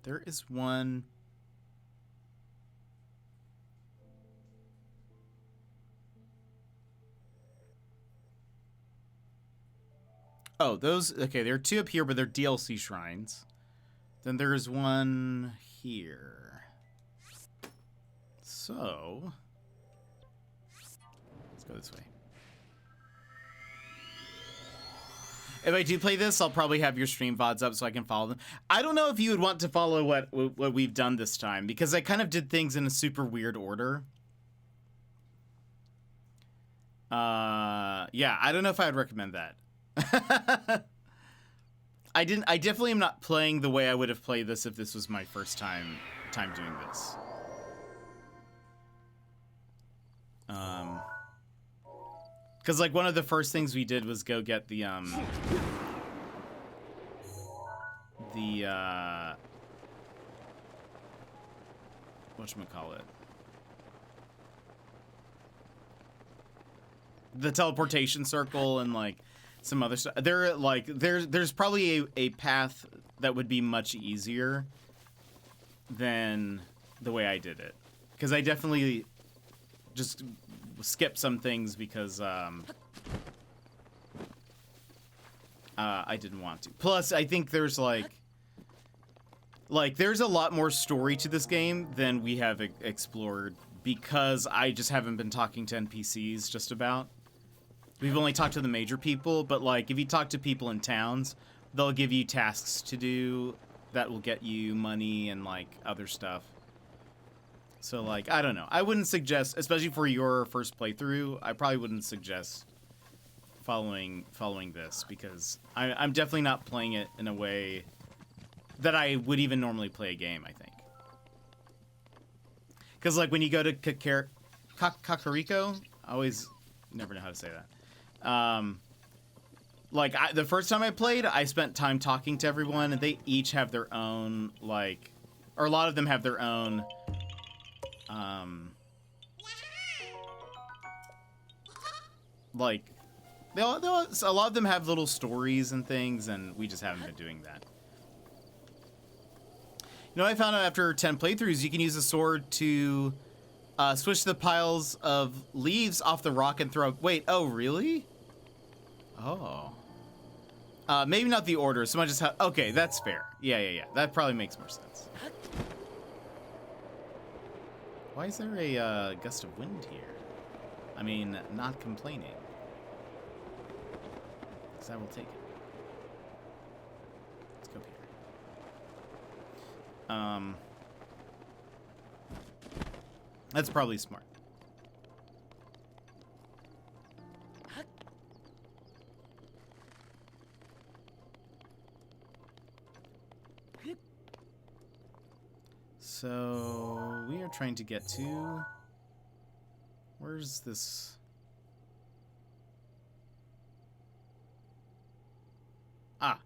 A: There is one... oh, those... okay, there are two up here, but they're DLC shrines. Then there's one here. So... let's go this way. If I do play this, I'll probably have your stream VODs up so I can follow them. I don't know if you would want to follow what we've done this time, because I kind of did things in a super weird order. Yeah, I don't know if I would recommend that. I definitely am not playing the way I would have played this if this was my first time doing this. Because, like, one of the first things we did was go get the whatchamacallit? The teleportation circle and, like, some other stuff. There's probably a path that would be much easier than the way I did it. Because I definitely just skip some things because I didn't want to. Plus, I think there's like there's a lot more story to this game than we have explored because I just haven't been talking to NPCs just about. We've only talked to the major people, but like if you talk to people in towns, they'll give you tasks to do that will get you money and like other stuff. So, like, I don't know. I wouldn't suggest, especially for your first playthrough, I probably wouldn't suggest following this because I'm definitely not playing it in a way that I would even normally play a game, I think. Because, like, when you go to Kakariko, I always never know how to say that. Like, the first time I played, I spent time talking to everyone, and they each have their own, like, or a lot of them have their own... like, a lot of them have little stories and things, and we just haven't been doing that. You know, I found out after 10 playthroughs, you can use a sword to swish the piles of leaves off the rock and throw... wait, oh, really? Oh. Maybe not the order, so much as how... okay, that's fair. Yeah. That probably makes more sense. Why is there a gust of wind here? I mean, not complaining. Because I will take it. Let's go here. That's probably smart. So... trying to get to... Where's this? Ah.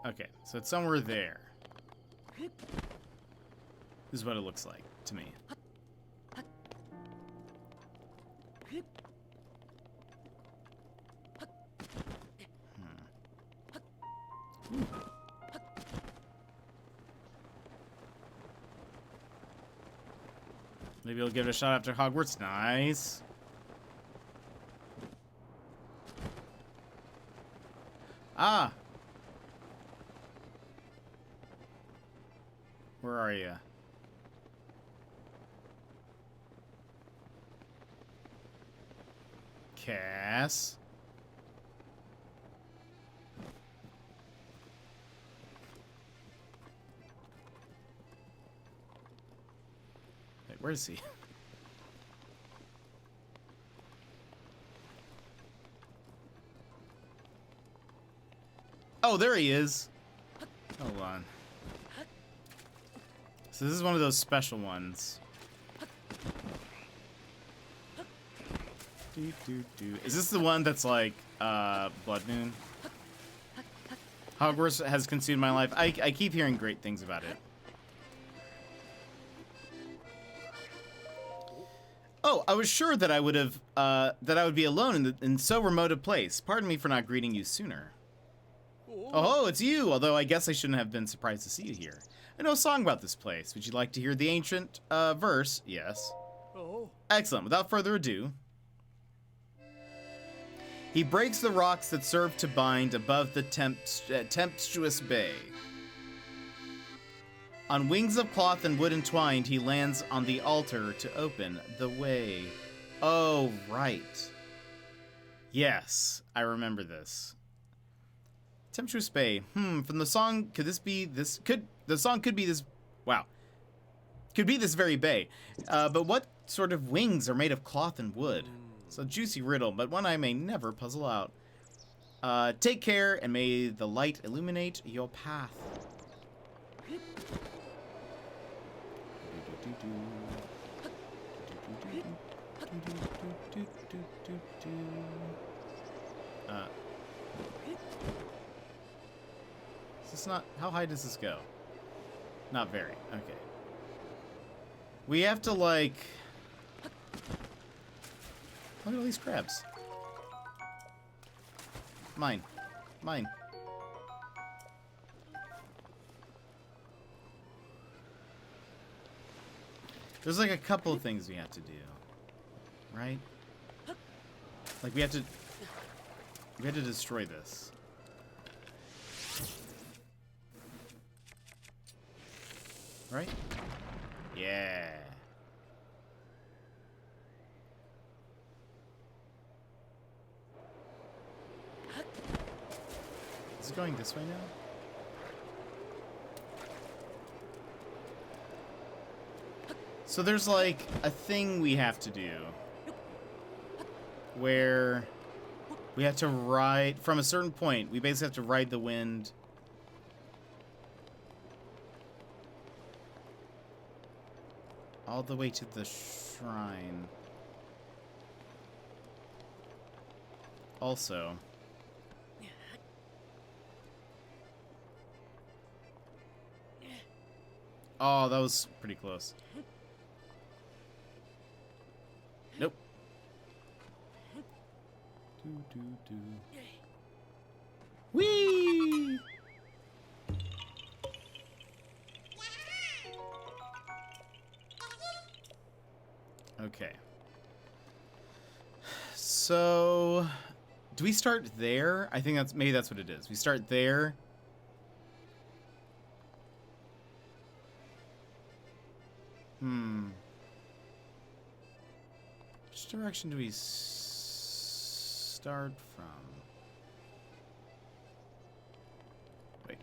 A: Okay, so it's somewhere there. This is what it looks like to me. Maybe I'll give it a shot after Hogwarts. Nice. Ah. Where are you? Cass. Wait, where is he? Oh, there he is. Hold on. So this is one of those special ones. Is this the one that's like Blood Moon? Hogwarts has consumed my life. I keep hearing great things about it. Oh, I was sure that I would have that I would be alone in so remote a place. Pardon me for not greeting you sooner. Oh, it's you. Although I guess I shouldn't have been surprised to see you here. I know a song about this place. Would you like to hear the ancient verse? Yes.
C: Oh.
A: Excellent. Without further ado. He breaks the rocks that serve to bind above the tempestuous bay. On wings of cloth and wood entwined, he lands on the altar to open the way. Oh, right. Yes, I remember this. Tempestuous Bay. From the song, could this be this? The song could be this? Wow. Could be this very bay. But what sort of wings are made of cloth and wood? It's a juicy riddle, but one I may never puzzle out. Take care, and may the light illuminate your path. Is this not... How high does this go? Not very. Okay. We have to, like... Look at all these crabs. Mine. Mine. There's like a couple of things we have to do. Right? Like we have to destroy this. Right? Yeah. Is it going this way now? So there's like a thing we have to do where we have to ride from a certain point. We basically have to ride the wind. All the way to the shrine. Also. Oh, that was pretty close. Nope. Whee! Okay. So, do we start there? I think maybe that's what it is. We start there. Which direction do we start from? Wait.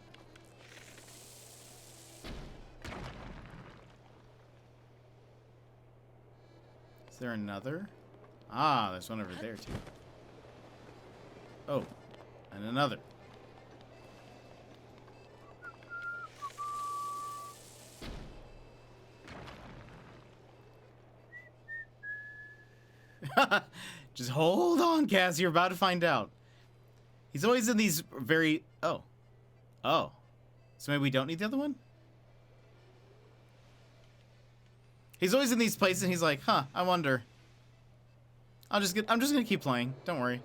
A: Is there another? Ah, there's one over there too. Oh, and another. Just hold on, Cass. You're about to find out. He's always in these very... Oh. Oh. So maybe we don't need the other one? He's always in these places and he's like, huh, I wonder. I'm just gonna keep playing. Don't worry.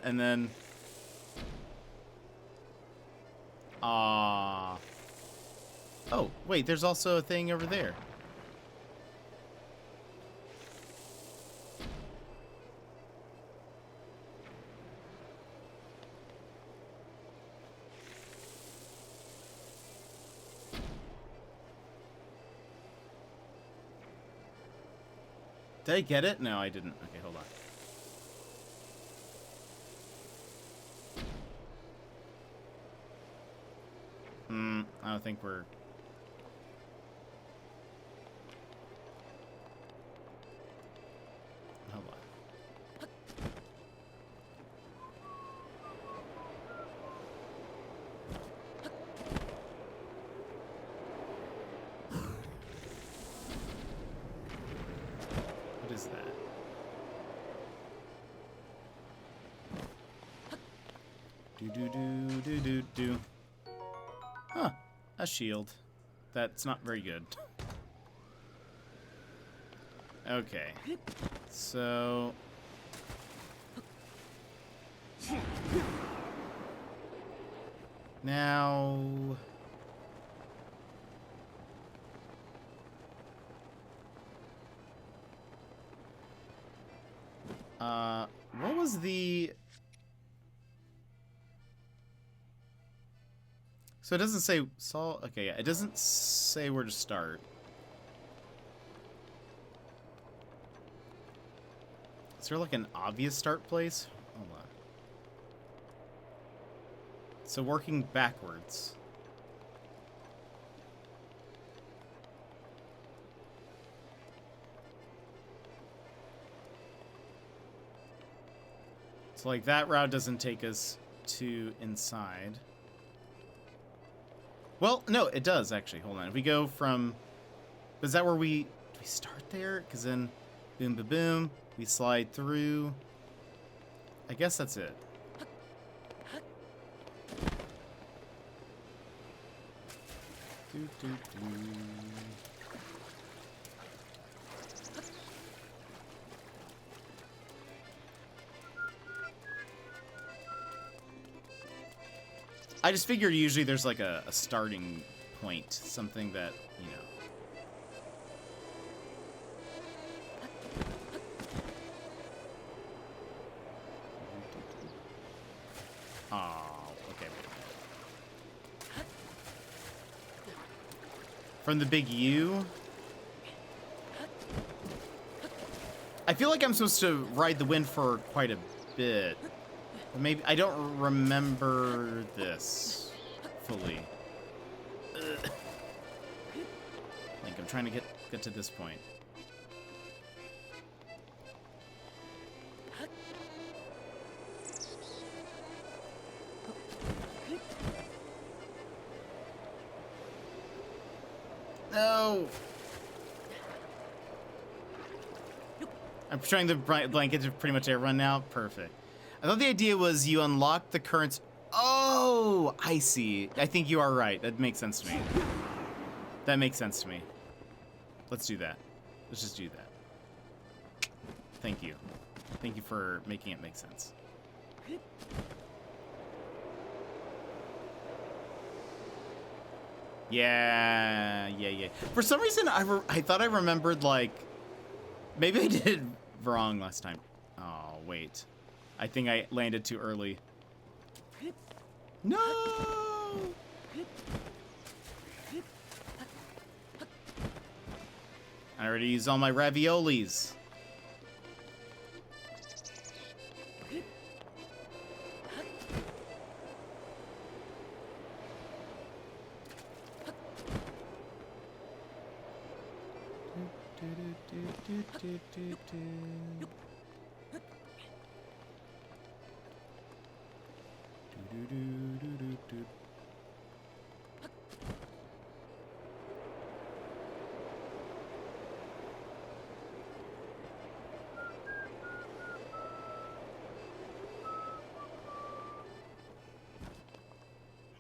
A: And then... Oh, wait, there's also a thing over there. Did I get it? No, I didn't. Okay, hold on. I don't think we're... Hold on. What is that? Do. Huh. A shield. That's not very good. Okay. So... Now... What was the... So it doesn't say Saul. Okay, yeah, it doesn't say where to start. Is there like an obvious start place? Hold on. So working backwards. So like that route doesn't take us to inside. Well, no, it does, actually. Hold on. If we go from... Is that where we... Do we start there? Because then... Boom, boom, boom. We slide through. I guess that's it. Do. I just figured usually there's like a starting point, something that, you know. Oh, okay. From the big U? I feel like I'm supposed to ride the wind for quite a bit. Maybe I don't remember this fully. Like I'm trying to get to this point. No. I'm trying the blanket to pretty much everyone now. Perfect. I thought the idea was you unlock the currents. Oh, I see. I think you are right. That makes sense to me. That makes sense to me. Let's do that. Let's just do that. Thank you. Thank you for making it make sense. Yeah. For some reason, I thought I remembered, like... Maybe I did wrong last time. Oh, wait. I think I landed too early. No! I already used all my raviolis.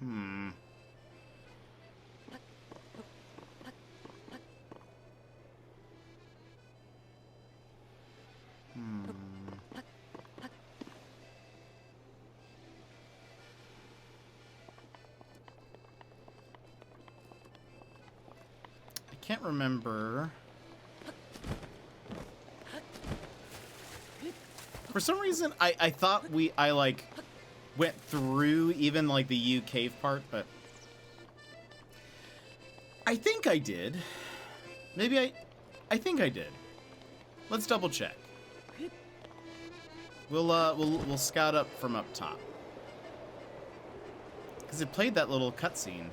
A: Hmm. I can't remember. For some reason, I thought I like went through even like the U cave part, but I think I did. Maybe I think I did. Let's double check. We'll scout up from up top. Because it played that little cutscene.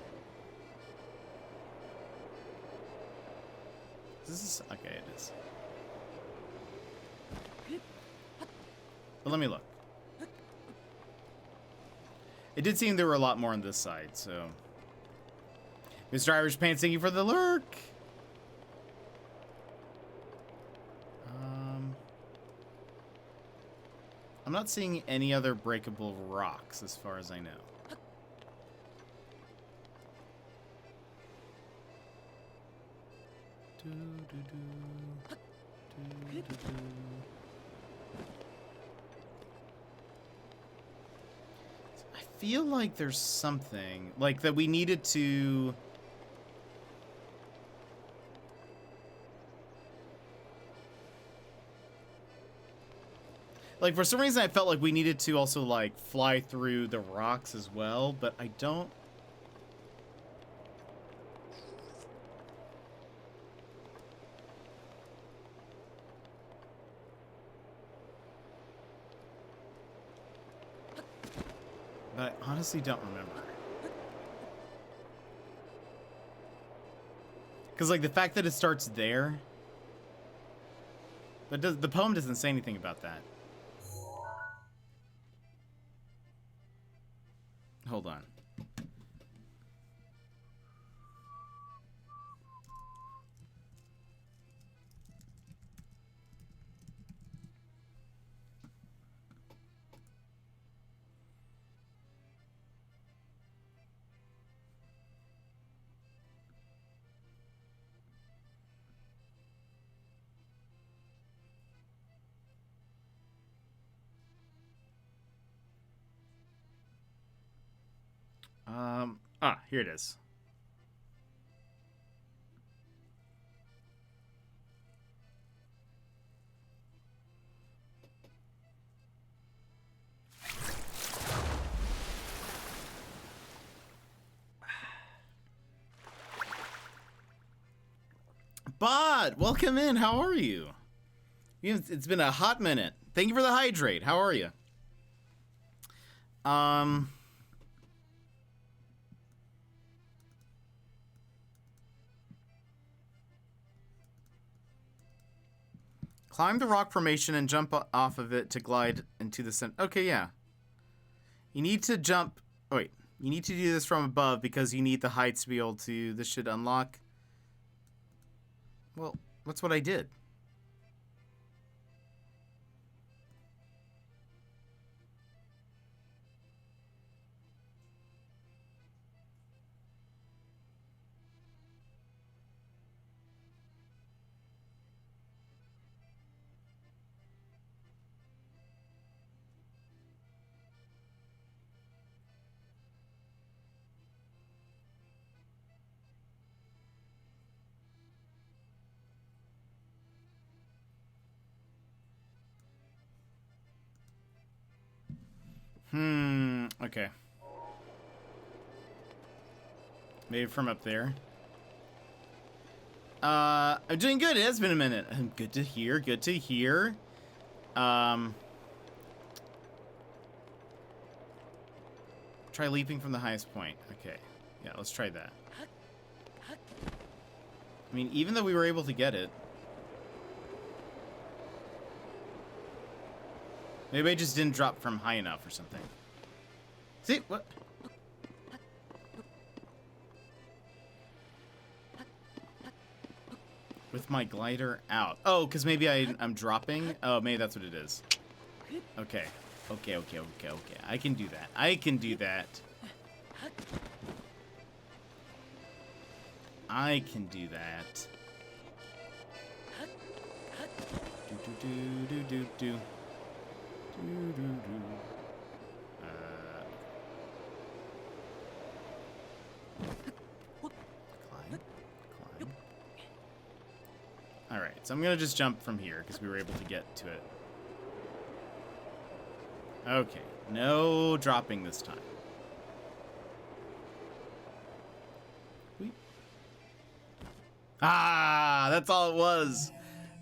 A: This is okay, it is. But let me look. It did seem there were a lot more on this side, so. Mr. Irish Pants, thank you for the lurk. I'm not seeing any other breakable rocks as far as I know. I feel like there's something like that we needed to. Like, for some reason, I felt like we needed to also, like, fly through the rocks as well, but I don't. But I honestly don't remember. Because, like, the fact that it starts there. But the poem doesn't say anything about that. Hold on. Here it is. Bod, welcome in. How are you? It's been a hot minute. Thank you for the hydrate. How are you? Climb the rock formation and jump off of it to glide into the center. Okay, yeah. You need to jump. Oh, wait. You need to do this from above because you need the heights to be able to. This should unlock. Well, that's what I did. Okay. Maybe from up there. I'm doing good. It has been a minute. Good to hear. Good to hear. Try leaping from the highest point. Okay. Yeah, let's try that. I mean, even though we were able to get it. Maybe I just didn't drop from high enough or something. See? What? With my glider out. Oh, because maybe I'm dropping? Oh, maybe that's what it is. Okay. Okay. I can do that. I can do that. I can do that. Do do do do do do. Do do do. Climb. Climb. All right, so I'm gonna just jump from here because we were able to get to it. Okay, no dropping this time. Whee. Ah, that's all it was.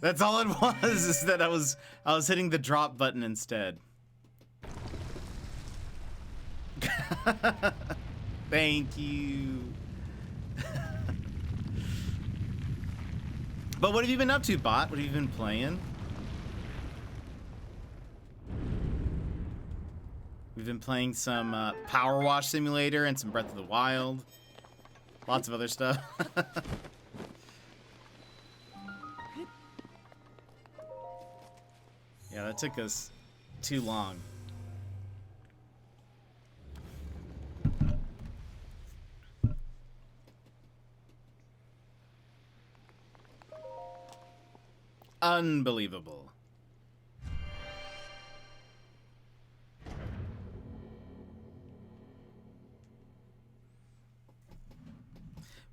A: That's all it was, is that I was hitting the drop button instead. Thank you. But what have you been up to, bot? What have you been playing? We've been playing some Power Wash Simulator and some Breath of the Wild. Lots of other stuff. Yeah, that took us too long. Unbelievable.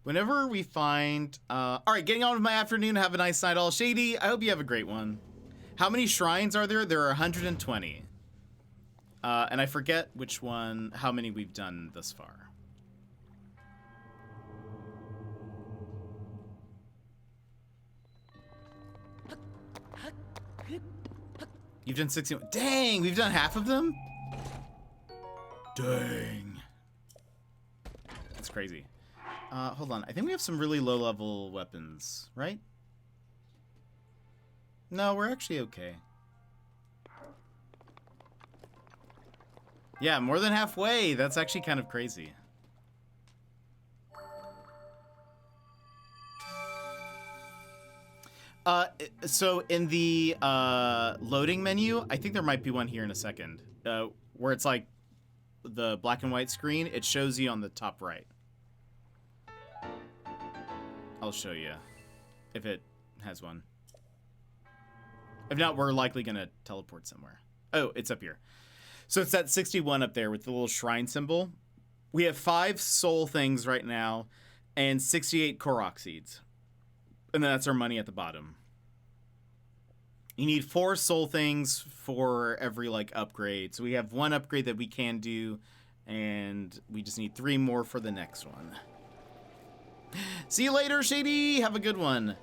A: Whenever we find... all right, getting on with my afternoon. Have a nice night, all. Shady, I hope you have a great one. How many shrines are there? There are 120. And I forget which one, how many we've done thus far. You've done 61. Dang, we've done half of them? Dang. That's crazy. Hold on. I think we have some really low-level weapons, right? No, we're actually okay. Yeah, more than halfway. That's actually kind of crazy. So in the loading menu, I think there might be one here in a second, where it's like the black and white screen. It shows you on the top right. I'll show you if it has one. If not, we're likely gonna teleport somewhere. Oh, it's up here. So it's that 61 up there with the little shrine symbol. We have 5 soul things right now and 68 Korok seeds. And then that's our money at the bottom. You need 4 soul things for every like upgrade. So we have 1 upgrade that we can do, and we just need 3 more for the next one. See you later, Shady. Have a good one.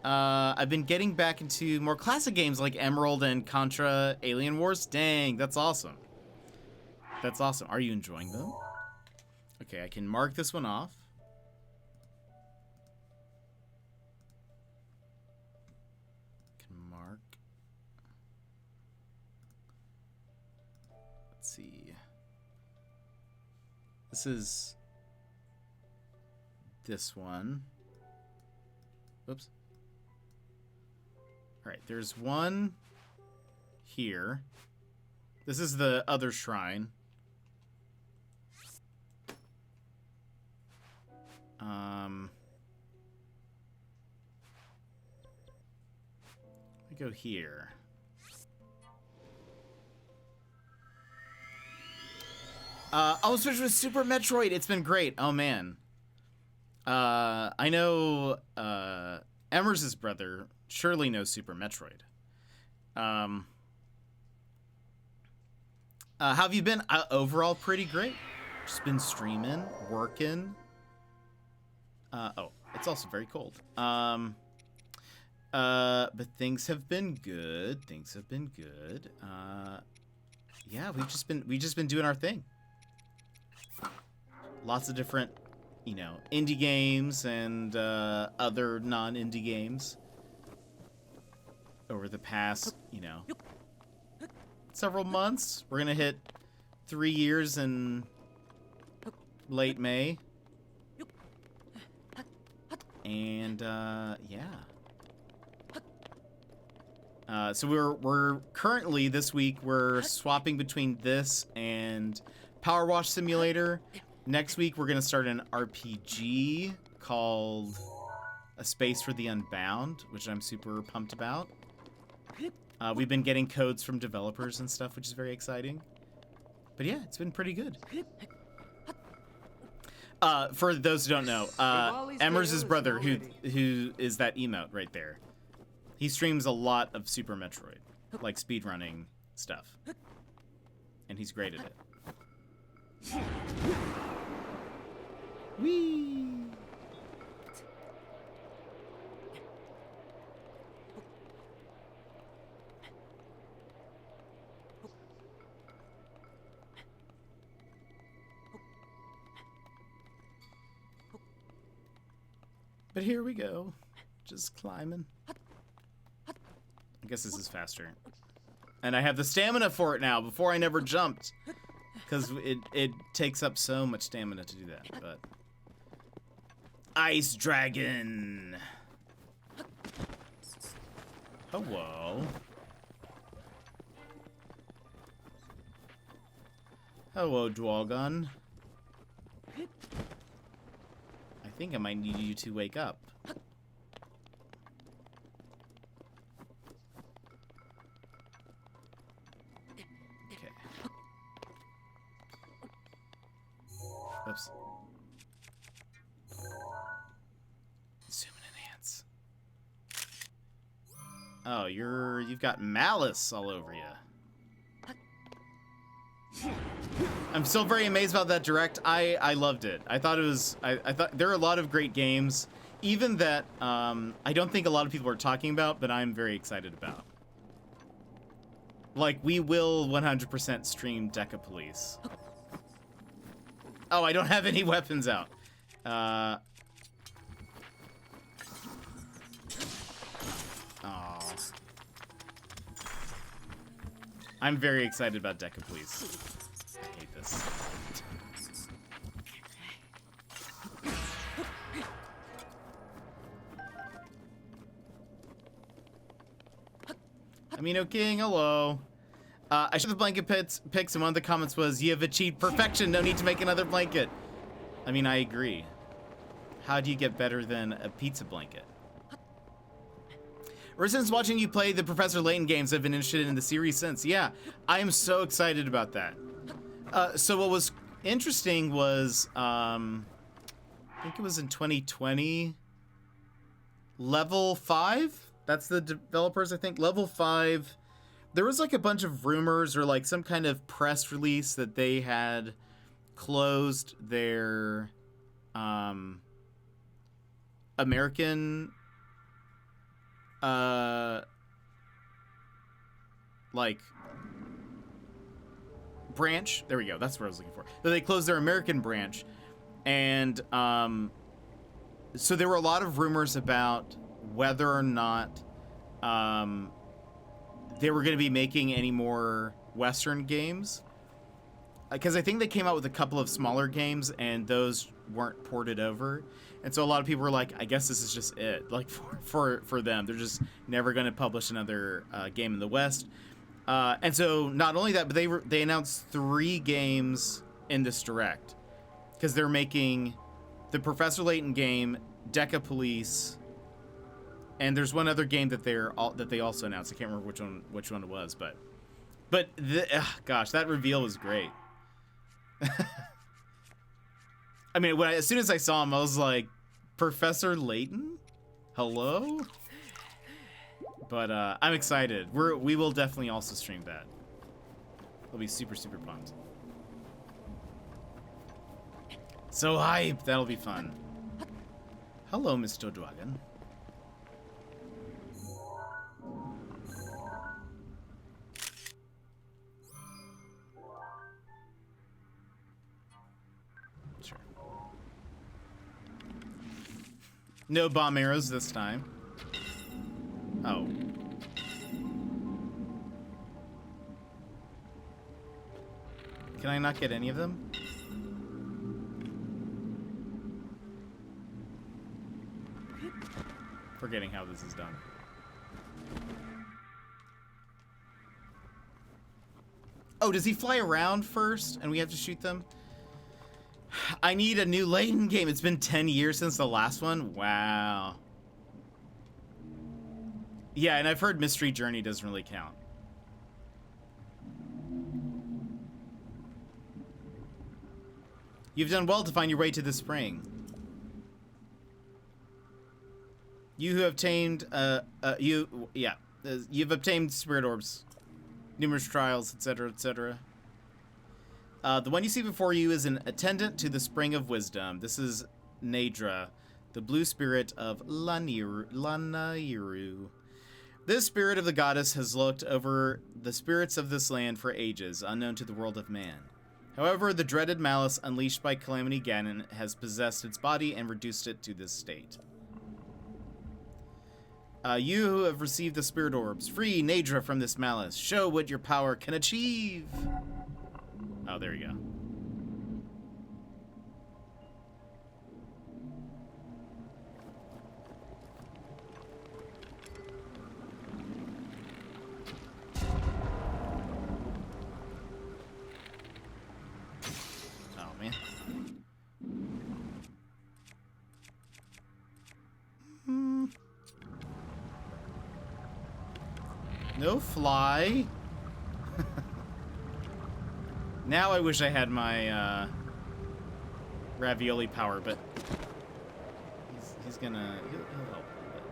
A: I've been getting back into more classic games like Emerald and Contra Alien Wars. Dang, that's awesome. That's awesome. Are you enjoying them? Okay, I can mark this one off. Can mark. Let's see. This is this one. Oops. All right, there's one here. This is the other shrine. We go here. I'll switch with Super Metroid. It's been great. Oh man. I know Emmers' brother surely knows Super Metroid. How have you been? Overall, pretty great. Just been streaming, working. Oh, it's also very cold. But things have been good. Things have been good. Yeah, we've just been doing our thing. Lots of different, you know, indie games and other non-indie games over the past, you know, several months. We're gonna hit 3 years in late May, and yeah. So we're currently this week we're swapping between this and Power Wash Simulator next week we're gonna start an RPG called A Space for the Unbound, which I'm super pumped about. We've been getting codes from developers and stuff, which is very exciting. But yeah, it's been pretty good. For those who don't know, Emmers' brother, who is that emote right there, he streams a lot of Super Metroid, like speedrunning stuff, and he's great at it. Whee! But here we go, just climbing. I guess this is faster. And I have the stamina for it now. Before I never jumped. Because it takes up so much stamina to do that. But Ice Dragon. Hello. Hello, Dwogon. I think I might need you to wake up. Okay. Oops. Zoom and enhance. Oh, you've got malice all over you. I'm still very amazed about that direct. I loved it. I thought it was. I thought there are a lot of great games, even that I don't think a lot of people are talking about, but I'm very excited about. Like, we will 100% stream Deca Police. Oh, I don't have any weapons out. Aw. I'm very excited about Deca Police. I hate this. Amino King, hello. I showed the blanket pics, and one of the comments was, "You have achieved perfection, no need to make another blanket." I mean, I agree. How do you get better than a pizza blanket? Ever since watching you play the Professor Layton games, I've been interested in the series since. Yeah, I am so excited about that. So what was interesting was, I think it was in 2020, Level 5? That's the developers, I think. Level 5, there was like a bunch of rumors or like some kind of press release that they had closed their American like branch. There we go. That's what I was looking for. They closed their American branch, and so there were a lot of rumors about whether or not they were going to be making any more Western games, because I think they came out with a couple of smaller games and those weren't ported over. And so a lot of people were like, I guess this is just it, like for them. They're just never going to publish another game in the West. And so not only that, but they announced 3 games in this direct, because they're making the Professor Layton game, Deca Police, and there's one other game that they also announced. I can't remember which one it was, but gosh, that reveal was great. I mean, as soon as I saw him, I was like, Professor Layton? Hello? But I'm excited. We will definitely also stream that. I'll be super, super pumped. So hyped. That'll be fun. Hello, Mr. Dragon. Sure. No bomb arrows this time. Oh. Can I not get any of them? Forgetting how this is done. Oh, does he fly around first and we have to shoot them? I need a new Layton game. It's been 10 years since the last one. Wow. Yeah, and I've heard Mystery Journey doesn't really count. You've done well to find your way to the spring. You who have tamed, you've obtained spirit orbs, numerous trials, etc., etc. The one you see before you is an attendant to the Spring of Wisdom. This is Nadra, the blue spirit of Lanairu. This spirit of the goddess has looked over the spirits of this land for ages, unknown to the world of man. However, the dreaded malice unleashed by Calamity Ganon has possessed its body and reduced it to this state. You who have received the spirit orbs, free Nadra from this malice. Show what your power can achieve. Oh, there you go. Oh, man. No fly. Now I wish I had my ravioli power, but he's gonna he'll help a little bit.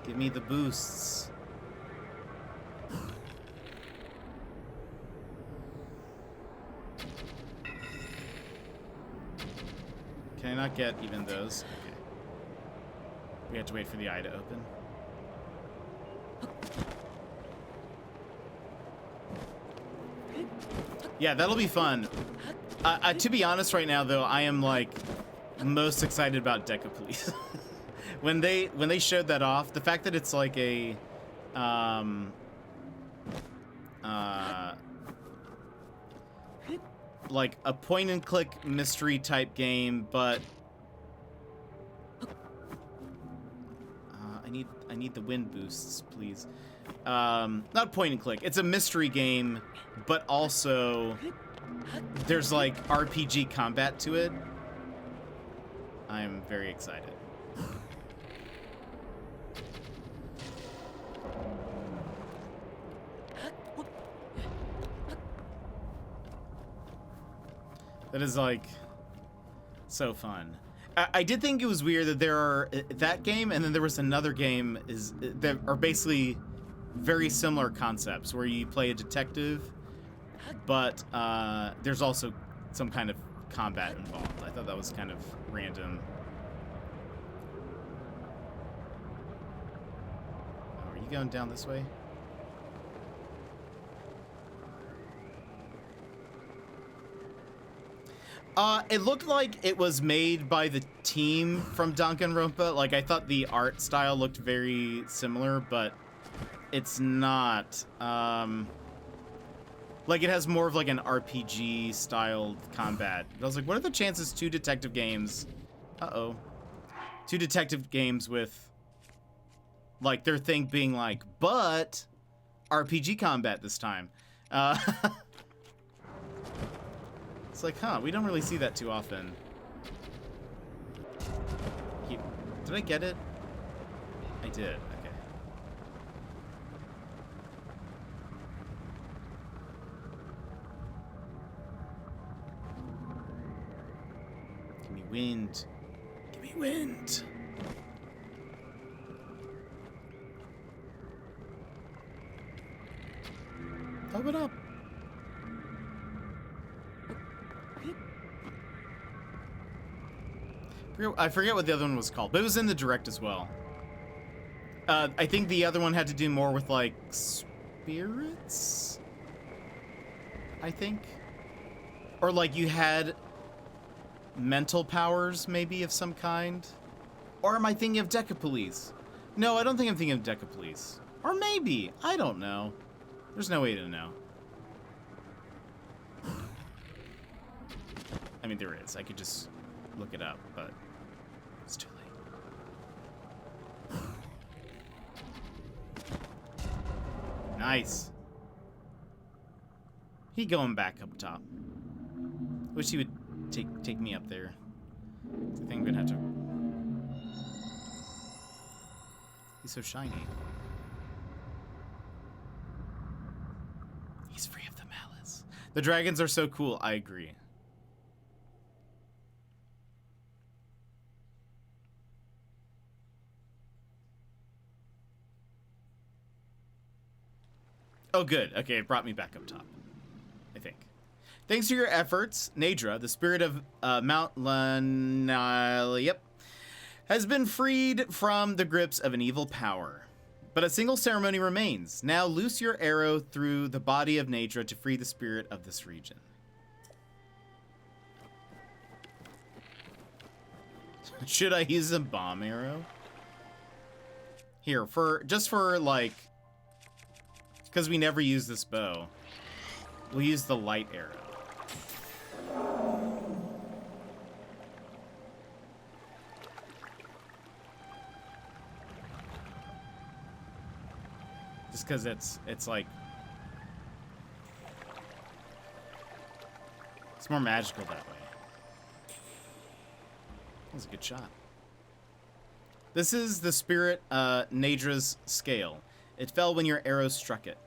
A: Give me the boosts. Can I not get even those? Okay. We have to wait for the eye to open. Yeah, that'll be fun. To be honest right now, though, I am, like, most excited about Deca Police. when they showed that off, the fact that it's like a, like a point-and-click mystery type game, but I need the wind boosts, please. Not point and click. It's a mystery game, but also there's like RPG combat to it. I'm very excited. That is like so fun. I did think it was weird that there are that game, and then there was another game that are basically very similar concepts where you play a detective, but there's also some kind of combat involved. I thought that was kind of random. Oh, are you going down this way? It looked like it was made by the team from Danganronpa. Like, I thought the art style looked very similar, but it's not. Like, it has more of like an RPG styled combat. I was like, what are the chances two detective games? Two detective games with like their thing being like, but RPG combat this time. It's like, huh, we don't really see that too often. Did I get it? I did, okay. Give me wind. Give me wind. Open up. I forget what the other one was called, but it was in the direct as well. I think the other one had to do more with, like, spirits? I think? Or, like, you had mental powers, maybe, of some kind? Or am I thinking of Deca Police? No, I don't think I'm thinking of Deca Police. Or maybe. I don't know. There's no way to know. I mean, there is. I could just look it up, but it's too late. Nice. He going back up top. Wish he would take me up there. I think I'm gonna have to. He's so shiny. He's free of the malice. The dragons are so cool. I agree. Oh, good. Okay, it brought me back up top, I think. Thanks to your efforts, Nadra, the spirit of Mount Lanal, has been freed from the grips of an evil power. But a single ceremony remains. Now loose your arrow through the body of Nadra to free the spirit of this region. Should I use a bomb arrow? Here, just for like, because we never use this bow, we'll use the light arrow. Just because it's like, it's more magical that way. That was a good shot. This is the spirit Nadra's scale. It fell when your arrow struck it.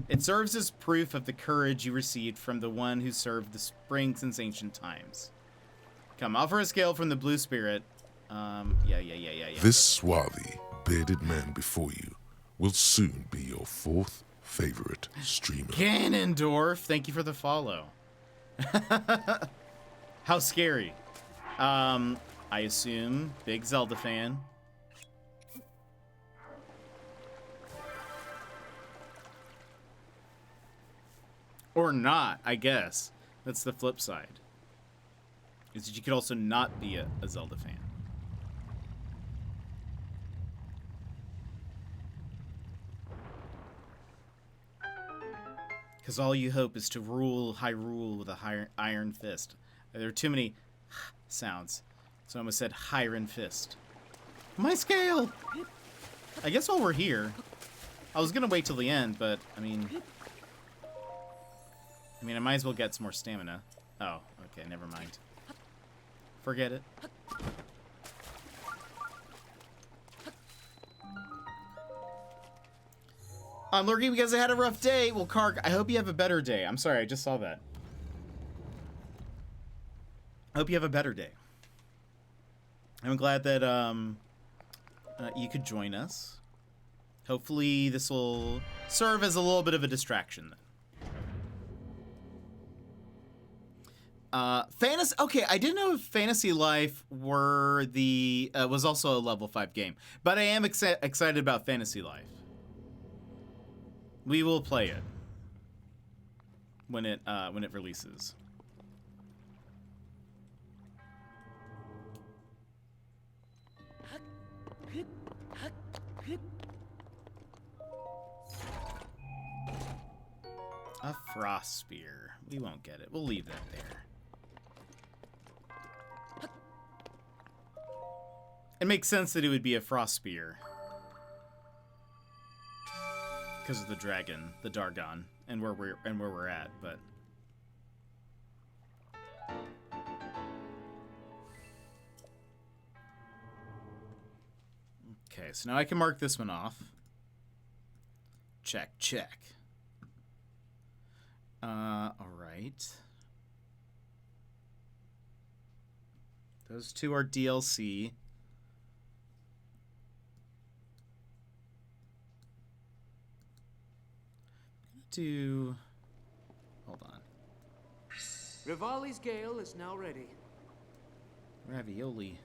A: It serves as proof of the courage you received from the one who served the spring since ancient times. Come, offer a scale from the blue spirit. Yeah.
D: This swarthy, bearded man before you will soon be your fourth favorite streamer.
A: Ganondorf, thank you for the follow. How scary. I assume big Zelda fan. Or not, I guess. That's the flip side. Is that you could also not be a Zelda fan. Because all you hope is to rule Hyrule with a iron fist. There are too many sounds. So I almost said iron fist. My scale! I guess while we're here, I was going to wait till the end, but, I mean, I might as well get some more stamina. Oh, okay, never mind. Forget it. I'm lurking because I had a rough day. Well, Kark, I hope you have a better day. I'm sorry, I just saw that. I hope you have a better day. I'm glad that you could join us. Hopefully this will serve as a little bit of a distraction then. Fantasy. Okay, I didn't know if Fantasy Life were was also a level 5 game, but I am excited about Fantasy Life. We will play it when it releases. A frost spear. We won't get it. We'll leave that there. It makes sense that it would be a frost spear. Because of the dragon, the Dargon, and where we're at, but okay, so now I can mark this one off. Check. All right. Those two are DLC. Hold on.
C: Rivali's gale is now ready.
A: Ravioli.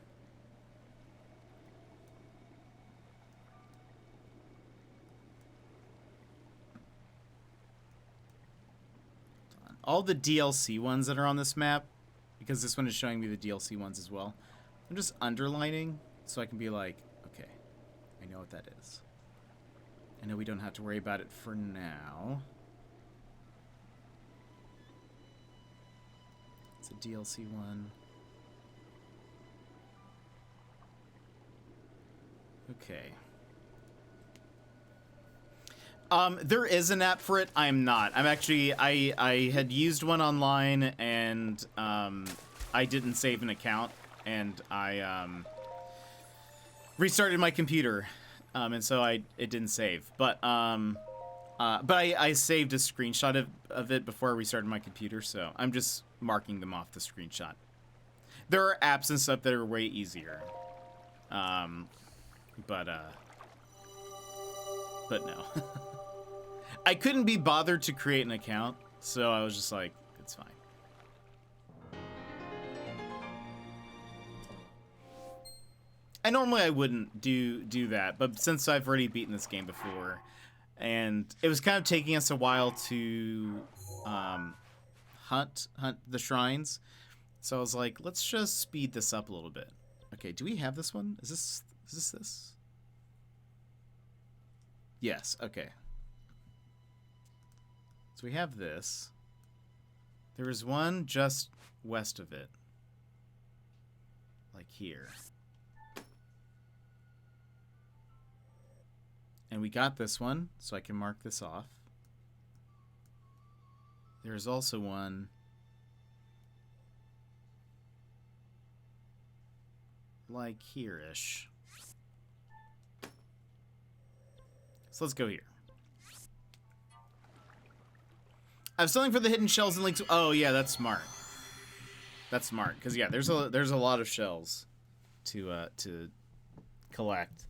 A: All the DLC ones that are on this map, because this one is showing me the DLC ones as well, I'm just underlining so I can be like, okay, I know what that is. I know we don't have to worry about it for now. It's a DLC one. Okay. There is an app for it. I'm not. I'm actually, I had used one online and and I didn't save an account, and I restarted my computer, and so it didn't save. But I saved a screenshot of it before I restarted my computer, so I'm just marking them off the screenshot. There are apps and stuff that are way easier, but no. I couldn't be bothered to create an account, so I was just like, it's fine. And normally I wouldn't do that, but since I've already beaten this game before, and it was kind of taking us a while to hunt the shrines, so I was like, let's just speed this up a little bit. Okay, do we have this one? Is this? Yes, okay. So we have this. There is one just west of it. Like here. And we got this one, so I can mark this off. There's also one like here-ish. So let's go here. I was selling for the hidden shells and links. Oh yeah, that's smart. That's smart, because yeah, there's a lot of shells to collect.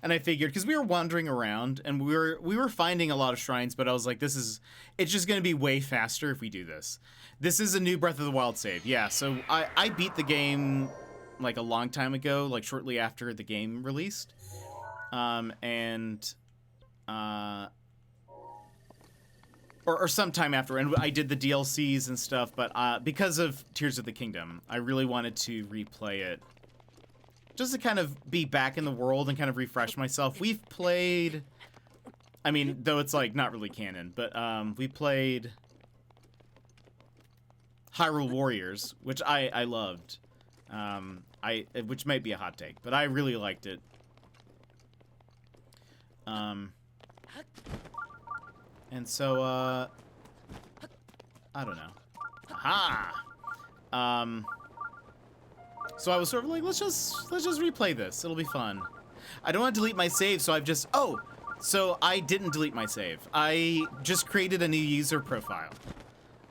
A: And I figured, because we were wandering around and we were finding a lot of shrines, but I was like, it's just going to be way faster if we do this. This is a new Breath of the Wild save. Yeah, so I beat the game like a long time ago, like shortly after the game released. Or sometime after, and I did the DLCs and stuff, but because of Tears of the Kingdom, I really wanted to replay it. Just to kind of be back in the world and kind of refresh myself. We've played, I mean, though it's like not really canon, but we played Hyrule Warriors, which I loved. Which might be a hot take, but I really liked it. And so I don't know. Aha! So I was sort of like, let's just replay this. It'll be fun. I don't want to delete my save, so so I didn't delete my save. I just created a new user profile.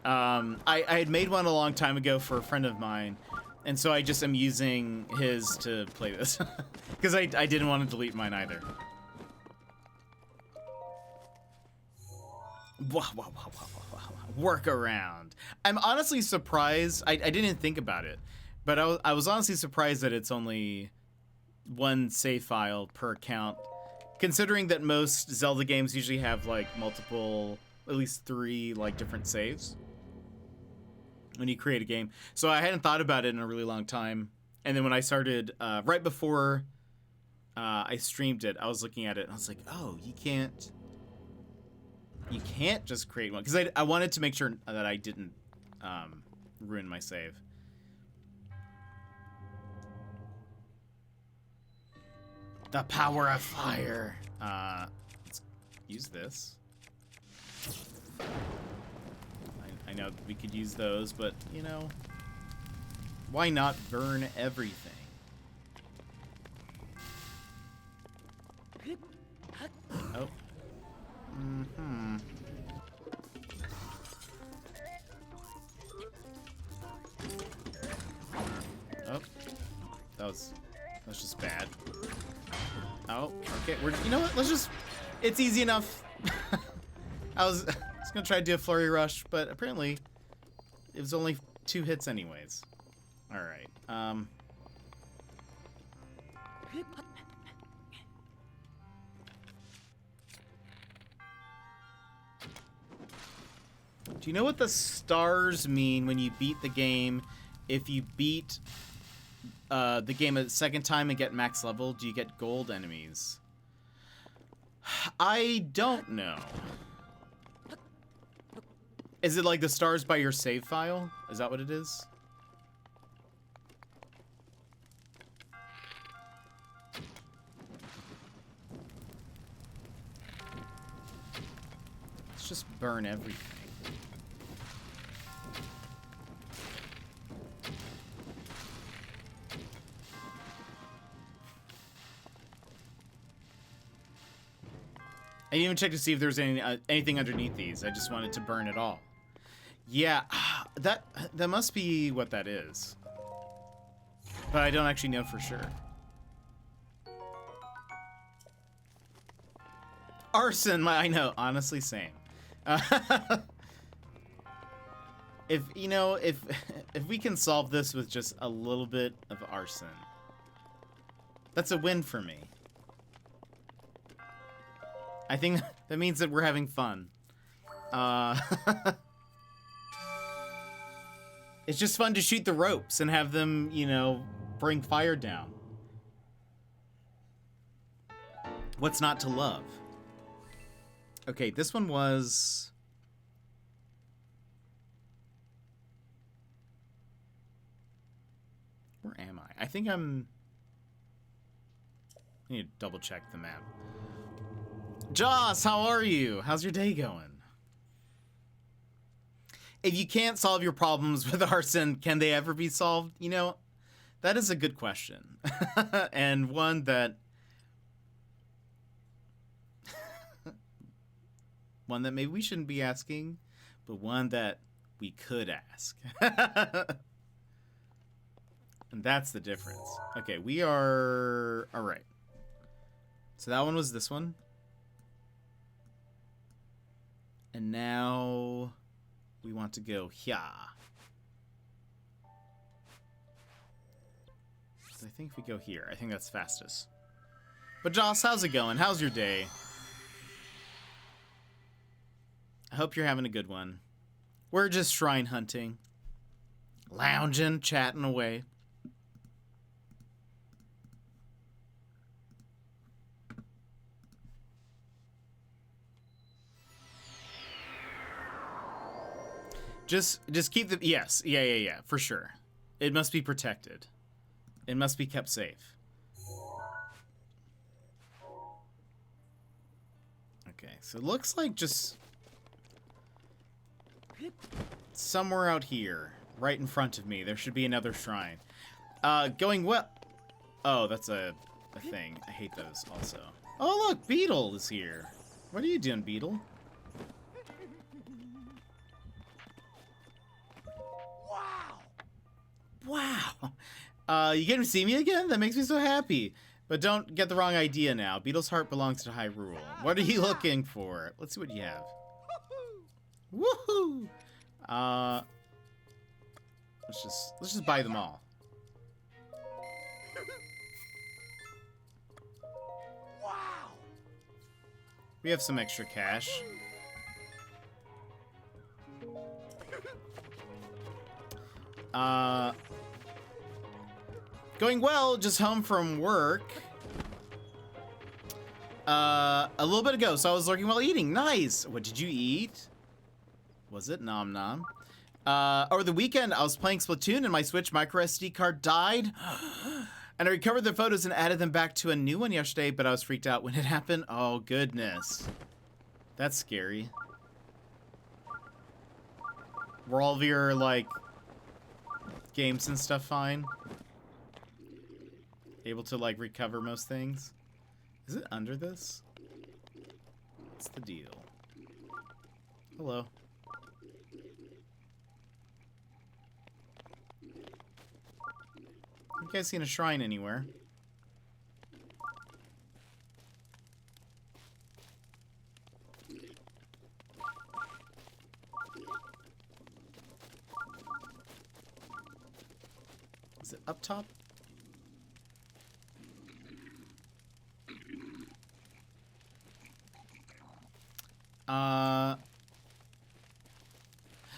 A: I had made one a long time ago for a friend of mine, and so I just am using his to play this. Because I didn't want to delete mine either. Workaround. I'm honestly surprised. I didn't think about it. But I was honestly surprised that it's only one save file per account, considering that most Zelda games usually have like multiple, at least 3 like different saves when you create a game. So I hadn't thought about it in a really long time. And then when I started, right before I streamed it, I was looking at it and I was like, oh, you can't just create one. Because I wanted to make sure that I didn't ruin my save. The power of fire. Let's use this. I know we could use those, but, you know, why not burn everything? Oh. Mm-hmm. Oh. That's just bad. Oh, okay. You know what? It's easy enough. I was gonna try to do a flurry rush, but apparently it was only 2 hits anyways. All right. Do you know what the stars mean when you beat the game? If you beat the game a second time and get max level, do you get gold enemies? I don't know. Is it like the stars by your save file? Is that what it is? Let's just burn everything. I didn't even check to see if there was anything underneath these. I just wanted to burn it all. Yeah, that must be what that is. But I don't actually know for sure. Arson, I know, honestly, same. If we can solve this with just a little bit of arson, that's a win for me. I think that means that we're having fun. It's just fun to shoot the ropes and have them, bring fire down. What's not to love? Okay, this one was... Where am I? I think I'm... I need to double check the map. Joss, how are you? How's your day going? If you can't solve your problems with arson, can they ever be solved? That is a good question. And one that... one that maybe we shouldn't be asking, but one that we could ask. And that's the difference. Okay, we are... All right. So that one was this one. And now we want to go here. So I think if we go here, I think that's fastest. But Joss, how's it going? How's your day? I hope you're having a good one. We're just shrine hunting. Lounging, chatting away. Just keep the... Yes. Yeah, for sure. It must be protected. It must be kept safe. Okay, so it looks like just... somewhere out here, right in front of me, there should be another shrine. Going well... Oh, that's a thing. I hate those also. Oh, look, Beetle is here. What are you doing, Beetle? Wow. You get to see me again? That makes me so happy. But don't get the wrong idea now. Beetle's heart belongs to Hyrule. What are you looking for? Let's see what you have. Woohoo! Let's just buy them all.
C: Wow!
A: We have some extra cash. Going well, just home from work. A little bit ago, so I was lurking while eating. Nice! What did you eat? Was it nom nom? Over the weekend, I was playing Splatoon and my Switch micro SD card died. And I recovered the photos and added them back to a new one yesterday, but I was freaked out when it happened. Oh, goodness. That's scary. Were all of your, like, games and stuff fine? Able to, like, recover most things? Is it under this? What's the deal? Hello. You guys seen a shrine anywhere? Is it up top?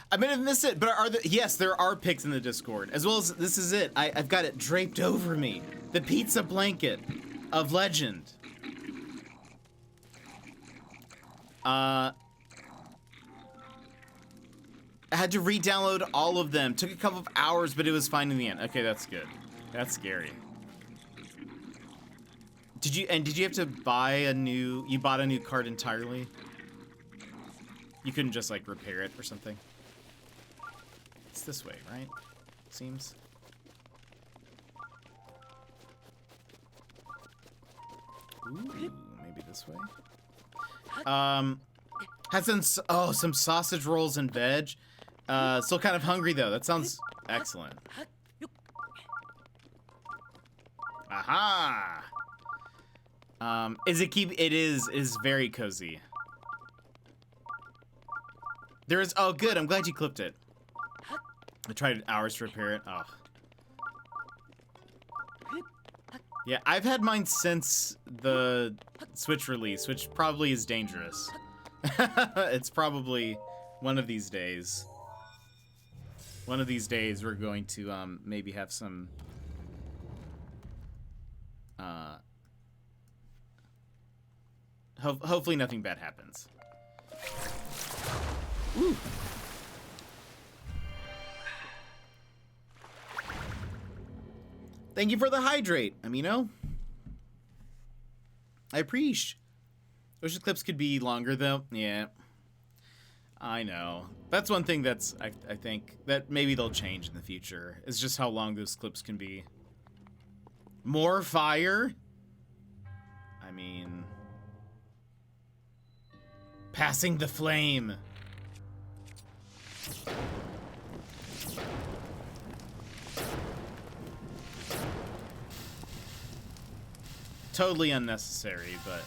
A: I may have missed it, but yes, there are pics in the Discord, as well as this is it. I've got it draped over me. The pizza blanket of legend. I had to re-download all of them. Took a couple of hours, but it was fine in the end. Okay, that's good. That's scary. Did you have to buy a new... You bought a new card entirely? You couldn't just, like, repair it or something. It's this way, right? Seems. Ooh, maybe this way. Had some sausage rolls and veg. Still kind of hungry though. That sounds excellent. Aha! It is very cozy. There is, oh good, I'm glad you clipped it. I tried hours to repair it. Oh. Yeah, I've had mine since the Switch release, which probably is dangerous. It's probably one of these days. One of these days we're going to maybe have some hopefully nothing bad happens. Ooh. Thank you for the hydrate, Amino. I appreciate. Wish the clips could be longer though. Yeah. I know. That's one thing that's I think that maybe they'll change in the future. Is just how long those clips can be. More fire? I mean, passing the flame. Totally unnecessary, but...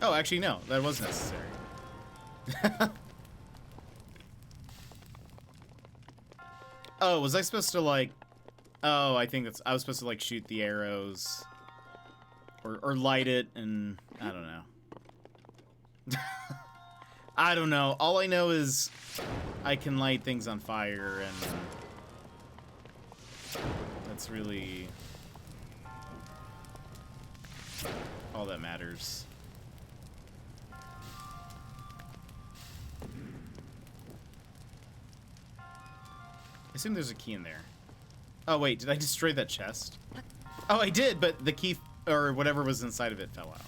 A: Oh, actually, no. That was necessary. Oh, was I supposed to, like... Oh, I think that's... I was supposed to, like, shoot the arrows. Or light it, and... I don't know. I don't know. All I know is... I can light things on fire, and... That's really... all that matters. I assume there's a key in there. Oh wait, did I destroy that chest? Oh, I did, but the key or whatever was inside of it fell out.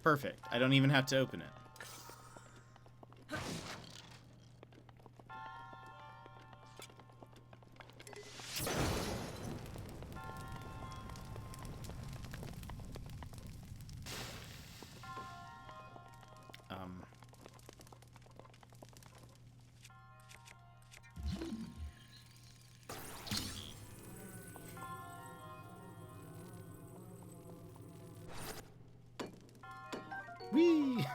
A: Perfect. I don't even have to open it. Whee!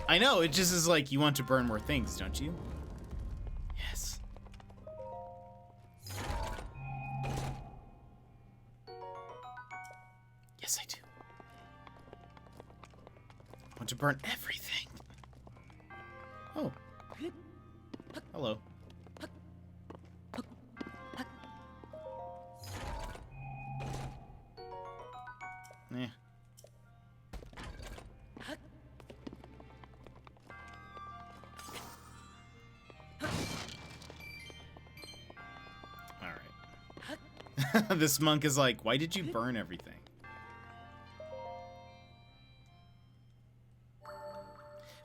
A: I know, it just is like you want to burn more things, don't you? Yes. Yes, I do. I want to burn everything. Oh. Hello. Yeah. This monk is like, why did you burn everything?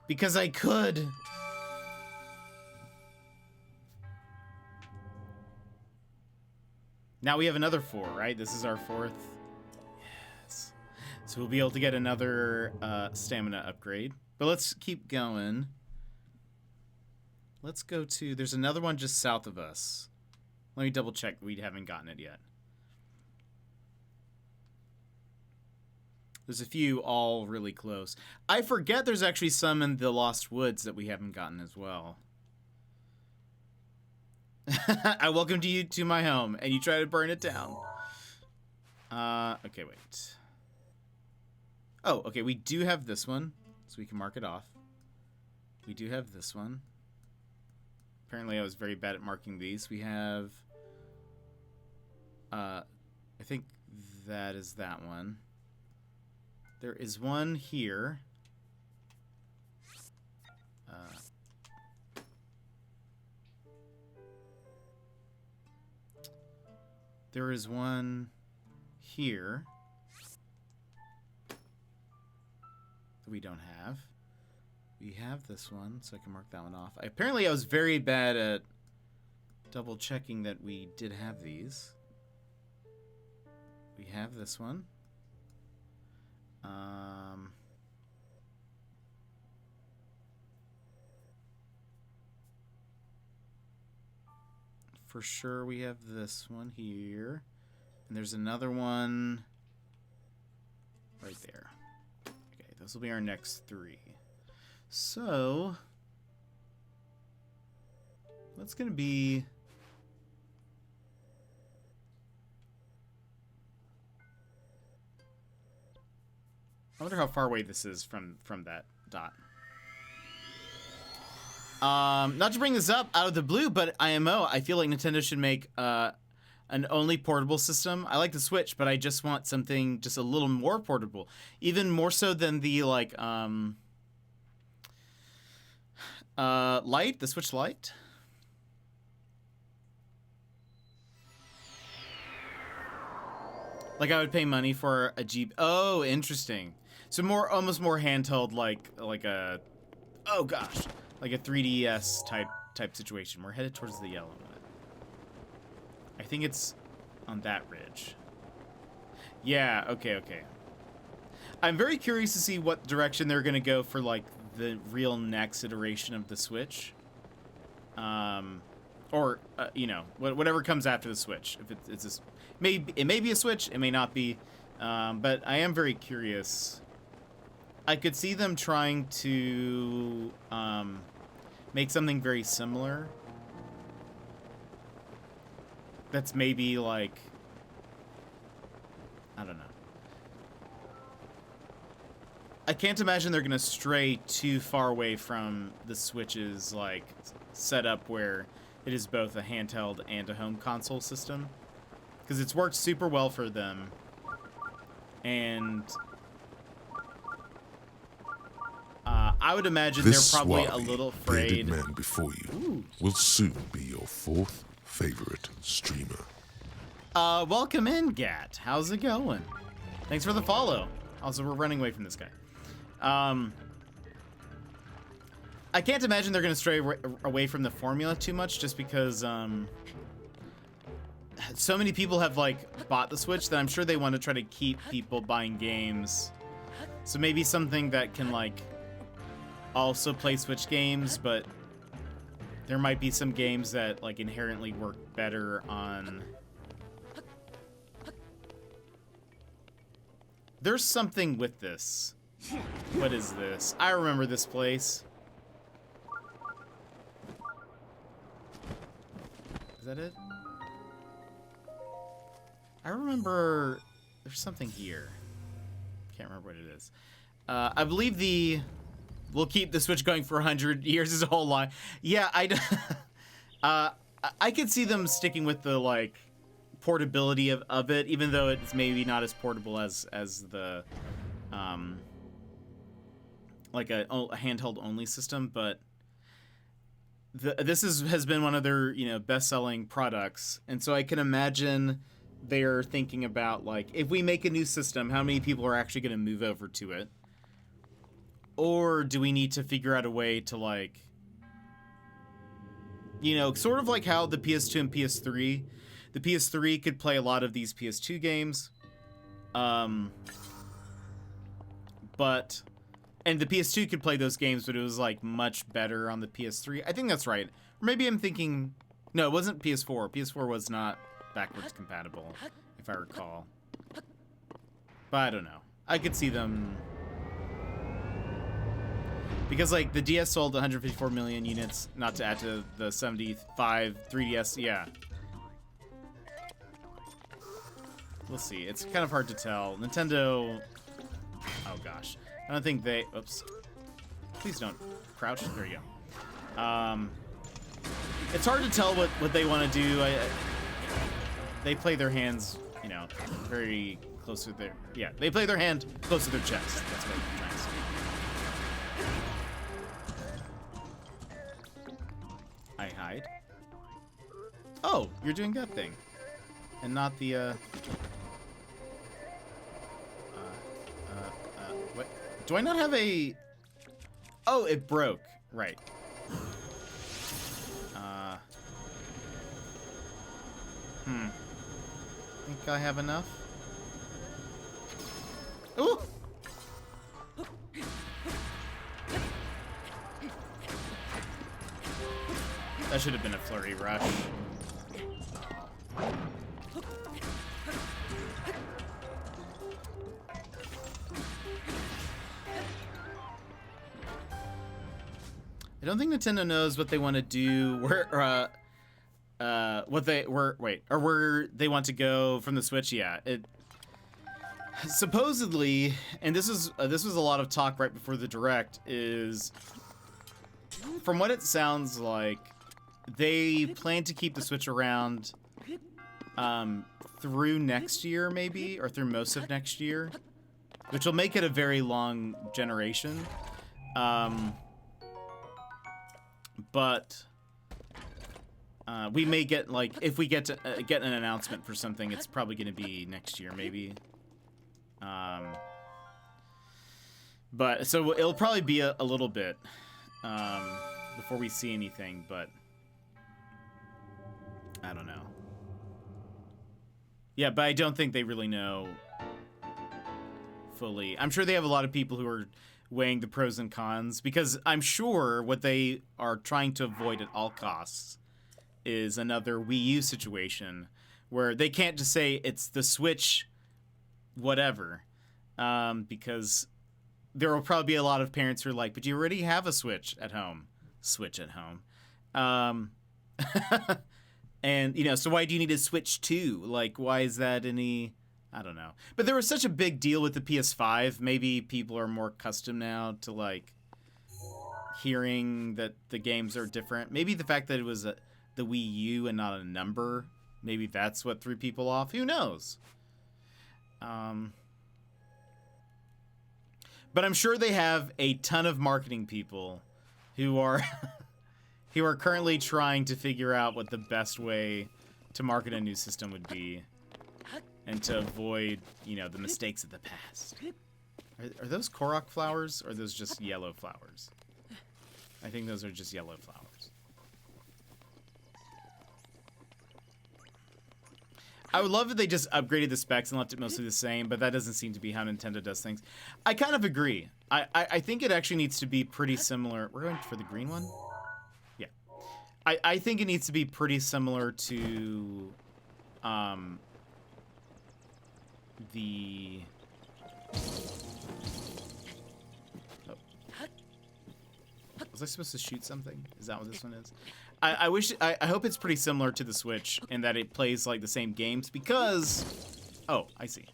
A: Because I could. Now we have another 4, right? This is our 4th. Yes. So we'll be able to get another stamina upgrade. But let's keep going. Let's go to... There's another one just south of us. Let me double check. We haven't gotten it yet. There's a few all really close. I forget there's actually some in the Lost Woods that we haven't gotten as well. I welcomed you to my home, and you try to burn it down. Okay, wait. Oh, okay, we do have this one, so we can mark it off. We do have this one. Apparently I was very bad at marking these. We have... I think that is that one. There is one here. There is one here. we don't have. We have this one, so I can mark that one off. Apparently, I was very bad at double checking that we did have these. We have this one. For sure, we have this one here. And there's another one right there. Okay, those will be our next 3. So, what's going to be... I wonder how far away this is from that dot. Not to bring this up out of the blue, but IMO, I feel like Nintendo should make an only portable system. I like the Switch, but I just want something just a little more portable, even more so than the like Lite, the Switch Lite. Like I would pay money for a Jeep. Oh, interesting. So almost more handheld, like a, oh gosh, like a 3DS type situation. We're headed towards the yellow one. I think it's on that ridge. Yeah, okay. I'm very curious to see what direction they're gonna go for like the real next iteration of the Switch. Or you know, whatever comes after the Switch. If it's this, it may be a Switch, it may not be, but I am very curious. I could see them trying to make something very similar. That's maybe like, I don't know. I can't imagine they're gonna stray too far away from the Switch's like setup where it is both a handheld and a home console system, because it's worked super well for them, and I would imagine
D: This
A: they're probably a
D: swarthy,
A: little afraid.
D: bearded man before you
A: Ooh.
D: will soon be your 4th favorite streamer.
A: Welcome in, Gat. How's it going? Thanks for the follow. Also, we're running away from this guy. I can't imagine they're going to stray away from the formula too much, just because so many people have like bought the Switch that I'm sure they want to try to keep people buying games. So maybe something that can like also play Switch games, but there might be some games that like inherently work better on. There's something with this. What is this? I remember this place. Is that it? I remember there's something here. Can't remember what it is. I believe we'll keep the Switch going for 100 years is a whole lie. Yeah, I could see them sticking with the like portability of it, even though it's maybe not as portable as the like a handheld only system, but this has been one of their best-selling products, and so I can imagine they're thinking about like, if we make a new system, how many people are actually going to move over to it, or do we need to figure out a way to like, sort of like how the PS2 and PS3, the PS3 could play a lot of these PS2 games, and the PS2 could play those games, but it was like much better on the PS3. I think that's right. Or maybe I'm thinking, no, it wasn't PS4. PS4 was not backwards compatible, if I recall. But I don't know. I could see them, because like the DS sold 154 million units, not to add to the 75 3DS. Yeah. We'll see. It's kind of hard to tell. Nintendo, oh gosh. I don't think they, oops. Please don't crouch. There you go. It's hard to tell what they want to do. They play their hands, very close to their, yeah, they play their hand close to their chest. That's what I'm trying to say. I hide. Oh, you're doing that thing. And not the, what? Do I not have a... Oh, it broke. Right. Think I have enough? Ooh! That should have been a flurry rush. I don't think Nintendo knows what they want to do, where they want to go from the Switch. Yeah, it supposedly, and this was a lot of talk right before the Direct, is from what it sounds like, they plan to keep the Switch around through next year, maybe, or through most of next year, which will make it a very long generation. But we may get, like, if we get to get an announcement for something, it's probably going to be next year, maybe. But so it'll probably be a little bit before we see anything, but I don't know. Yeah, but I don't think they really know fully. I'm sure they have a lot of people who are weighing the pros and cons, because I'm sure what they are trying to avoid at all costs is another Wii U situation where they can't just say it's the Switch whatever, because there will probably be a lot of parents who are like, but you already have a Switch at home. And, you know, so why do you need a Switch 2? Like, why is that any... I don't know. But there was such a big deal with the PS5. Maybe people are more accustomed now to, like, hearing that the games are different. Maybe the fact that it was the Wii U and not a number, maybe that's what threw people off. Who knows? But I'm sure they have a ton of marketing people who are who are currently trying to figure out what the best way to market a new system would be, and to avoid, you know, the mistakes of the past. Are those Korok flowers, or are those just yellow flowers? I think those are just yellow flowers. I would love if they just upgraded the specs and left it mostly the same, but that doesn't seem to be how Nintendo does things. I kind of agree. I think it actually needs to be pretty similar. We're going for the green one? Yeah. I think it needs to be pretty similar to... the... Oh. Was I supposed to shoot something? Is that what this one is? I hope it's pretty similar to the Switch in that it plays like the same games, because... Oh, I see.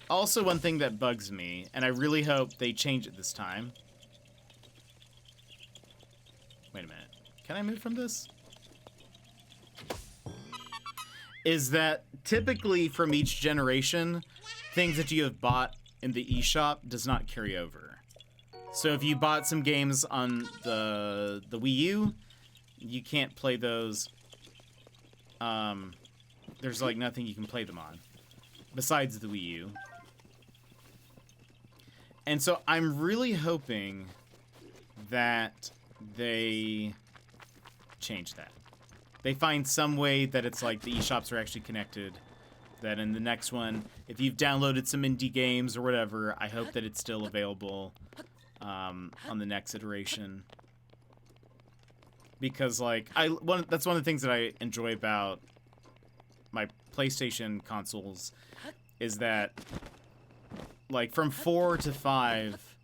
A: Also, one thing that bugs me, and I really hope they change it this time. Wait a minute. Can I move from this? Is that typically from each generation, things that you have bought in the eShop does not carry over. So if you bought some games on the Wii U, you can't play those. There's like nothing you can play them on besides the Wii U. And so I'm really hoping that they change that. They find some way that it's like the eShops are actually connected. That in the next one, if you've downloaded some indie games or whatever, I hope that it's still available on the next iteration. Because like that's one of the things that I enjoy about my PlayStation consoles is that like from 4 to 5,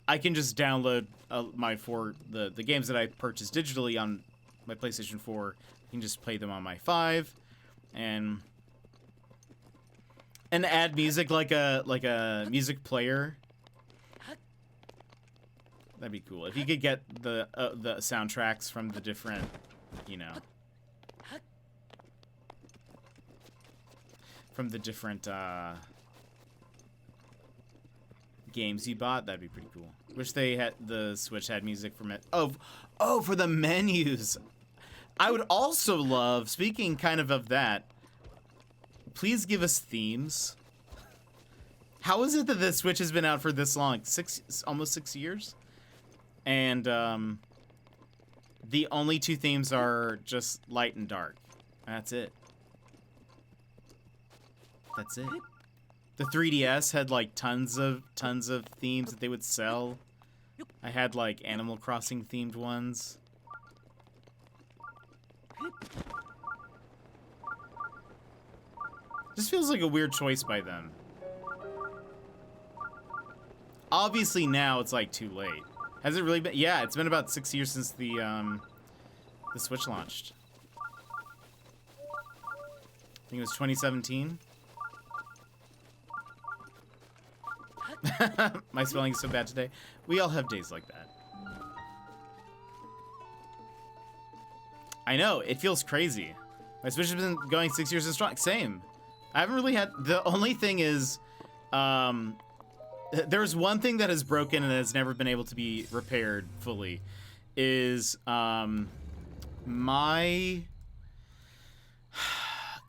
A: I can just download the games that I purchased digitally on my PlayStation 4. I can just play them on my 5 and add music like a music player. That'd be cool. If you could get the soundtracks from the different, you know, from the different games you bought, that'd be pretty cool. Wish the Switch had music from it. Oh, for the menus. I would also love, speaking kind of that, please give us themes. How is it that the Switch has been out for this long? Almost 6 years? And the only two themes are just light and dark. That's it. That's it. The 3DS had like tons of themes that they would sell. I had like Animal Crossing themed ones. This feels like a weird choice by them. Obviously now it's like too late. Has it really been? Yeah, it's been about 6 years since the Switch launched. I think it was 2017. My spelling is so bad today. We all have days like that. I know, it feels crazy. My Switch has been going 6 years and strong. Same. I haven't really had... The only thing is... there's one thing that is broken and has never been able to be repaired fully. Is... my...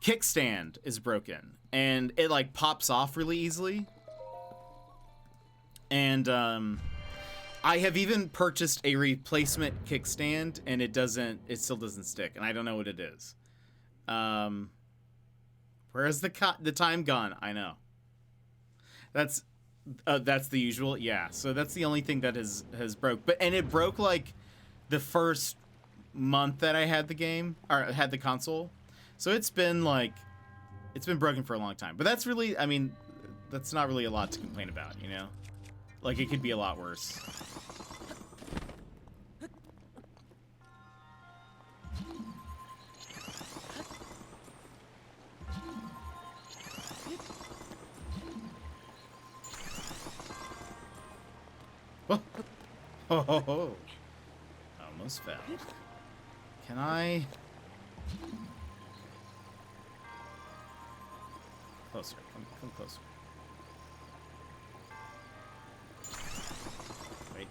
A: kickstand is broken. And it, like, pops off really easily. And, I have even purchased a replacement kickstand, and it still doesn't stick, and I don't know what it is. Where's the time gone? I know. That's the usual, yeah. So that's the only thing that has broke, and it broke like the first month that I had the game or had the console. So it's been broken for a long time. But that's really, I mean, that's not really a lot to complain about, you know. Like, it could be a lot worse. Oh, oh, oh, oh. Almost fell. Can I? Closer. Come closer. Wait.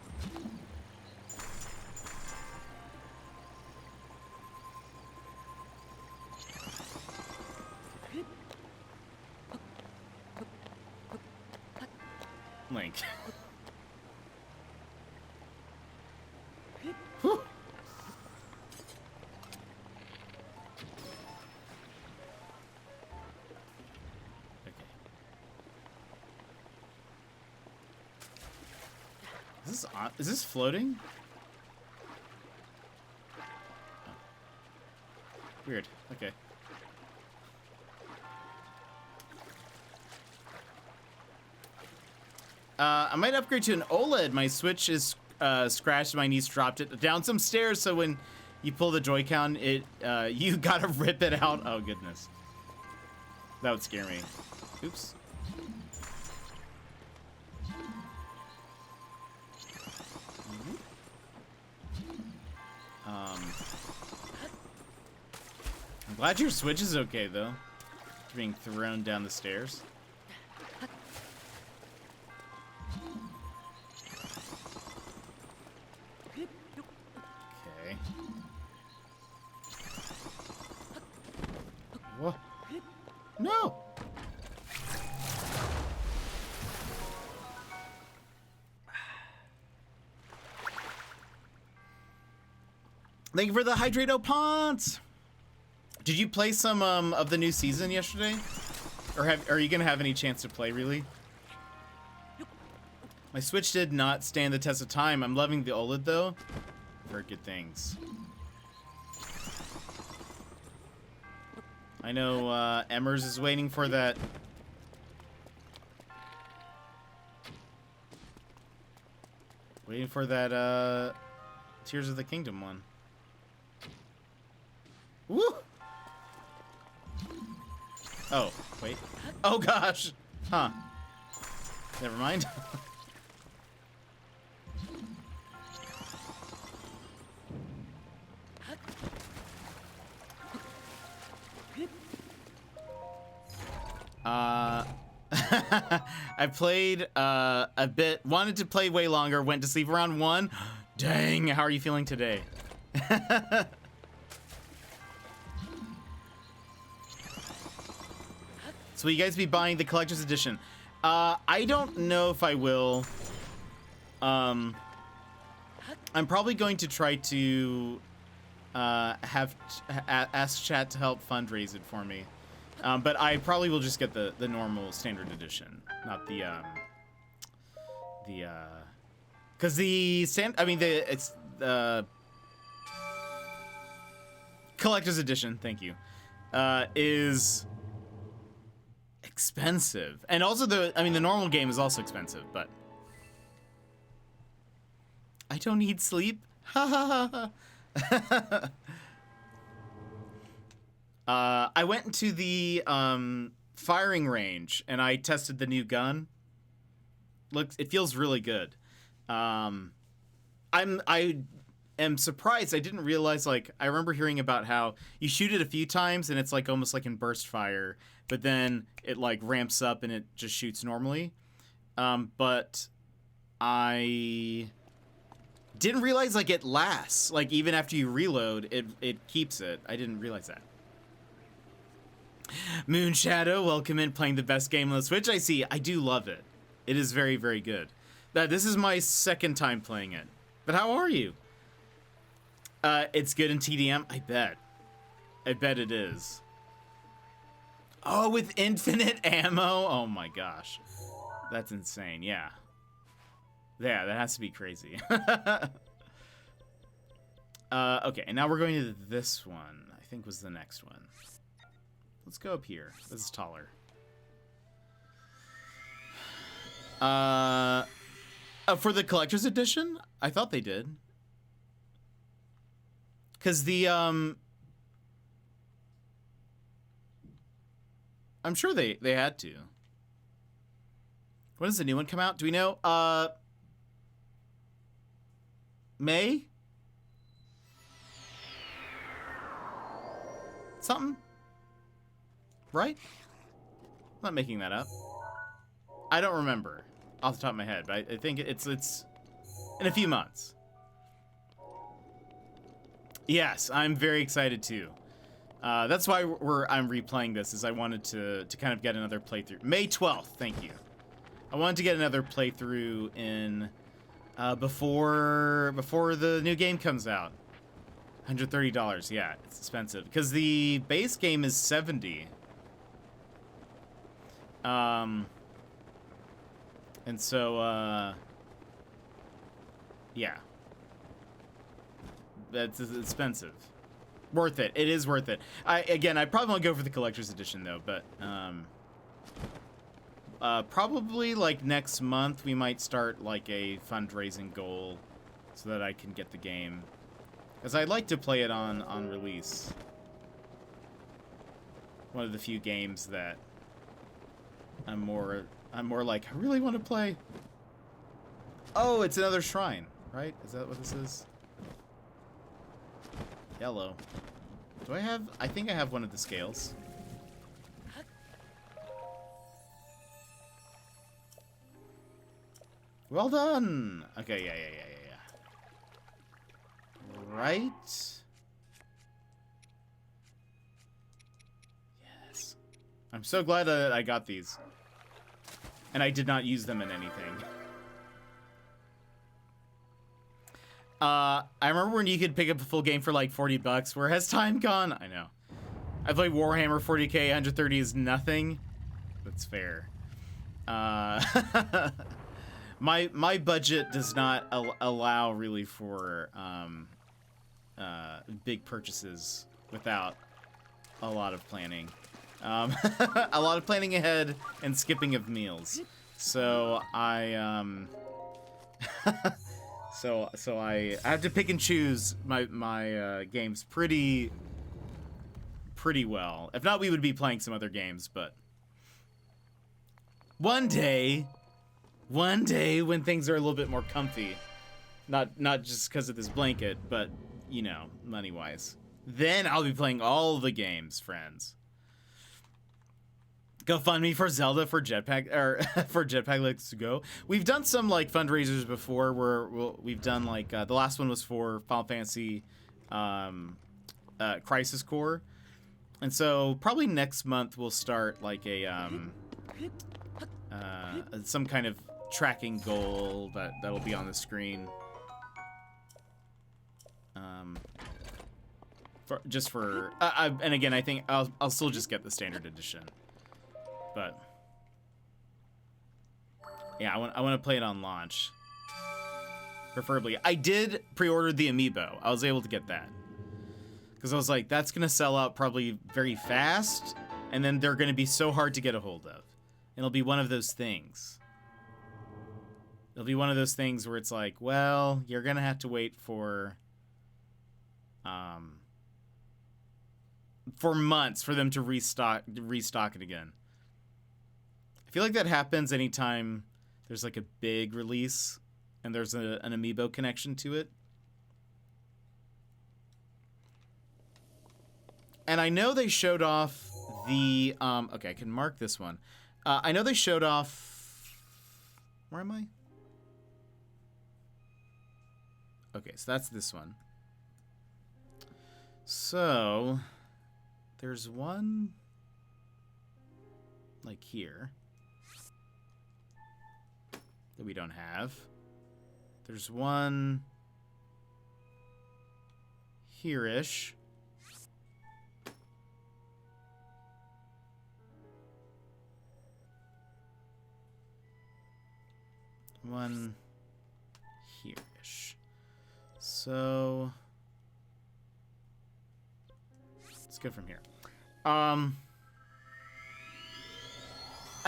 A: Link. Whew. Is this floating? Oh. Weird. Okay. I might upgrade to an OLED. My Switch is scratched. My niece dropped it down some stairs, so when you pull the Joy-Con, you gotta rip it out. Oh goodness, that would scare me. Oops. I'm glad your Switch is okay though. Being thrown down the stairs. Okay. Whoa. No! Thank you for the Hydrato Ponce! Did you play some of the new season yesterday? Or are you gonna have any chance to play, really? My Switch did not stand the test of time. I'm loving the OLED though. I've heard good things. I know Emmers is waiting for that. Waiting for that Tears of the Kingdom one. Woo! Oh, wait. Oh gosh! Huh. Never mind. I played a bit, wanted to play way longer, went to sleep around 1. Dang, how are you feeling today? So will you guys be buying the collector's edition? I don't know if I will. I'm probably going to try to ask chat to help fundraise it for me. But I probably will just get the normal standard edition, not because it's collector's edition. Thank you. Is expensive, and also the normal game is also expensive, but I don't need sleep. Ha ha ha. I went into the firing range and I tested the new gun. It feels really good. I am surprised. I didn't realize, like, I remember hearing about how you shoot it a few times and it's like almost like in burst fire, but then it like ramps up and it just shoots normally. But I didn't realize like it lasts. Like even after you reload, it keeps it. I didn't realize that. Moon Shadow, welcome in, playing the best game on the Switch. I see. I do love it. It is very, very good. This is my second time playing it. But how are you? It's good in TDM? I bet. I bet it is. Oh, with infinite ammo? Oh my gosh. That's insane, yeah. Yeah, that has to be crazy. Okay, and now we're going to this one. I think was the next one. Let's go up here. This is taller. For the collector's edition, I thought they did. Cause the I'm sure they had to. When does the new one come out? Do we know? May? Something? Right? I'm not making that up. I don't remember off the top of my head, but I think it's in a few months. Yes, I'm very excited too. That's why I'm replaying this, is I wanted to kind of get another playthrough. May 12th, thank you. I wanted to get another playthrough in before the new game comes out. $130, yeah, it's expensive because the base game is $70. And so, yeah. That's expensive. Worth it. It is worth it. I probably won't go for the collector's edition though, but, probably like next month we might start like a fundraising goal so that I can get the game. Because I'd like to play it on release. One of the few games that I'm more like, I really want to play. Oh, it's another shrine, right? Is that what this is? Yellow. Do I have... I think I have one of the scales. Well done! Okay, yeah. Right? Yes. I'm so glad that I got these. And I did not use them in anything. I remember when you could pick up a full game for like $40. Where has time gone? I know. I play Warhammer 40k, 130 is nothing. That's fair. My budget does not allow really for big purchases without a lot of planning. A lot of planning ahead and skipping of meals. So I so I have to pick and choose my games pretty well. If not, we would be playing some other games, but one day when things are a little bit more comfy, not just because of this blanket, but you know, money-wise, then I'll be playing all the games, friends. GoFundMe for Zelda for Jetpack, or for Jetpack Let's Go. We've done some like fundraisers before where we've done like the last one was for Final Fantasy Crisis Core, and so probably next month we'll start like a some kind of tracking goal that'll be on the screen. And again, I think I'll still just get the standard edition. But yeah, I want to play it on launch. Preferably. I did pre-order the amiibo. I was able to get that. Because I was like, that's going to sell out probably very fast, and then they're going to be so hard to get a hold of. And it'll be one of those things. It'll be one of those things where it's like, well, you're going to have to wait for months for them to restock it again. I feel like that happens anytime there's like a big release and there's an amiibo connection to it. And I know they showed off the okay, I can mark this one. I know they showed off, where am I? Okay, so that's this one. So there's one like here that we don't have. There's one here-ish. One here-ish. So let's go from here. I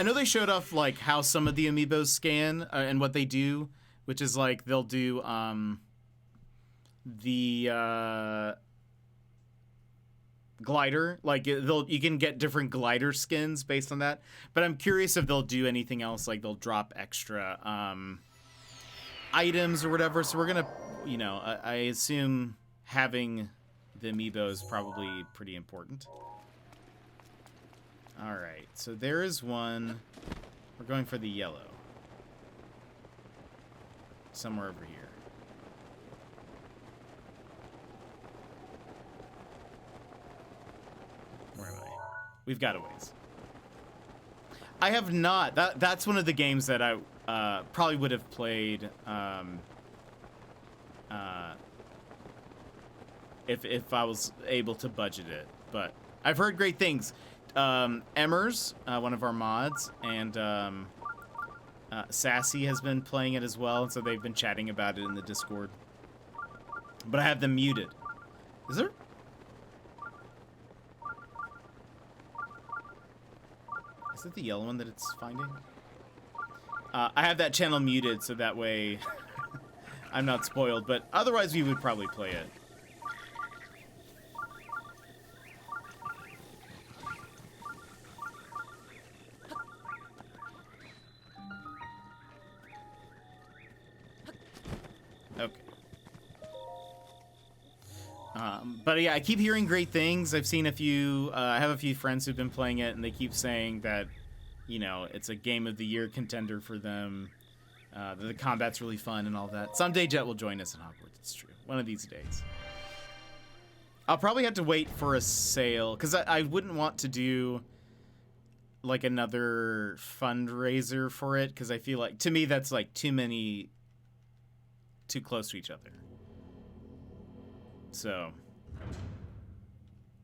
A: know they showed off like how some of the amiibos scan and what they do, which is like they'll do the glider, like you can get different glider skins based on that. But I'm curious if they'll do anything else, like they'll drop extra items or whatever. So we're gonna, I assume having the amiibo is probably pretty important. All right, so there is one. We're going for the yellow. Somewhere over here. Where am I? We've got a ways. I have not. That's one of the games that I probably would have played if I was able to budget it. But I've heard great things. Emmers, one of our mods, and Sassy has been playing it as well, and so they've been chatting about it in the Discord. But I have them muted. Is there? Is it the yellow one that it's finding? I have that channel muted so that way I'm not spoiled, but otherwise we would probably play it. Okay. But yeah, I keep hearing great things. I've seen a few, I have a few friends who've been playing it, and they keep saying that, it's a game of the year contender for them. The combat's really fun and all that. Someday Jet will join us in Hogwarts. It's true. One of these days. I'll probably have to wait for a sale, because I wouldn't want to do like another fundraiser for it, because I feel like, to me, that's like too close to each other. So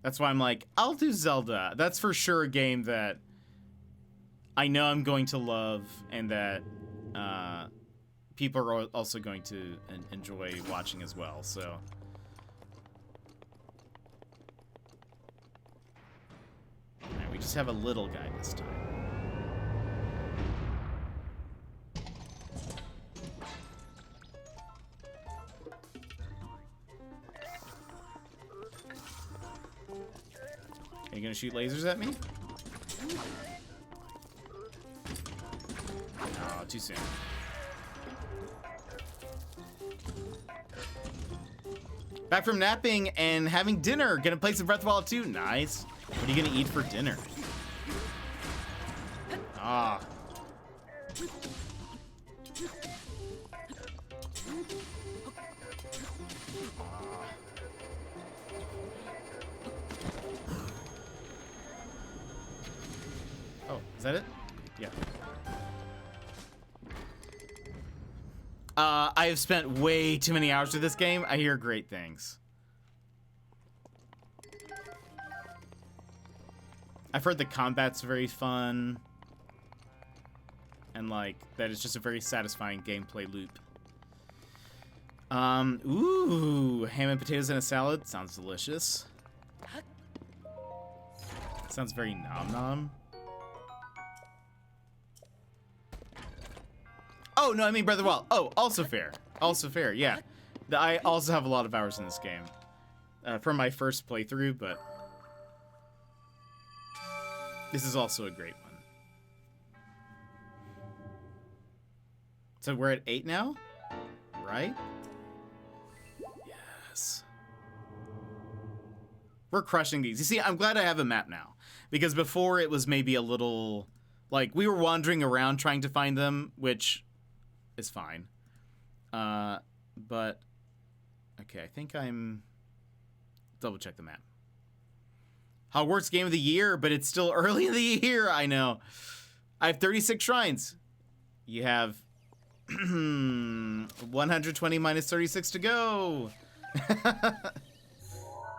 A: that's why I'm like, I'll do Zelda. That's for sure a game that I know I'm going to love, and that people are also going to enjoy watching as well. So all right, we just have a little guy this time. Are you gonna shoot lasers at me? Oh, too soon. Back from napping and having dinner. Gonna play some Breath of the Wild 2. Nice. What are you gonna eat for dinner? Ah. Oh, is that it? Yeah. I have spent way too many hours with this game. I hear great things. I've heard the combat's very fun. And like, that it's just a very satisfying gameplay loop. Ooh, ham and potatoes in a salad. Sounds delicious. Sounds very nom-nom. Oh, no, I mean Breath of the Wild. Oh, also fair. Also fair, yeah. I also have a lot of hours in this game. From my first playthrough, but... this is also a great one. So we're at 8 now? Right? Yes. We're crushing these. You see, I'm glad I have a map now. Because before it was maybe a little... like, we were wandering around trying to find them, which is fine. But... okay, I think I'm... double check the map. Hogwarts Game of the Year, but it's still early in the year. I know. I have 36 shrines. You have 120 minus 36 to go.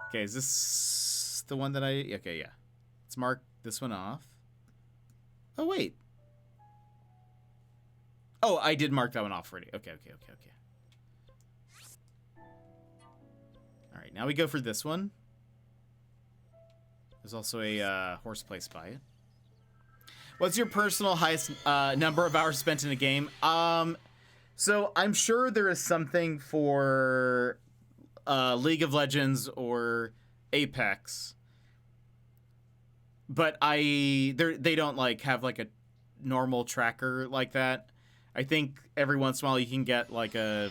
A: Okay, is this the one that I... okay, yeah. Let's mark this one off. Oh, wait. Oh, I did mark that one off already. Okay. All right, now we go for this one. There's also a horse place by it. What's your personal highest number of hours spent in a game? So I'm sure there is something for League of Legends or Apex, but they don't like have like a normal tracker like that. I think every once in a while you can get like a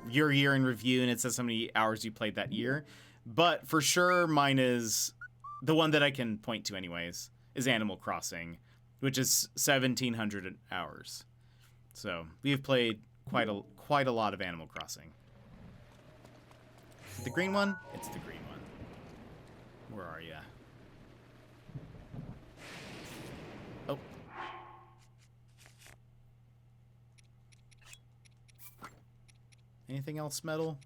A: your year in review, and it says how many hours you played that year. But for sure, mine is the one that I can point to anyways, is Animal Crossing, which is 1,700 hours. So we have played quite a lot of Animal Crossing. The green one? It's the green one. Where are ya? Oh. Anything else metal?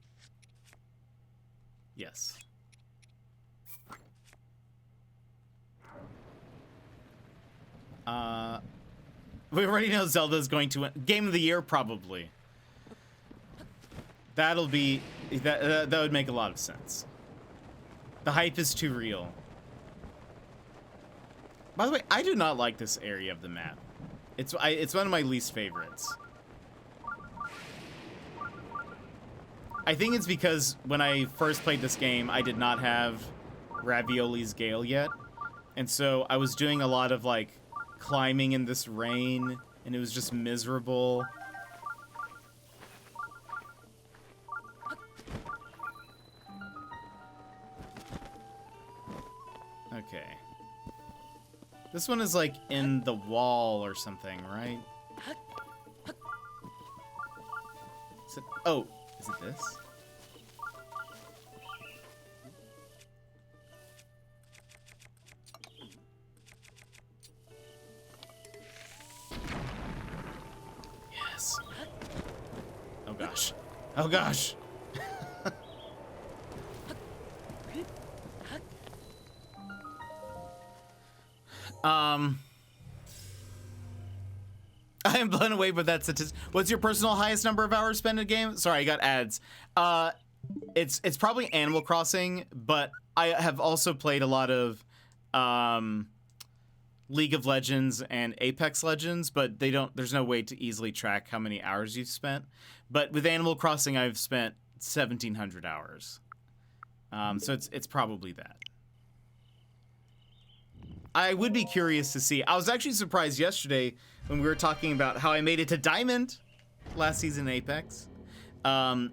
A: Yes. We already know Zelda's going to win. Game of the Year, probably. That'll be... that would make a lot of sense. The hype is too real. By the way, I do not like this area of the map. It's one of my least favorites. I think it's because when I first played this game, I did not have Ravioli's Gale yet. And so I was doing a lot of, like, climbing in this rain, and it was just miserable. Okay. This one is, like, in the wall or something, right? Is it... oh. Is it this? Yes. Oh gosh. Oh gosh. I am blown away by that statistic. What's your personal highest number of hours spent in a game? Sorry, I got ads. It's probably Animal Crossing, but I have also played a lot of League of Legends and Apex Legends, but there's no way to easily track how many hours you've spent. But with Animal Crossing, I've spent 1,700 hours. So it's probably that. I would be curious to see. I was actually surprised yesterday when we were talking about how I made it to Diamond last season in Apex. I've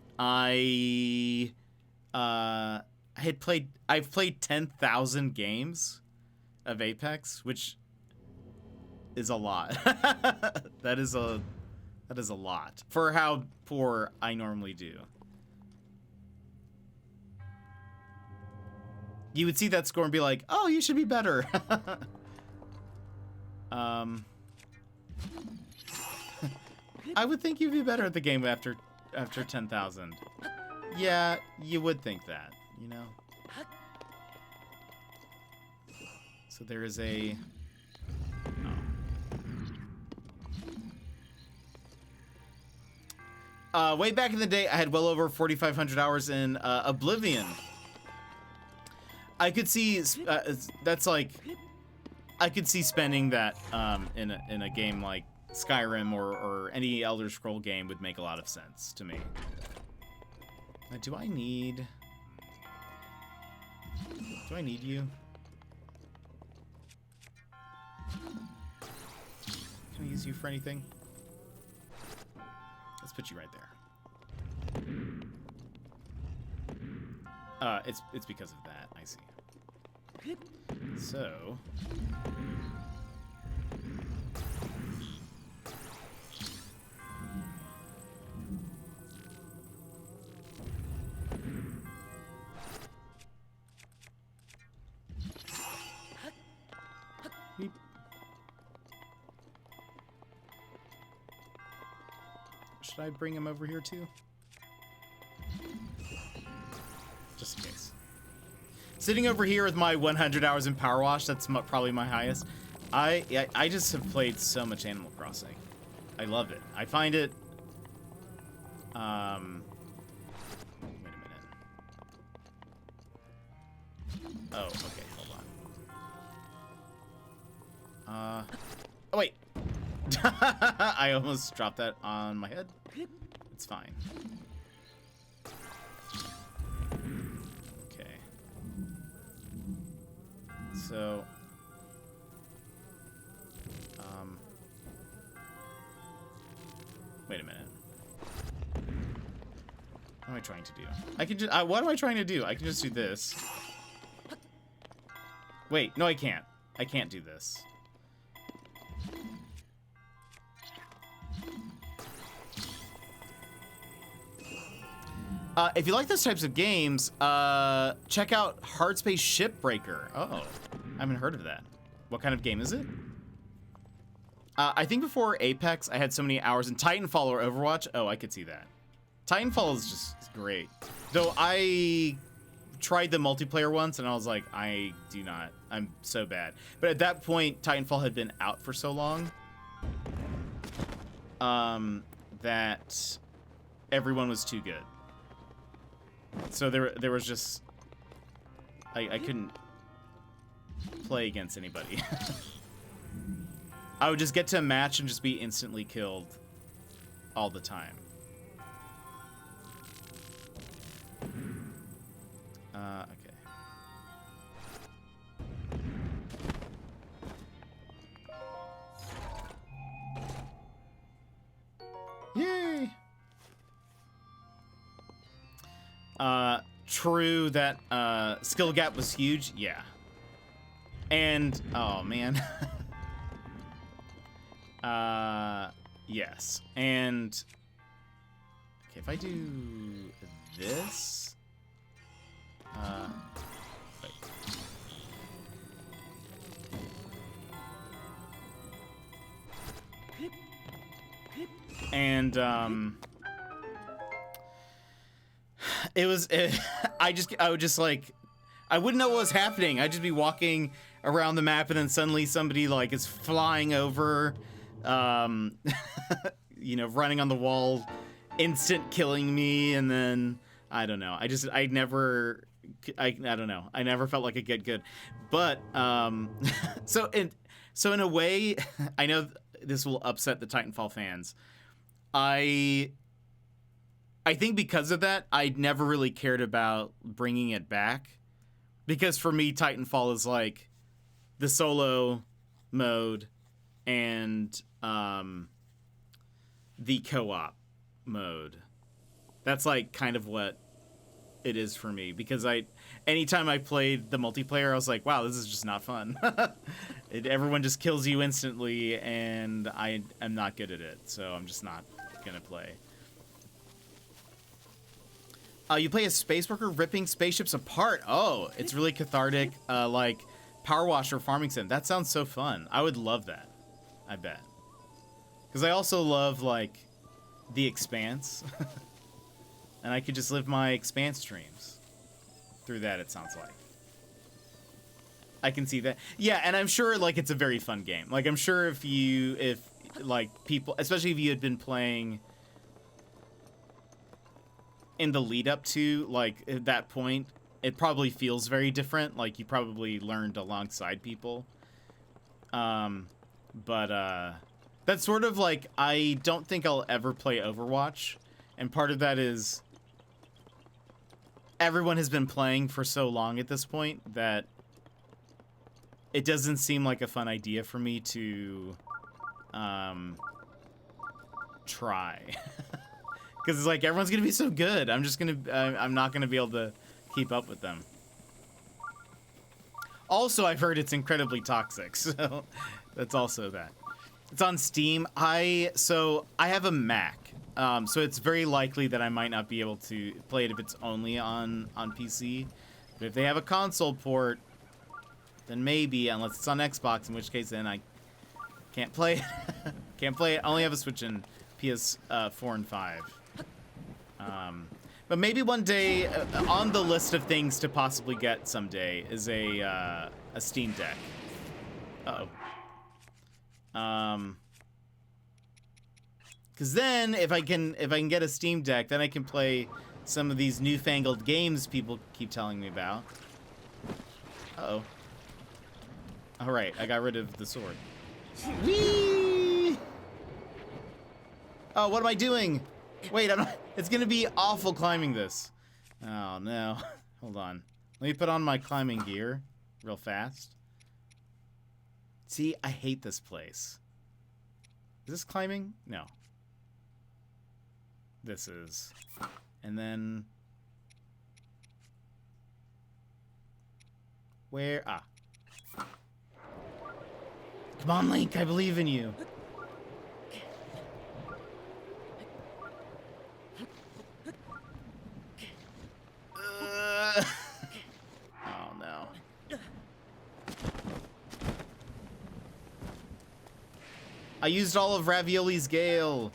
A: played 10,000 games of Apex, which is a lot. That is a lot for how poor I normally do. You would see that score and be like, oh, you should be better. I would think you'd be better at the game after 10,000. Yeah, you would think that, you know? So there is a... Way back in the day, I had well over 4,500 hours in Oblivion. I could see that's like I could see spending that in a game like Skyrim or any Elder Scroll game would make a lot of sense to me. Do I need you? Can I use you for anything? Let's put you right there. It's because of that. I see. So. Beep. Should I bring him over here too? Just in case. Sitting over here with my 100 hours in Power Wash, that's probably my highest. I just have played so much Animal Crossing. I love it. I find it... wait a minute. Oh, okay, hold on. Oh wait! I almost dropped that on my head. It's fine. Okay. So... wait a minute. What am I trying to do? I can just... what am I trying to do? I can just do this. Wait, no I can't. I can't do this. If you like those types of games, check out Hardspace Shipbreaker. Oh, I haven't heard of that. What kind of game is it? I think before Apex, I had so many hours in Titanfall or Overwatch. Oh, I could see that. Titanfall is just great. Though I tried the multiplayer once, and I was like, I do not. I'm so bad. But at that point, Titanfall had been out for so long that everyone was too good. So there was just... I couldn't play against anybody. I would just get to a match and just be instantly killed all the time. Okay. Yay! True that skill gap was huge. Yeah. And oh man. Yes. And okay, if I do this, wait. And I would just like, I wouldn't know what was happening. I'd just be walking around the map and then suddenly somebody like is flying over, you know, running on the wall, instant killing me, and then I don't know. I don't know. I never felt like it get good. But so in a way, I know this will upset the Titanfall fans. I think because of that, I never really cared about bringing it back. Because for me, Titanfall is like the solo mode and the co-op mode. That's like kind of what it is for me. Because anytime I played the multiplayer, I was like, wow, this is just not fun. Everyone just kills you instantly, and I am not good at it. So I'm just not going to play. You play a space worker ripping spaceships apart. Oh, it's really cathartic, like Power Wash or Farming Sim. That sounds so fun. I would love that. I bet. Because I also love like the Expanse. And I could just live my Expanse streams through that, it sounds like. I can see that. Yeah, and I'm sure, like, it's a very fun game. Like, I'm sure if like, people, especially if you had been playing in the lead up to, like, at that point, it probably feels very different. Like, you probably learned alongside people. But that's sort of like, I don't think I'll ever play Overwatch. And part of that is everyone has been playing for so long at this point that it doesn't seem like a fun idea for me to try. Because it's like, everyone's going to be so good. I'm not going to be able to keep up with them. Also, I've heard it's incredibly toxic, so that's also that. It's on Steam. So I have a Mac, so it's very likely that I might not be able to play it if it's only on PC. But if they have a console port, then maybe, unless it's on Xbox, in which case then I can't play it. Can't play it. I only have a Switch and PS4 and 5. But maybe one day, on the list of things to possibly get someday is a Steam Deck. Because then, if I can get a Steam Deck, then I can play some of these newfangled games people keep telling me about. Uh-oh. All right, I got rid of the sword. Whee! Oh, what am I doing? Wait, it's gonna be awful climbing this. Oh no. Hold on. Let me put on my climbing gear real fast. See, I hate this place. Is this climbing? No. This is. And then... Where? Ah. Come on, Link, I believe in you. Oh, no. I used all of Ravioli's Gale.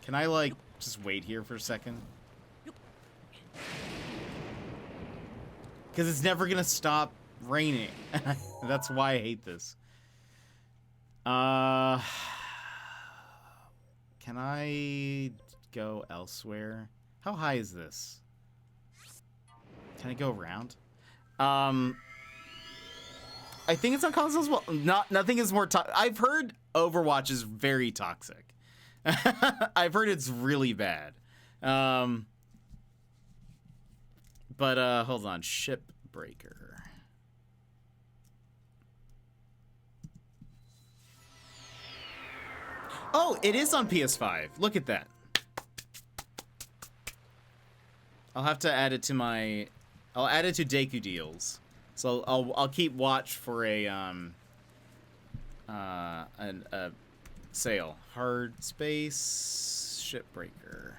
A: Can I, like, just wait here for a second? Because it's never gonna stop raining. That's why I hate this. Can I go elsewhere? How high is this? Can I go around? I think it's on consoles as well. Nothing is more toxic. I've heard Overwatch is very toxic. I've heard it's really bad. But hold on. Shipbreaker. Oh, it is on PS5. Look at that. I'll have to add it to my... I'll add it to Deku Deals. So I'll keep watch for a sale. Hard Space Shipbreaker.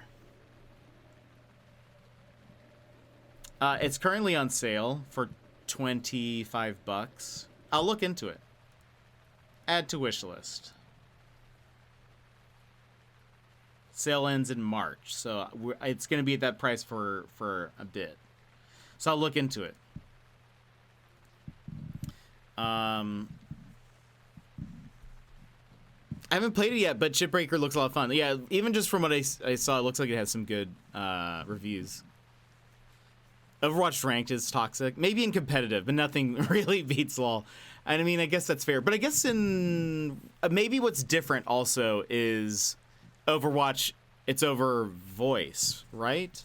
A: It's currently on sale for $25. I'll look into it. Add to wish list. Sale ends in March, so it's going to be at that price for a bit. So I'll look into it. I haven't played it yet, but Shipbreaker looks a lot of fun. Yeah, even just from what I saw, it looks like it has some good reviews. Overwatch Ranked is toxic. Maybe in competitive, but nothing really beats LoL. And I mean, I guess that's fair. But I guess in... maybe what's different also is Overwatch, it's over voice, right?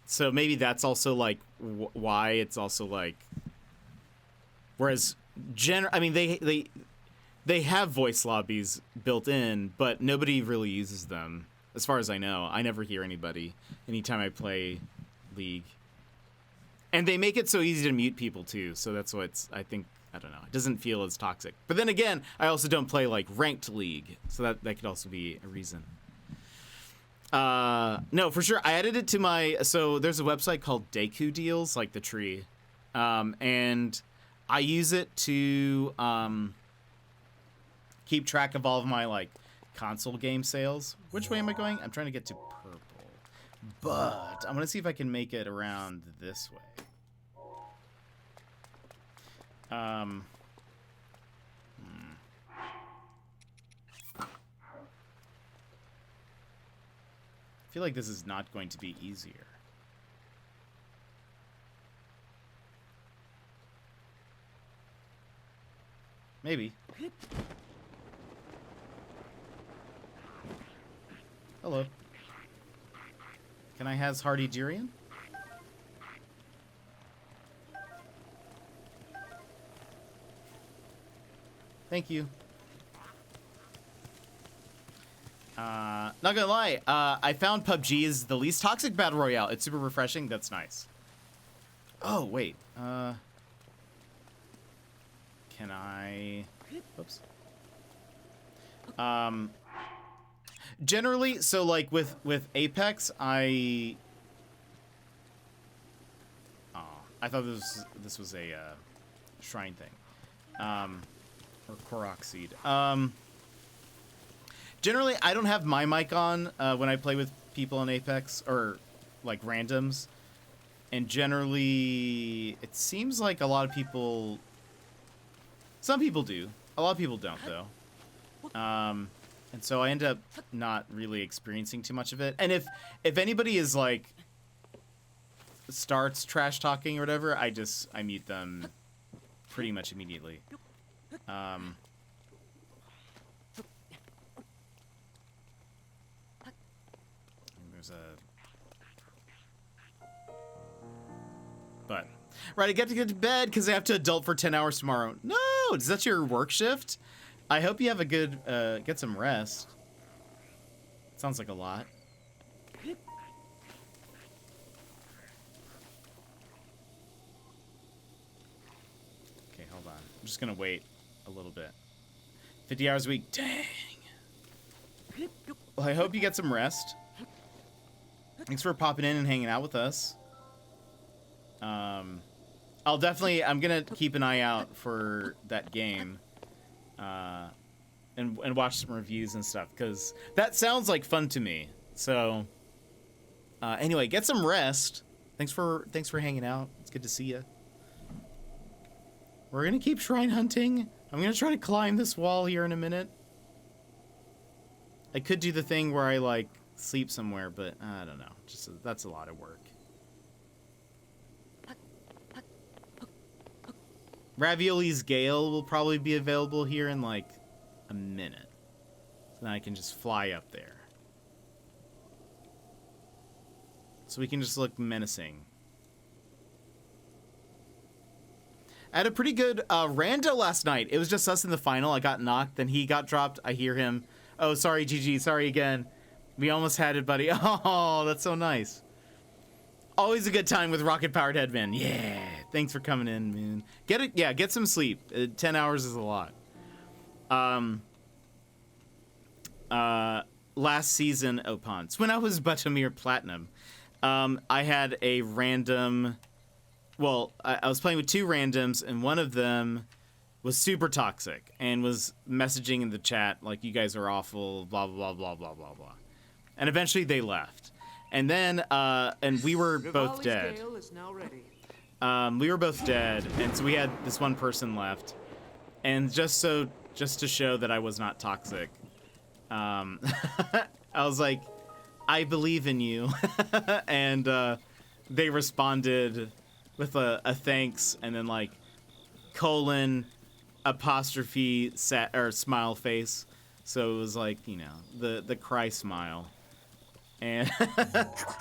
A: So maybe that's also, like, why it's also, like... Whereas, I mean, they have voice lobbies built in, but nobody really uses them. As far as I know, I never hear anybody anytime I play League. And they make it so easy to mute people, too. So that's what's, I think, I don't know. It doesn't feel as toxic. But then again, I also don't play, like, ranked League. So that could also be a reason. No, for sure. I added it to my... So there's a website called Deku Deals, like the tree. And I use it to keep track of all of my, like, console game sales. Which way am I going? I'm trying to get to purple. But I'm going to see if I can make it around this way. I feel like this is not going to be easier. Maybe. Hello. Can I has Hardy Durian? Thank you. Not gonna lie, I found PUBG is the least toxic battle royale. It's super refreshing. That's nice. Oh, wait. Can I... Oops. Generally, so like with Apex, I thought this was a shrine thing, or Korok seed. Generally, I don't have my mic on when I play with people in Apex or like randoms, and generally, it seems like a lot of people. Some people do. A lot of people don't, though. And so I end up not really experiencing too much of it. And if anybody is like starts trash talking or whatever, I mute them pretty much immediately. There's a but right, I get to bed because I have to adult for 10 hours tomorrow. No, is that your work shift? I hope you have a good, get some rest. Sounds like a lot. Okay, hold on. I'm just gonna wait a little bit. 50 hours a week, dang. Well, I hope you get some rest. Thanks for popping in and hanging out with us. I'm gonna keep an eye out for that game. And watch some reviews and stuff, because that sounds like fun to me. So, anyway, get some rest. Thanks for hanging out. It's good to see you. We're gonna keep shrine hunting. I'm gonna try to climb this wall here in a minute. I could do the thing where I like sleep somewhere, but I don't know. That's a lot of work. Ravioli's Gale will probably be available here in like a minute. So then I can just fly up there. So we can just look menacing. I had a pretty good rando last night. It was just us in the final. I got knocked, then he got dropped. I hear him. Oh, sorry, GG. Sorry again. We almost had it, buddy. Oh, that's so nice. Always a good time with rocket-powered headman. Yeah. Thanks for coming in, man. Get it. Yeah, get some sleep. 10 hours is a lot. Last season, Opons, when I was Batamir Platinum, I had a random. Well, I was playing with two randoms, and one of them was super toxic and was messaging in the chat like, "You guys are awful," blah blah blah blah blah blah. And eventually they left, and then and we were both dead.
C: Gale is now ready.
A: We were both dead, and so we had this one person left. And just to show that I was not toxic, I was like, "I believe in you," and they responded with a thanks, and then like :apostrophe smile face. So it was like, you know, the cry smile, and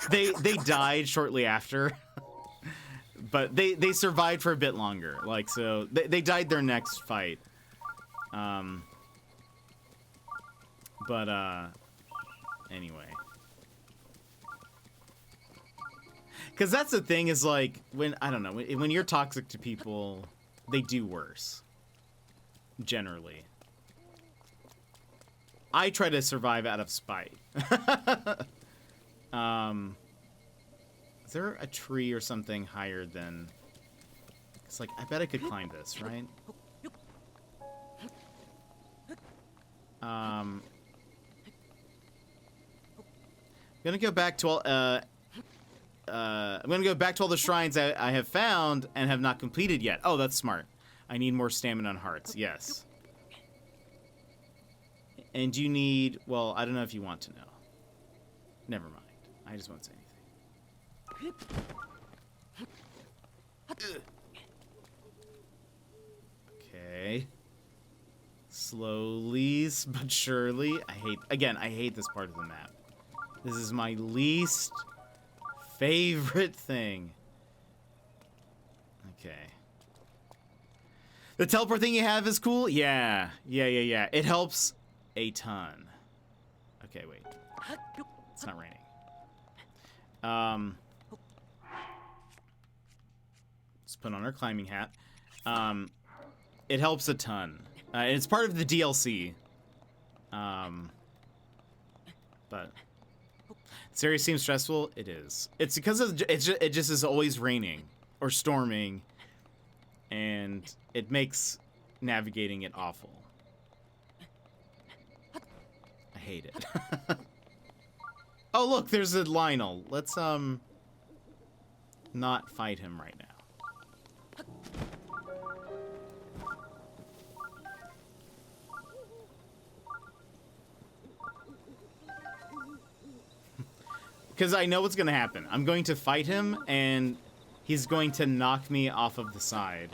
A: they died shortly after. But they survived for a bit longer. Like, so they died their next fight. Anyway. Because that's the thing is, like, when you're toxic to people, they do worse. Generally. I try to survive out of spite. Is there a tree or something higher than... It's like, I bet I could climb this, right? gonna go back to all, I'm gonna go back to all the shrines I have found and have not completed yet. Oh, that's smart. I need more stamina and hearts. Yes. And you need, well, I don't know if you want to know. Never mind. I just won't say anything. Okay. Slowly but surely. I hate this part of the map. This is my least favorite thing. Okay. The teleport thing you have is cool? Yeah. Yeah. It helps a ton. Okay, wait. It's not raining. Let's put on our climbing hat. It helps a ton. It's part of the DLC. But this area seems stressful. It is. It's because it just is always raining or storming, and it makes navigating it awful. I hate it. Oh, look, there's a Lionel. Let's not fight him right now. Because I know what's going to happen. I'm going to fight him, and he's going to knock me off of the side.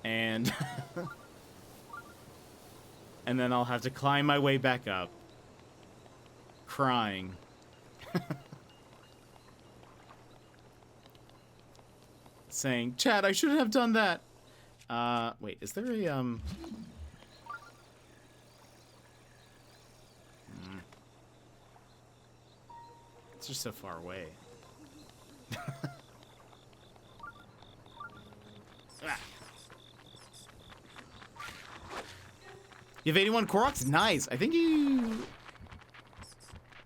A: And... and then I'll have to climb my way back up. Crying. Saying, Chad, I should have done that. Wait, is there a, It's just so far away. You have 81 Koroks? Nice. I think you...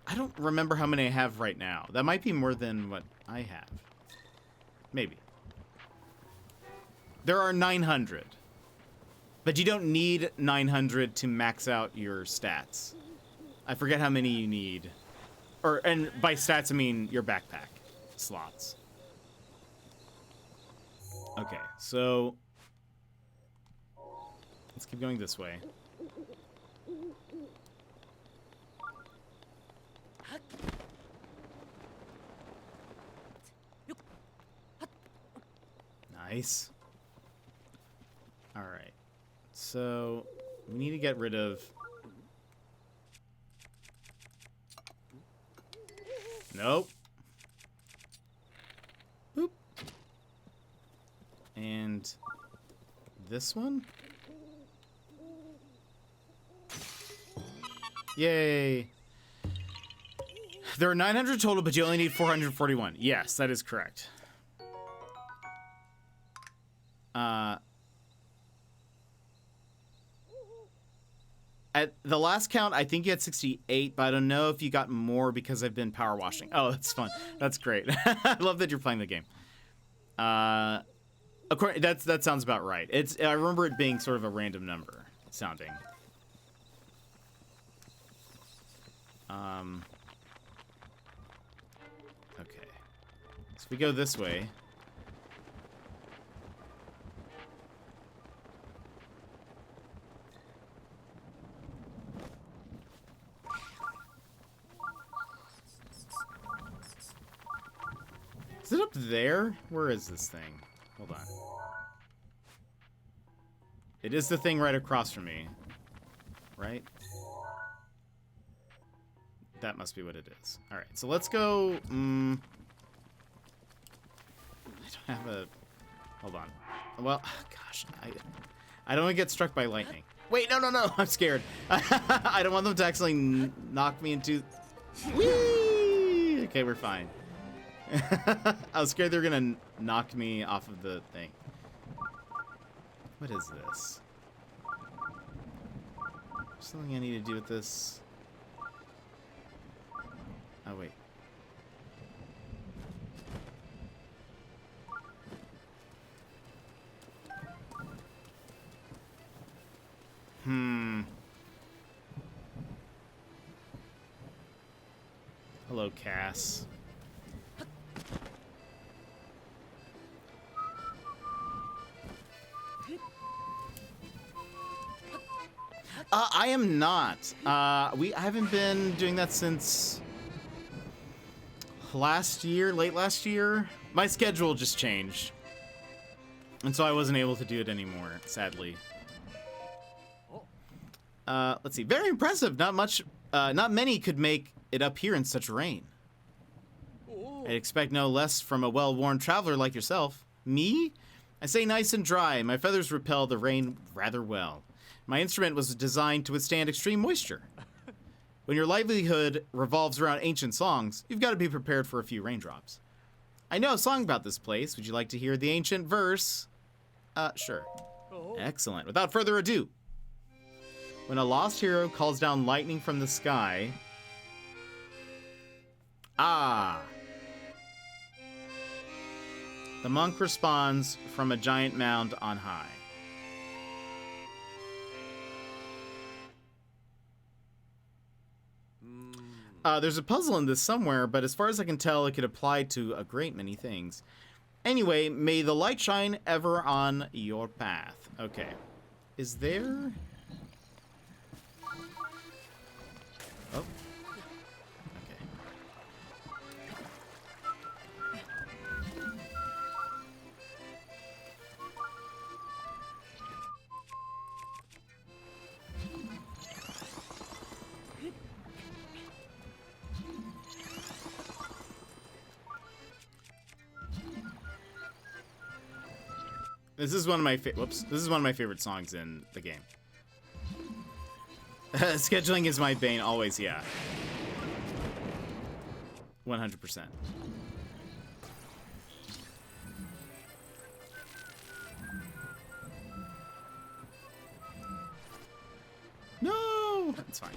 A: I don't remember how many I have right now. That might be more than what I have. Maybe. There are 900. But you don't need 900 to max out your stats. I forget how many you need. And by stats, I mean your backpack slots. Okay, so... let's keep going this way. Nice. Alright. So, we need to get rid of... nope. Boop. And... this one? Yay! There are 900 total, but you only need 441. Yes, that is correct. At the last count, I think you had 68, but I don't know if you got more because I've been power washing. Oh, that's fun. That's great. I love that you're playing the game. That sounds about right. I remember it being sort of a random number sounding. Okay. So if we go this way. Is it up there? Where is this thing? Hold on. It is the thing right across from me. Right? That must be what it is. Alright, so let's go... I don't have a... hold on. Well, gosh. I don't want to get struck by lightning. Wait, no. I'm scared. I don't want them to actually knock me into... Whee! Okay, we're fine. I was scared they were gonna knock me off of the thing. What is this? Something I need to do with this. Oh, wait. Hello, Cass. I am not. I haven't been doing that since last year, late last year. My schedule just changed. And so I wasn't able to do it anymore, sadly. Let's see. Very impressive. Not many could make it up here in such rain. I'd expect no less from a well-worn traveler like yourself. Me? I say nice and dry. My feathers repel the rain rather well. My instrument was designed to withstand extreme moisture. When your livelihood revolves around ancient songs, you've got to be prepared for a few raindrops. I know a song about this place. Would you like to hear the ancient verse? Sure. Excellent. Without further ado. When a lost hero calls down lightning from the sky... Ah! The monk responds from a giant mound on high. There's a puzzle in this somewhere, but as far as I can tell, it could apply to a great many things. Anyway, may the light shine ever on your path. Okay. Is there... Oh. Okay. This is one of my This is one of my favorite songs in the game. Scheduling is my bane always, yeah. 100%. No, that's fine.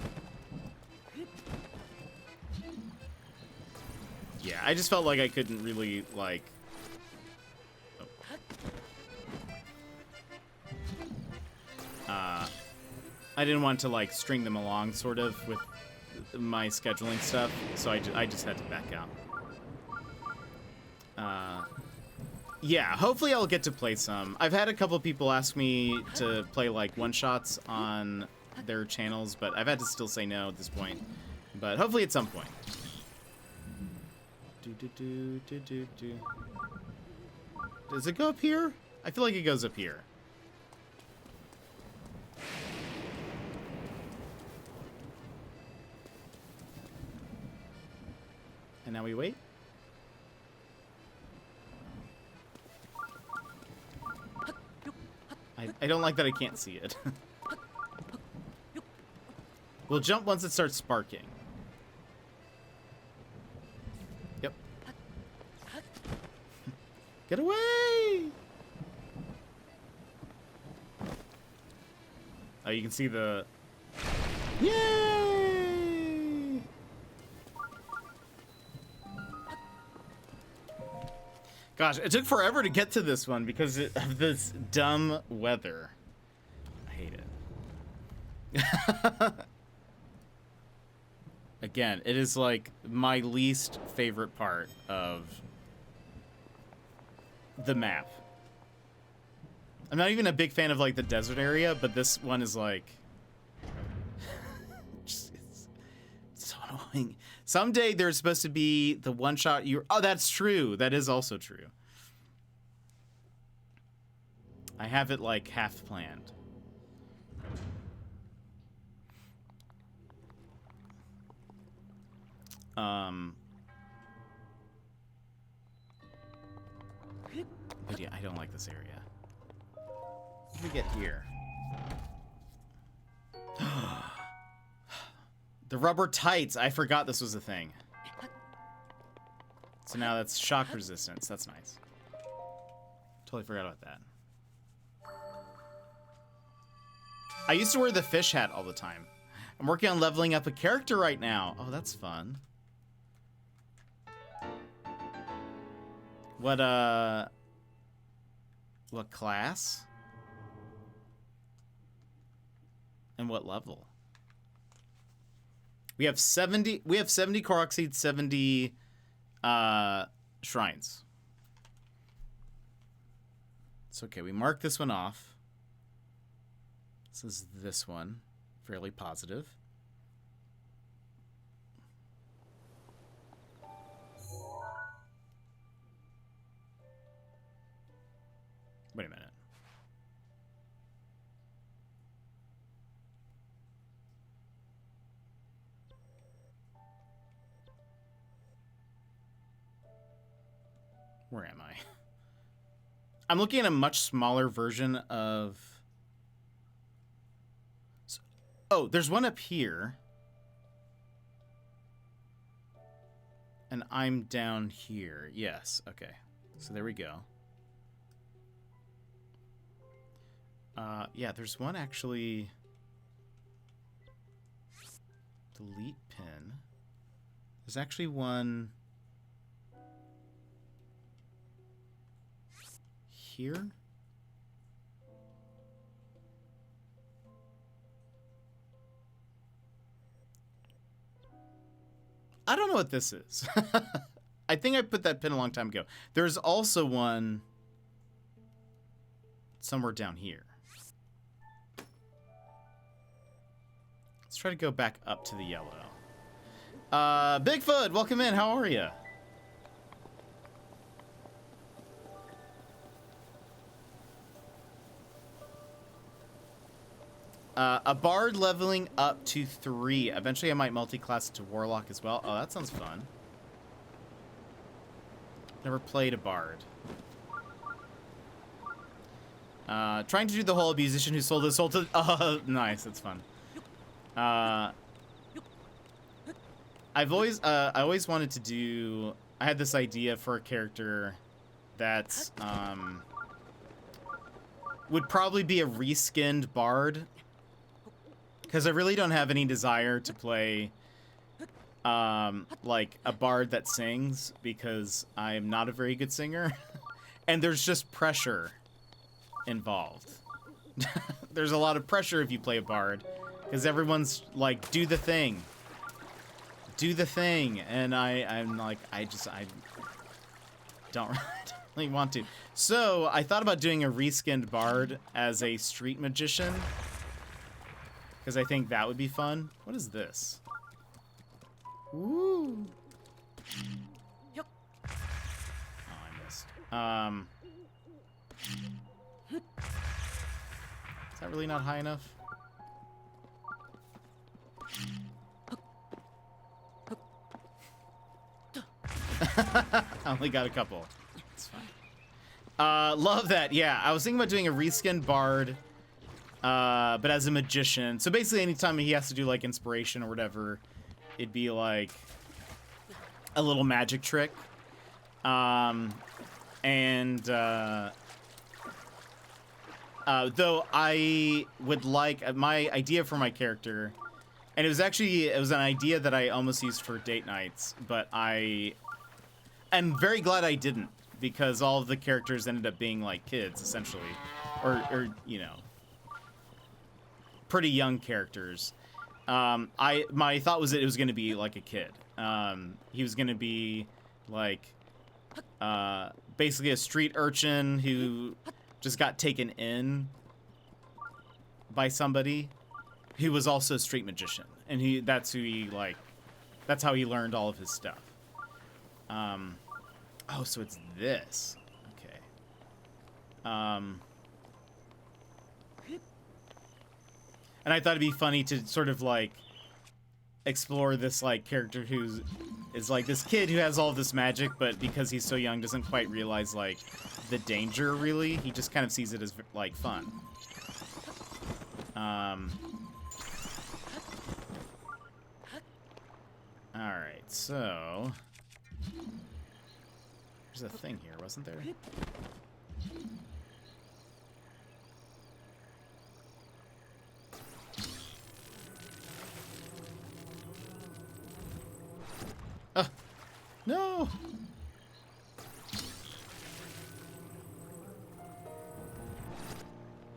A: Yeah, I just felt like I couldn't really like. I didn't want to like string them along sort of with my scheduling stuff, so I just had to back out. Yeah, hopefully I'll get to play some. I've had a couple people ask me to play like one-shots on their channels, but I've had to still say no at this point. But hopefully at some point. Does it go up here? I feel like it goes up here. And now we wait. I don't like that I can't see it. We'll jump once it starts sparking. Yep. Get away! Oh, you can see the... Yay! Gosh, it took forever to get to this one because of this dumb weather. I hate it. Again, it is like my least favorite part of the map. I'm not even a big fan of like the desert area, but this one is like just, it's so annoying. Someday there's supposed to be the one shot you... Oh, that's true. That is also true. I have it like half planned. But yeah, I don't like this area. What do we get here? The rubber tights. I forgot this was a thing. So now that's shock resistance. That's nice. Totally forgot about that. I used to wear the fish hat all the time. I'm working on leveling up a character right now. Oh, that's fun. What class? And what level? We have 70 Korok seeds, 70 shrines. It's okay. We mark this one off. This is this one. Fairly positive. Wait a minute. Where am I? I'm looking at a much smaller version of... Oh, there's one up here. And I'm down here. Yes, okay. So there we go. Yeah, there's one actually... Delete pin. There's actually one... here? I don't know what this is. I think I put that pin a long time ago. There's also one somewhere down here. Let's try to go back up to the yellow. Bigfoot, welcome in. How are you? A bard leveling up to 3. Eventually I might multi-class it to warlock as well. Oh, that sounds fun. Never played a bard. Trying to do the whole musician who sold his soul to... nice, that's fun. I always wanted to do... I had this idea for a character that's, would probably be a reskinned bard. Because I really don't have any desire to play, like, a bard that sings, because I'm not a very good singer. And there's just pressure involved. There's a lot of pressure if you play a bard, because everyone's like, do the thing. Do the thing. And I'm like, I don't really want to. So I thought about doing a reskinned bard as a street magician, because I think that would be fun. What is this? Woo! Oh, I missed. Is that really not high enough? I only got a couple. It's fine. Love that. Yeah, I was thinking about doing a reskinned bard, but as a magician. So basically anytime he has to do like inspiration or whatever, it'd be like a little magic trick. Though I would like, my idea for my character, and it was an idea that I almost used for date nights, but I am very glad I didn't, because all of the characters ended up being like kids essentially, or you know, pretty young characters. My thought was that it was going to be like a kid. He was going to be like basically a street urchin who just got taken in by somebody who was also a street magician, and that's how he learned all of his stuff. Oh, so it's this. Okay. And I thought it'd be funny to sort of like explore this like character is like this kid who has all this magic, but because he's so young doesn't quite realize like the danger really. He just kind of sees it as like fun. Alright, so there's a thing here, wasn't there? No!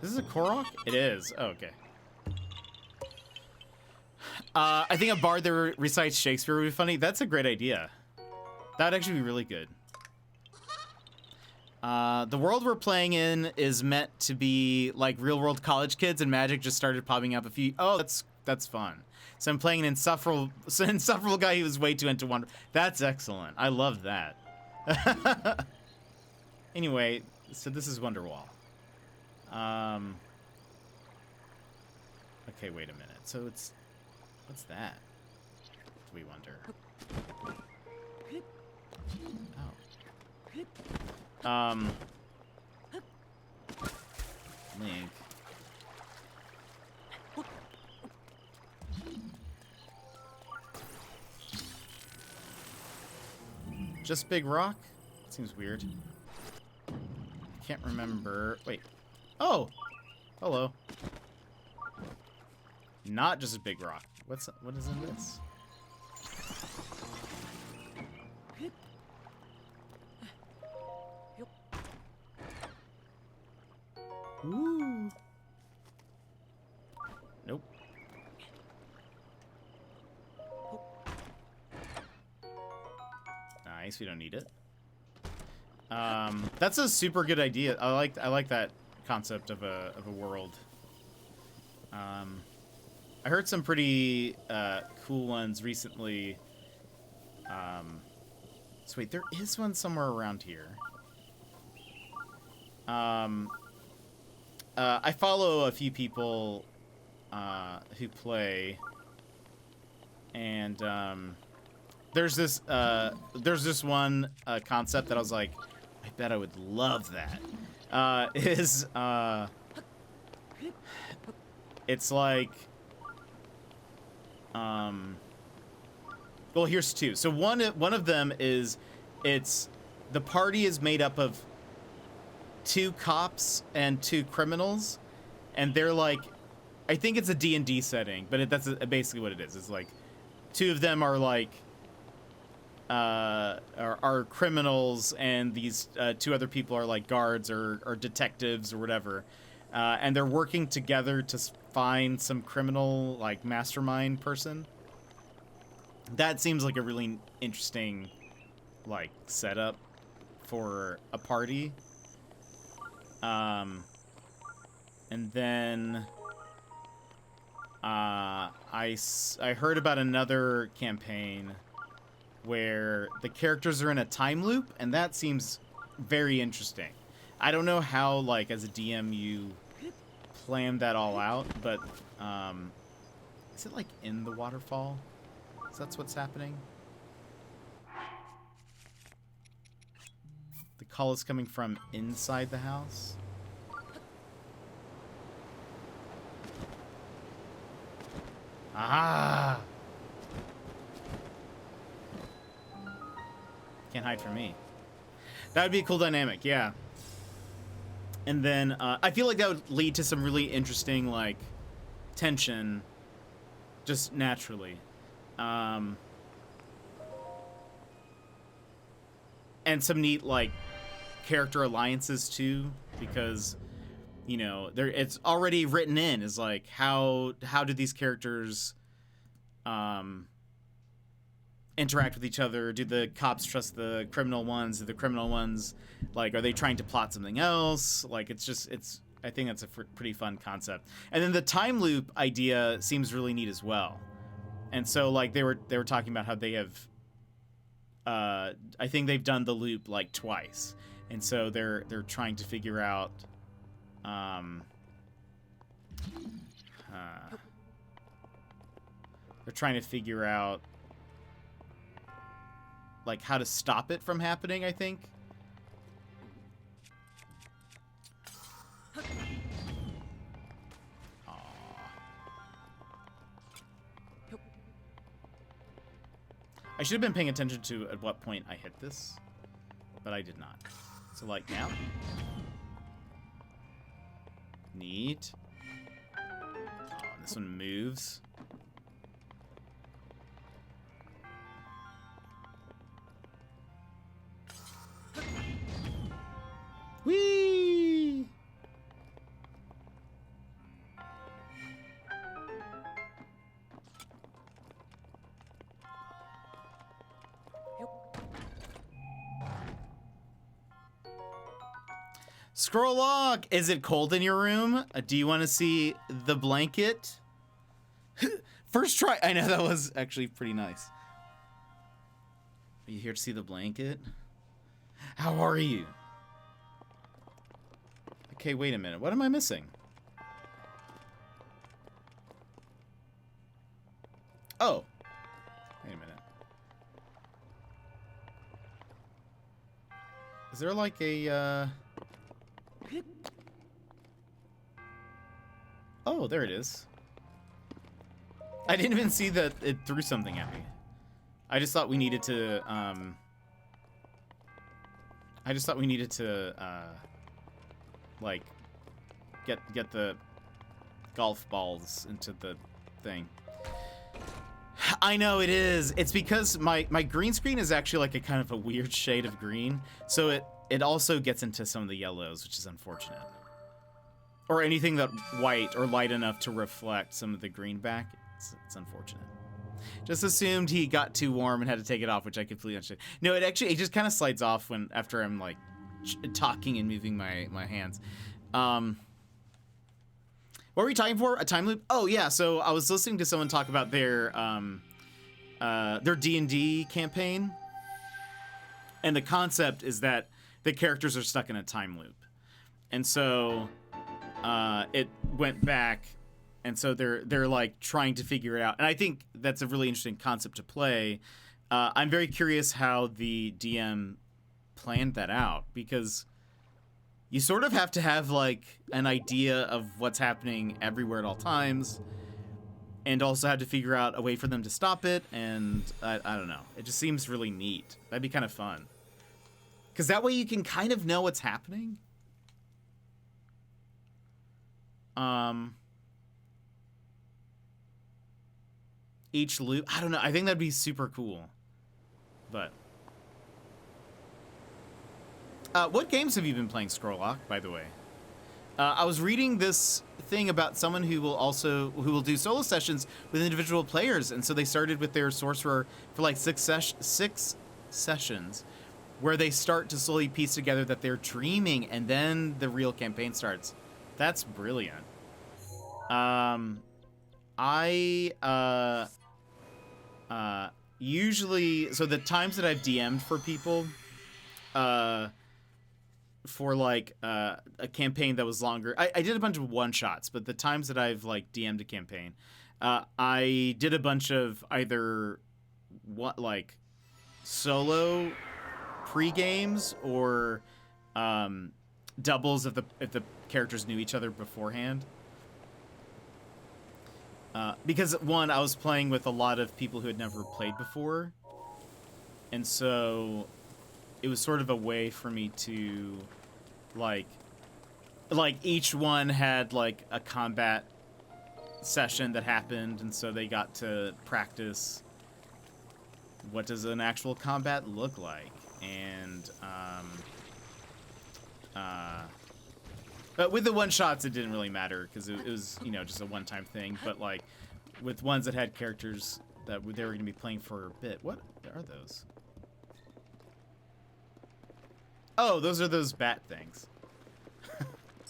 A: This is a Korok? It is. Oh, okay. I think a bard that recites Shakespeare would be funny. That's a great idea. That would actually be really good. The world we're playing in is meant to be like real-world college kids, and magic just started popping up a few. Oh, that's fun. So I'm playing an insufferable guy who was way too into wonder. That's excellent. I love that. Anyway, so this is Wonderwall. Okay, wait a minute. So it's what's that? Do we wonder? Oh. Link. Just big rock? Seems weird. Can't remember. Wait. Oh! Hello. Not just a big rock. What is in this? Ooh. Nope. Nice, we don't need it. That's a super good idea. I like that concept of a world. I heard some pretty cool ones recently. So wait, there is one somewhere around here. I follow a few people who play, and there's this one concept that I was like, I bet I would love that. It's like, well, here's two. So one of them is, the party is made up of 2 cops and 2 criminals, and they're like, I think it's a D&D setting, but that's basically what it is. It's like 2 of them are like are criminals, and these 2 other people are like guards or detectives or whatever, and they're working together to find some criminal like mastermind person. That seems like a really interesting like setup for a party. And then I heard about another campaign where the characters are in a time loop, and that seems very interesting. I don't know how, like, as a DM you plan that all out, but is it like in the waterfall? So that's what's happening? The call is coming from inside the house. Ah! Can't hide from me. That would be a cool dynamic, yeah. And then I feel like that would lead to some really interesting, like, tension, just naturally. And some neat, like, character alliances too, because, you know, it's already written in. Is like, how do these characters interact with each other? Do the cops trust the criminal ones? Do the criminal ones, like, are they trying to plot something else? Like, I think that's a pretty fun concept. And then the time loop idea seems really neat as well. And so, like, they were talking about how they have, I think they've done the loop like twice, and so they're trying to figure out, like, how to stop it from happening, I think. I should have been paying attention to at what point I hit this, but I did not. So, like, now. Neat. Oh, and this one moves. Whee! Scroll lock. Is it cold in your room? Do you want to see the blanket? First try. I know that was actually pretty nice. Are you here to see the blanket? How are you? Okay, wait a minute. What am I missing? Oh. Wait a minute. Is there like a, Oh, there it is. I didn't even see that it threw something at me. I just thought we needed to, like, get the golf balls into the thing. I know it is. It's because my green screen is actually like a kind of a weird shade of green, so it also gets into some of the yellows, which is unfortunate. Or anything that white or light enough to reflect some of the green back. It's unfortunate. Just assumed he got too warm and had to take it off, which I completely understand. No, it just kind of slides off after I'm like talking and moving my hands. What were we talking for? A time loop? Oh yeah, so I was listening to someone talk about their D&D campaign. And the concept is that the characters are stuck in a time loop. And so it went back, and so they're like trying to figure it out. And I think that's a really interesting concept to play. I'm very curious how the DM planned that out, because you sort of have to have like an idea of what's happening everywhere at all times, and also have to figure out a way for them to stop it. And I don't know. It just seems really neat. That'd be kind of fun, because that way you can kind of know what's happening. Each loop, I don't know. I think that'd be super cool. But what games have you been playing, Scrolllock, by the way? I was reading this thing about someone who will do solo sessions with individual players, and so they started with their sorcerer for like six sessions, where they start to slowly piece together that they're dreaming, and then the real campaign starts. That's brilliant. Usually, so the times that I've DM'd for people, for like a campaign that was longer, I did a bunch of one-shots, but the times that I've like DM'd a campaign, I did a bunch of either solo pre-games or doubles if the characters knew each other beforehand. Because one, I was playing with a lot of people who had never played before, and so it was sort of a way for me to like each one had like a combat session that happened, and so they got to practice what does an actual combat look like. And but with the one-shots, it didn't really matter, because it was, just a one-time thing. But, like, with ones that had characters that they were going to be playing for a bit. What are those? Oh, those are those bat things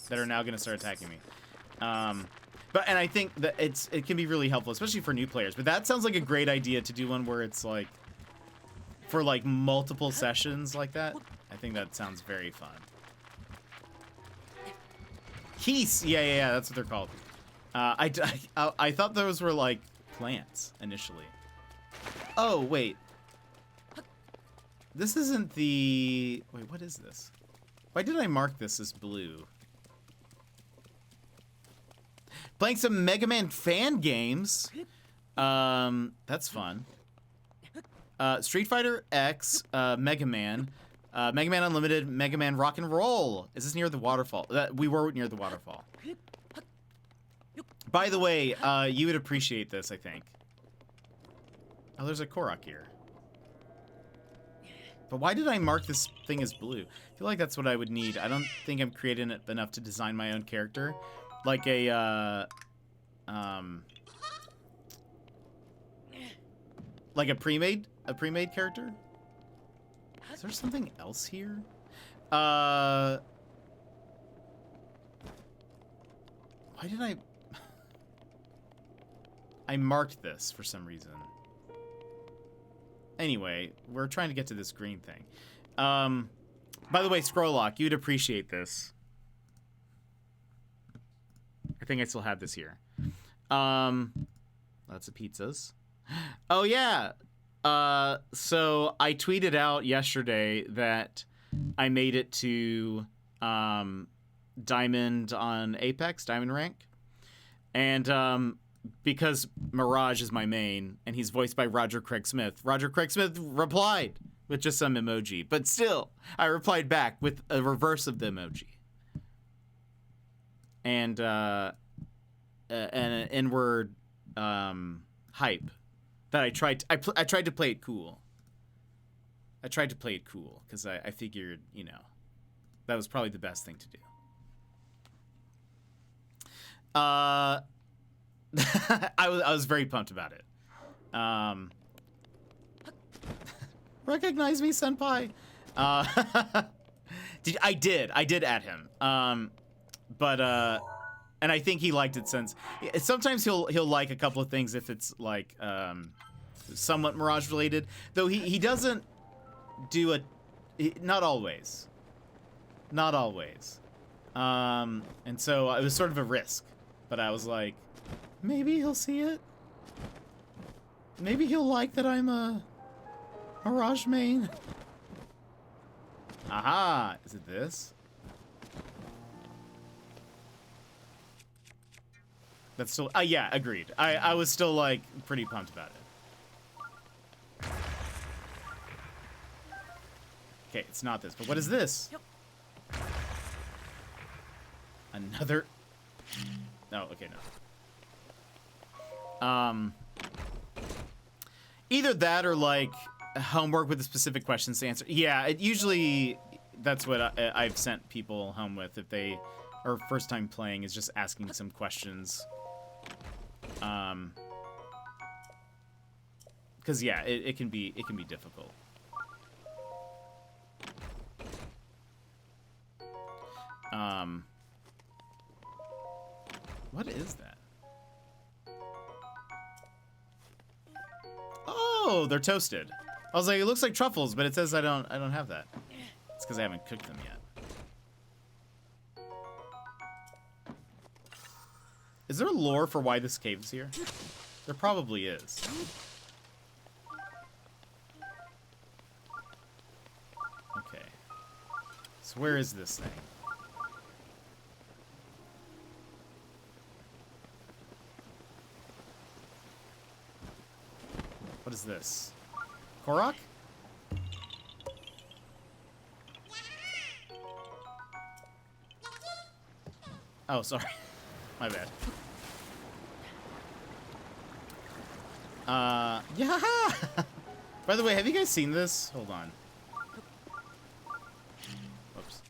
A: that are now going to start attacking me. And I think that it can be really helpful, especially for new players. But that sounds like a great idea, to do one where it's, like, for, like, multiple sessions like that. I think that sounds very fun. Keys, yeah, that's what they're called. I thought those were like plants initially. Oh wait, this isn't the. Wait, what is this? Why did I mark this as blue? Playing some Mega Man fan games. That's fun. Street Fighter X, Mega Man. Mega Man Unlimited, Mega Man Rock and Roll. Is this near the waterfall? We were near the waterfall. By the way, you would appreciate this, I think. Oh, there's a Korok here. But why did I mark this thing as blue? I feel like that's what I would need. I don't think I'm creating it enough to design my own character. Like a, like a pre-made character? Is there something else here? Why did I marked this for some reason. Anyway, we're trying to get to this green thing. By the way, Scrollock, you'd appreciate this. I think I still have this here. Lots of pizzas. Oh, yeah. So I tweeted out yesterday that I made it to Diamond on Apex, Diamond rank. And because Mirage is my main, and he's voiced by Roger Craig Smith replied with just some emoji. But still, I replied back with a reverse of the emoji. And an inward hype that I tried to play it cool. I tried to play it cool because I figured, you know, that was probably the best thing to do. I was very pumped about it. Recognize me, senpai. I did add him. But and I think he liked it since sometimes he'll like a couple of things if it's like somewhat Mirage related. Though he doesn't do not always. Not always. And so it was sort of a risk. But I was like, maybe he'll see it. Maybe he'll like that I'm a Mirage main. Aha! Is it this? That's still... yeah, agreed. I was still, like, pretty pumped about it. Okay, it's not this. But what is this? Another... No, okay, no. Either that or, like, homework with the specific questions to answer. Yeah, it usually... That's what I've sent people home with if they are first time playing, is just asking some questions. Because yeah, it can be difficult. What is that? Oh, they're toasted. I was like, it looks like truffles, but it says I don't have that. It's because I haven't cooked them yet. Is there lore for why this cave is here? There probably is. Okay. So where is this thing? What is this? Korok? Oh, sorry. My bad. Yeah. By the way, have you guys seen this? Hold on. Whoops.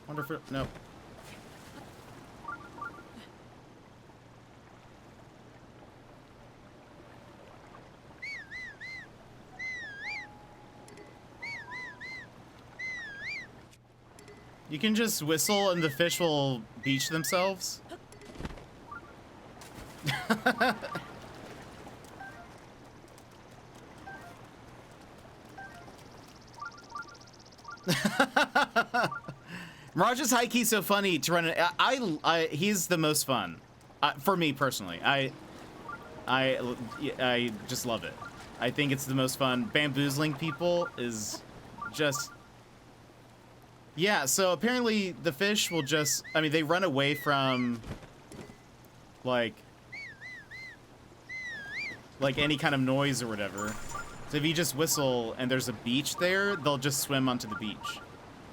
A: Wonder if it... No. You can just whistle and the fish will beach themselves. Mirage's high key so funny to run it. He's the most fun for me personally. I just love it. I think it's the most fun. Bamboozling people is just... Yeah, so apparently the fish will just... I mean, they run away from, like any kind of noise or whatever. So if you just whistle and there's a beach there, they'll just swim onto the beach.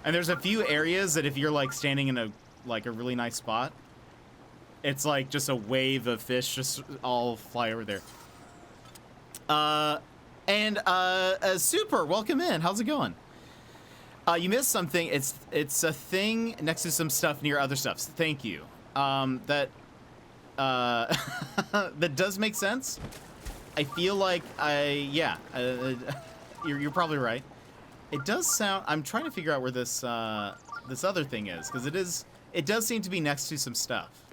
A: And there's a few areas that if you're, like, standing in a really nice spot, it's, like, just a wave of fish just all fly over there. Super, welcome in. How's it going? You missed something. It's a thing next to some stuff near other stuff. So thank you. That does make sense. I feel like you're probably right. It does sound. I'm trying to figure out where this this other thing is, because it does seem to be next to some stuff.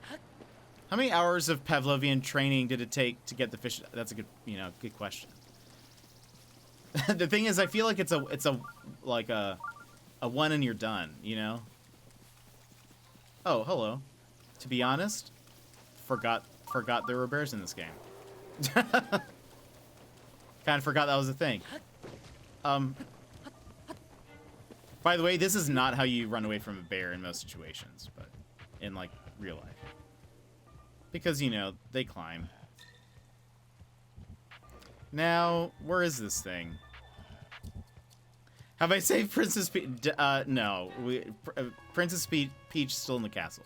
A: How many hours of Pavlovian training did it take to get the fish? That's a good, good question. The thing is, I feel like it's a one and you're done, Oh, hello. To be honest, forgot there were bears in this game. Kind of forgot that was a thing. By the way, this is not how you run away from a bear in most situations, but in like real life. Because, they climb. Now, where is this thing? Have I saved Princess Peach? No. Princess Peach is still in the castle.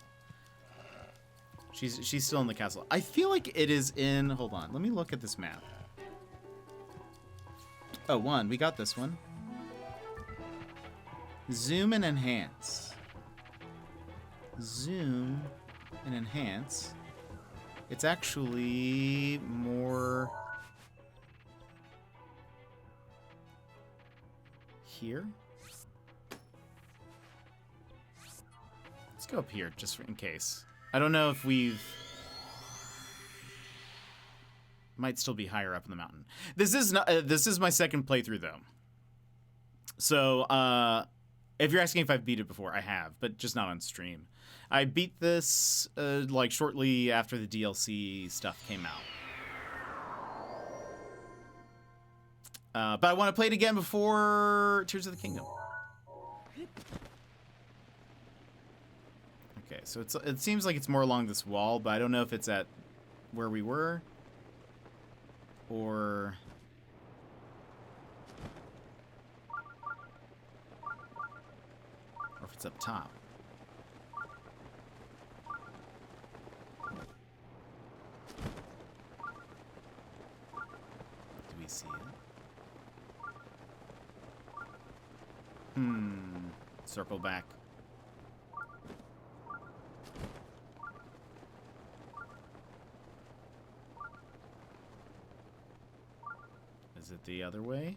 A: She's still in the castle. I feel like it is in... Hold on. Let me look at this map. Oh, we got this one. Zoom and enhance. Zoom and enhance. It's actually more... here? Let's go up here, just in case. I don't know if we've... Might still be higher up in the mountain. This is not. This is my second playthrough, though. So, if you're asking if I've beat it before, I have, but just not on stream. I beat this, like, shortly after the DLC stuff came out. But I want to play it again before Tears of the Kingdom. Okay, so it seems like it's more along this wall, but I don't know if it's at where we were or if it's up top. Do we see it? Circle back. Is it the other way?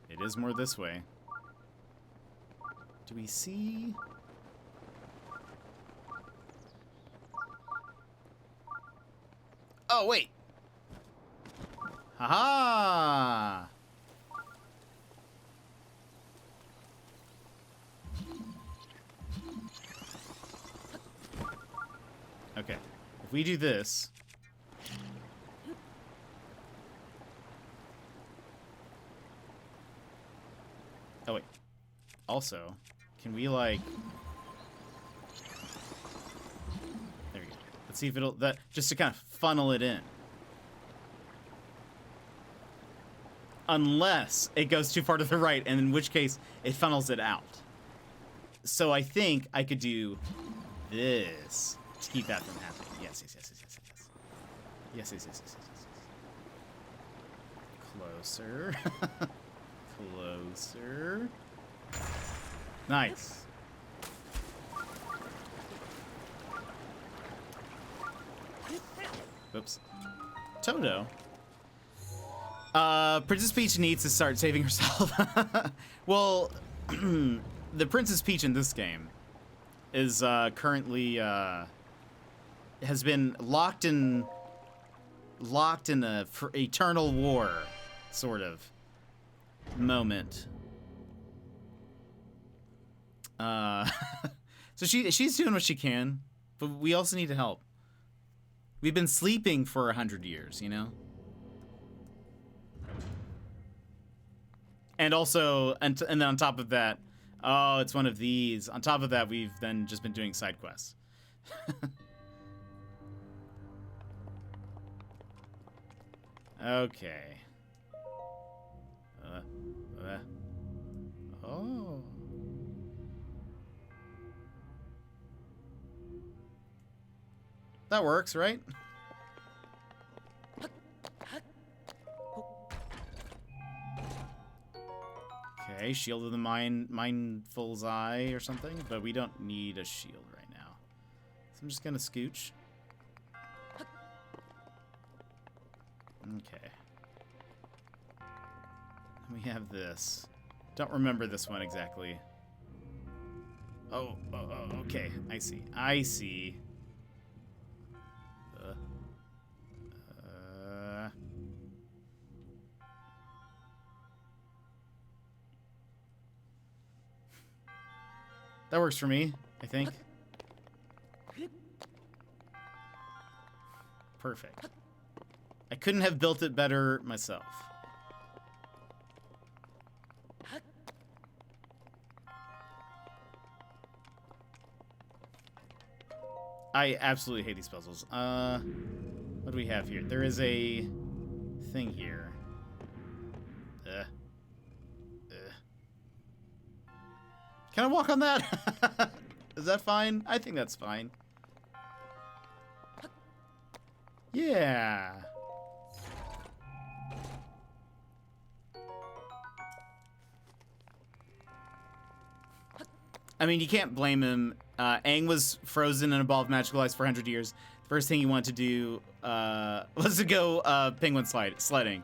A: It is more this way. Do we see? Oh, wait. Haha! Okay. If we do this... Oh, wait. Also, can we, like... There we go. Let's see if it'll... just to kind of funnel it in. Unless it goes too far to the right, and in which case, it funnels it out. So I think I could do this to keep that from happening. Yes. Yes. Closer. Closer. Nice. Oops. Toto. Princess Peach needs to start saving herself. Well, the Princess Peach in this game is currently has been locked in a eternal war sort of moment. So she's doing what she can, but we also need to help. We've been sleeping for 100 years, And also, and then on top of that, oh, it's one of these. On top of that, we've then just been doing side quests. Okay. Oh. That works, right? Okay, Shield of the Mindful's Eye or something, but we don't need a shield right now. So I'm just gonna scooch. Okay. We have this. Don't remember this one exactly. Oh, okay. I see. I see. That works for me, I think. Perfect. I couldn't have built it better myself. I absolutely hate these puzzles. What do we have here? There is a thing here. Can I walk on that? Is that fine? I think that's fine. Yeah. I mean, you can't blame him. Aang was frozen in a ball of magical ice for 100 years. The first thing he wanted to do was to go penguin sledding.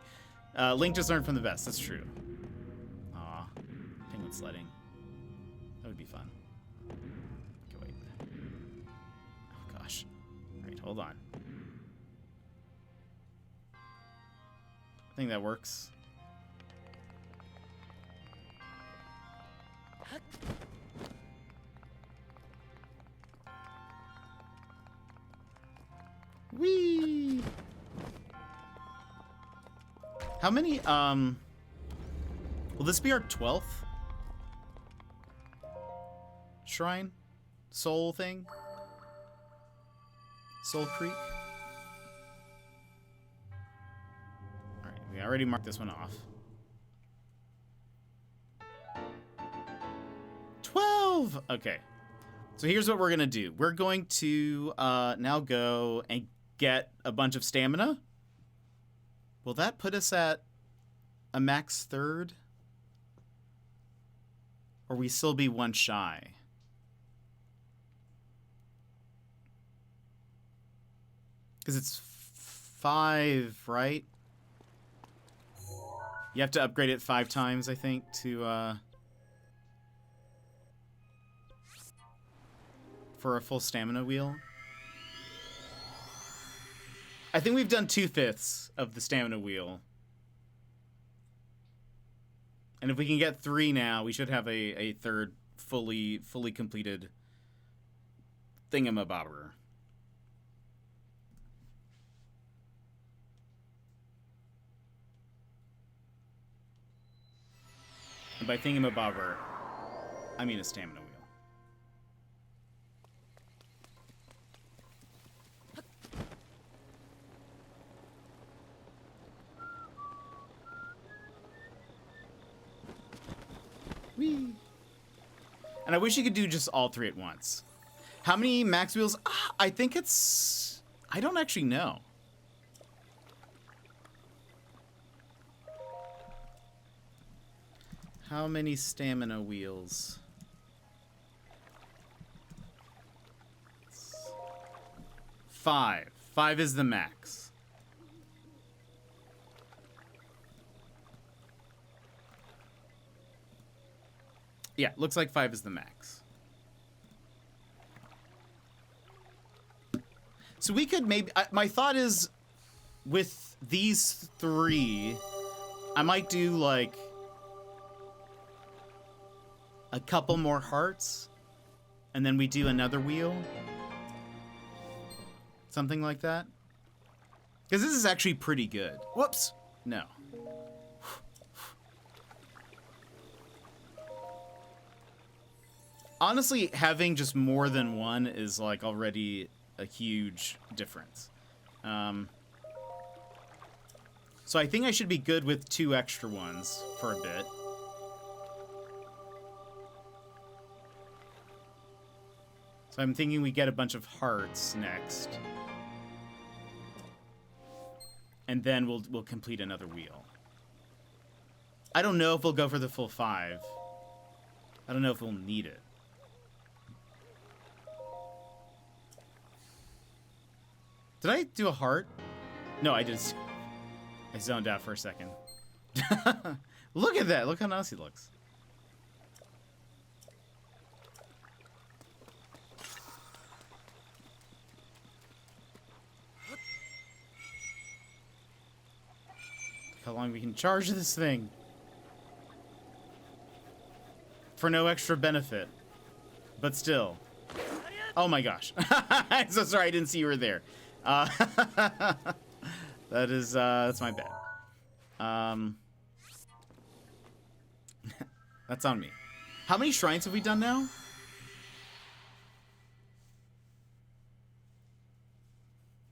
A: Link just learned from the best. That's true. Aw, penguin sledding. That would be fun. Okay, wait. Oh, gosh. All right, hold on. I think that works. Whee! How many, will this be our 12th shrine? Soul thing? Soul Creek? Alright, we already marked this one off. 12! Okay. So here's what we're gonna do. We're going to now go and get a bunch of stamina. Will that put us at a max third? Or we still be one shy? Because it's 5, right? You have to upgrade it 5 times, I think, to for a full stamina wheel. I think we've done 2/5 of the stamina wheel. And if we can get 3 now, we should have a third fully completed thingamabobber. And by thingamabobber, I mean a stamina wheel. Whee. And I wish you could do just all 3 at once. How many max wheels? I think it's... I don't actually know. How many stamina wheels? 5. 5 is the max. Yeah, looks like 5 is the max. So we could maybe... my thought is, with these 3, I might do, like, a couple more hearts, and then we do another wheel. Something like that. Because this is actually pretty good. Whoops! No. Honestly, having just more than one is, like, already a huge difference. So I think I should be good with 2 extra ones for a bit. So I'm thinking we get a bunch of hearts next. And then we'll complete another wheel. I don't know if we'll go for the full 5. I don't know if we'll need it. Did I do a heart? No, I just... I zoned out for a second. Look at that. Look how nice he looks. How long we can charge this thing for no extra benefit, but still. Oh my gosh. I'm so sorry, I didn't see you were there. That's my bad. That's on me. How many shrines have we done now?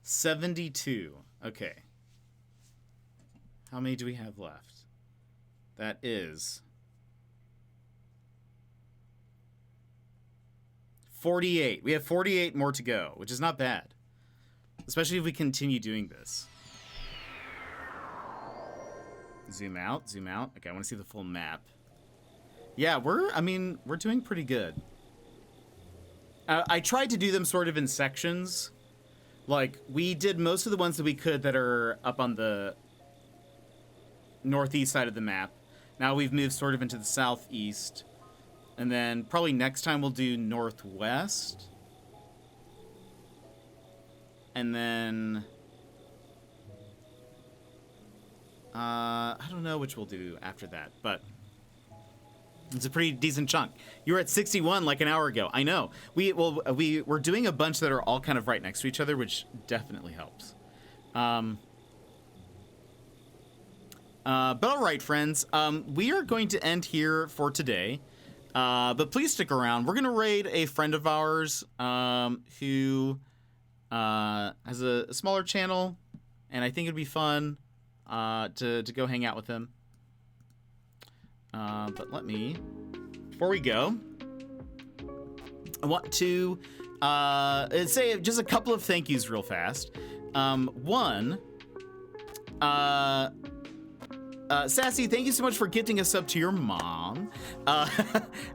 A: $72. Okay. How many do we have left? That is 48. We have 48 more to go, which is not bad. Especially if we continue doing this. Zoom out, zoom out. Okay, I want to see the full map. Yeah, we're doing pretty good. I tried to do them sort of in sections. Like, we did most of the ones that we could that are up on the northeast side of the map. Now we've moved sort of into the southeast. And then probably next time we'll do northwest. And then I don't know which we'll do after that, but it's a pretty decent chunk. You were at 61 like an hour ago. I know. We're doing a bunch that are all kind of right next to each other, which definitely helps. But all right, friends, we are going to end here for today. But please stick around. We're going to raid a friend of ours who has a smaller channel, and I think it'd be fun to go hang out with him. But before we go, I want to say just a couple of thank yous real fast. One, Sassy, thank you so much for gifting us up to your mom.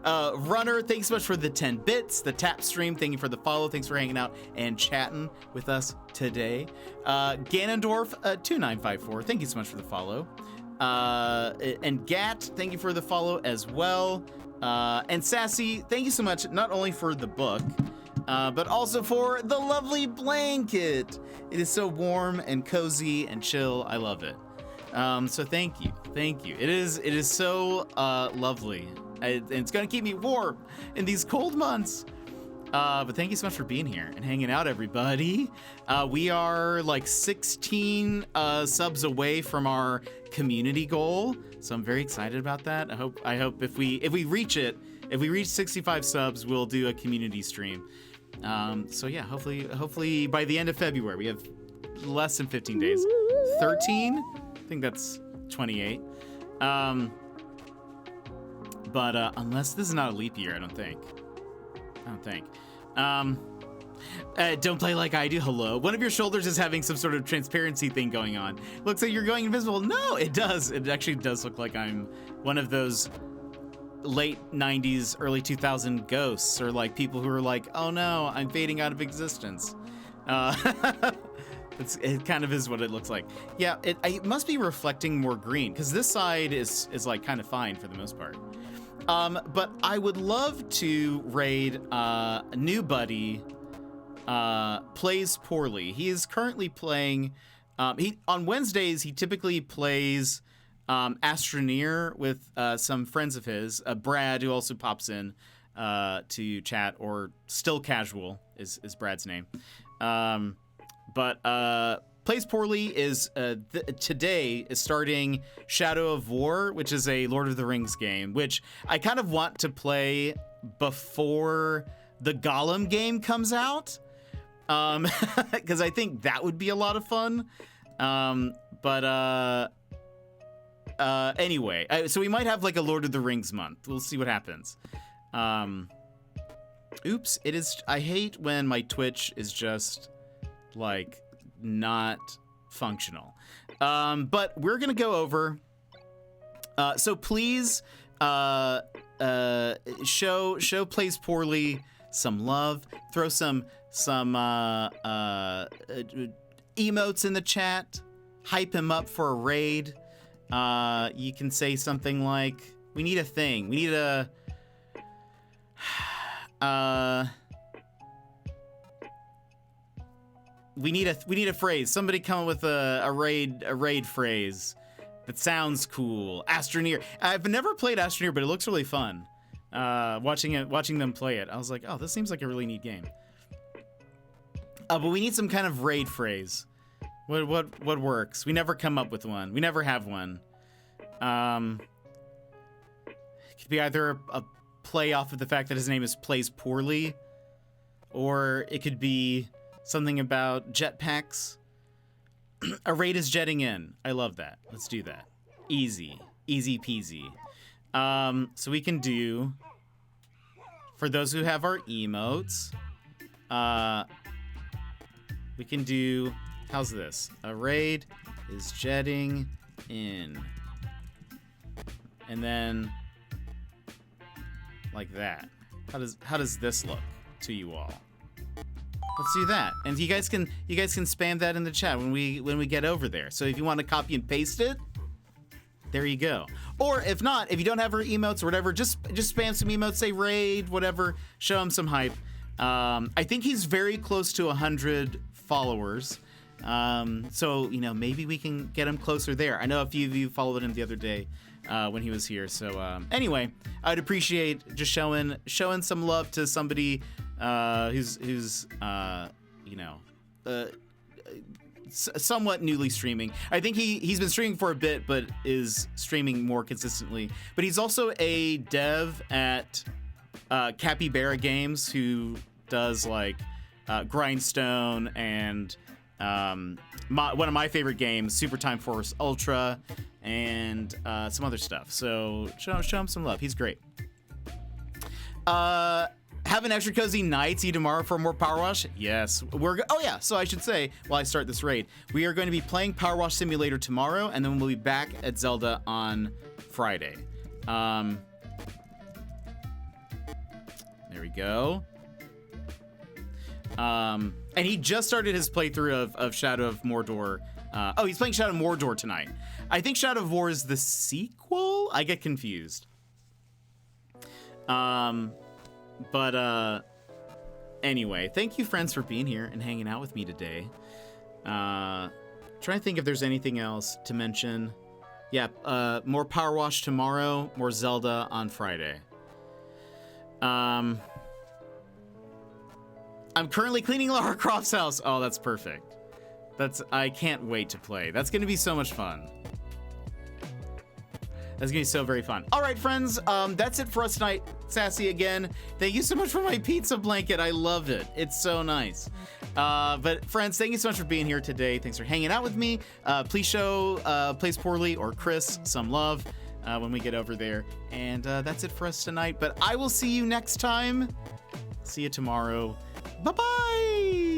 A: Runner, thanks so much for the 10 bits. The tap stream, thank you for the follow. Thanks for hanging out and chatting with us today. Ganondorf, 2954, thank you so much for the follow. And Gat, thank you for the follow as well. And Sassy, thank you so much, not only for the book, but also for the lovely blanket. It is so warm and cozy and chill. I love it. So thank you. It is so lovely. It's gonna keep me warm in these cold months. But thank you so much for being here and hanging out, everybody. We are like 16 subs away from our community goal, so I'm very excited about that. I hope if we reach 65 subs, we'll do a community stream. So yeah, hopefully by the end of February, we have less than 15 days. 13? I think that's 28. But unless this is not a leap year, I don't think. Don't play like I do. Hello. One of your shoulders is having some sort of transparency thing going on. Looks like you're going invisible. No, it does. It actually does look like I'm one of those late 90s, early 2000 ghosts, or like people who are like, oh no, I'm fading out of existence. It kind of is what it looks like. Yeah, it must be reflecting more green, because this side is like kind of fine for the most part. But I would love to raid a new buddy, Plays Poorly. He is currently playing, on Wednesdays, he typically plays Astroneer with some friends of his, Brad, who also pops in to chat, or Still Casual is Brad's name. But Plays Poorly is today is starting Shadow of War, which is a Lord of the Rings game, which I kind of want to play before the Gollum game comes out, because I think that would be a lot of fun. Anyway, so we might have like a Lord of the Rings month. We'll see what happens. Oops, it is. I hate when my Twitch is just like not functional. But we're gonna go over. So please show Plays Poorly some love. Throw some emotes in the chat. Hype him up for a raid. You can say something like, we need a thing. We need a... we need a phrase. Somebody come up with a raid phrase that sounds cool. Astroneer. I've never played Astroneer, but it looks really fun. Watching them play it, I was like, oh, this seems like a really neat game. But we need some kind of raid phrase. What works? We never come up with one. We never have one. It could be either a play off of the fact that his name is Plays Poorly, or it could be something about jetpacks. A raid is jetting in. I love that. Let's do that. Easy peasy. So we can do, for those who have our emotes, we can do, how's this? A raid is jetting in. And then like that. How does this look to you all? Let's do that. And you guys can spam that in the chat when we get over there. So if you want to copy and paste it, there you go. Or if not, if you don't have our emotes or whatever, just spam some emotes, say raid, whatever, show him some hype. I think he's very close to 100 followers. So, you know, maybe we can get him closer there. I know a few of you followed him the other day when he was here. So anyway, I'd appreciate just showing some love to somebody who's you know, somewhat newly streaming. I think he's been streaming for a bit, but is streaming more consistently. But he's also a dev at Capybara Games, who does like Grindstone and one of my favorite games, Super Time Force Ultra, and some other stuff. So show him some love. He's great. Have an extra cozy night. See you tomorrow for more Power Wash. Yes, oh yeah. So I should say, while I start this raid, we are going to be playing Power Wash Simulator tomorrow, and then we'll be back at Zelda on Friday. There we go. And he just started his playthrough of Shadow of Mordor. Oh, he's playing Shadow of Mordor tonight. I think Shadow of War is the sequel. I get confused. But anyway, thank you, friends, for being here and hanging out with me today. Trying to think if there's anything else to mention. Yeah, more Power Wash tomorrow, more Zelda on Friday. I'm currently cleaning Lara Croft's house. Oh, that's perfect. I can't wait to play. That's gonna be so much fun. That's gonna be so very fun. All right, friends, that's it for us tonight. Sassy again. Thank you so much for my pizza blanket. I love it. It's so nice. But friends, thank you so much for being here today. Thanks for hanging out with me. Please show Plays Poorly or Chris some love when we get over there. And that's it for us tonight. But I will see you next time. See you tomorrow. Bye-bye.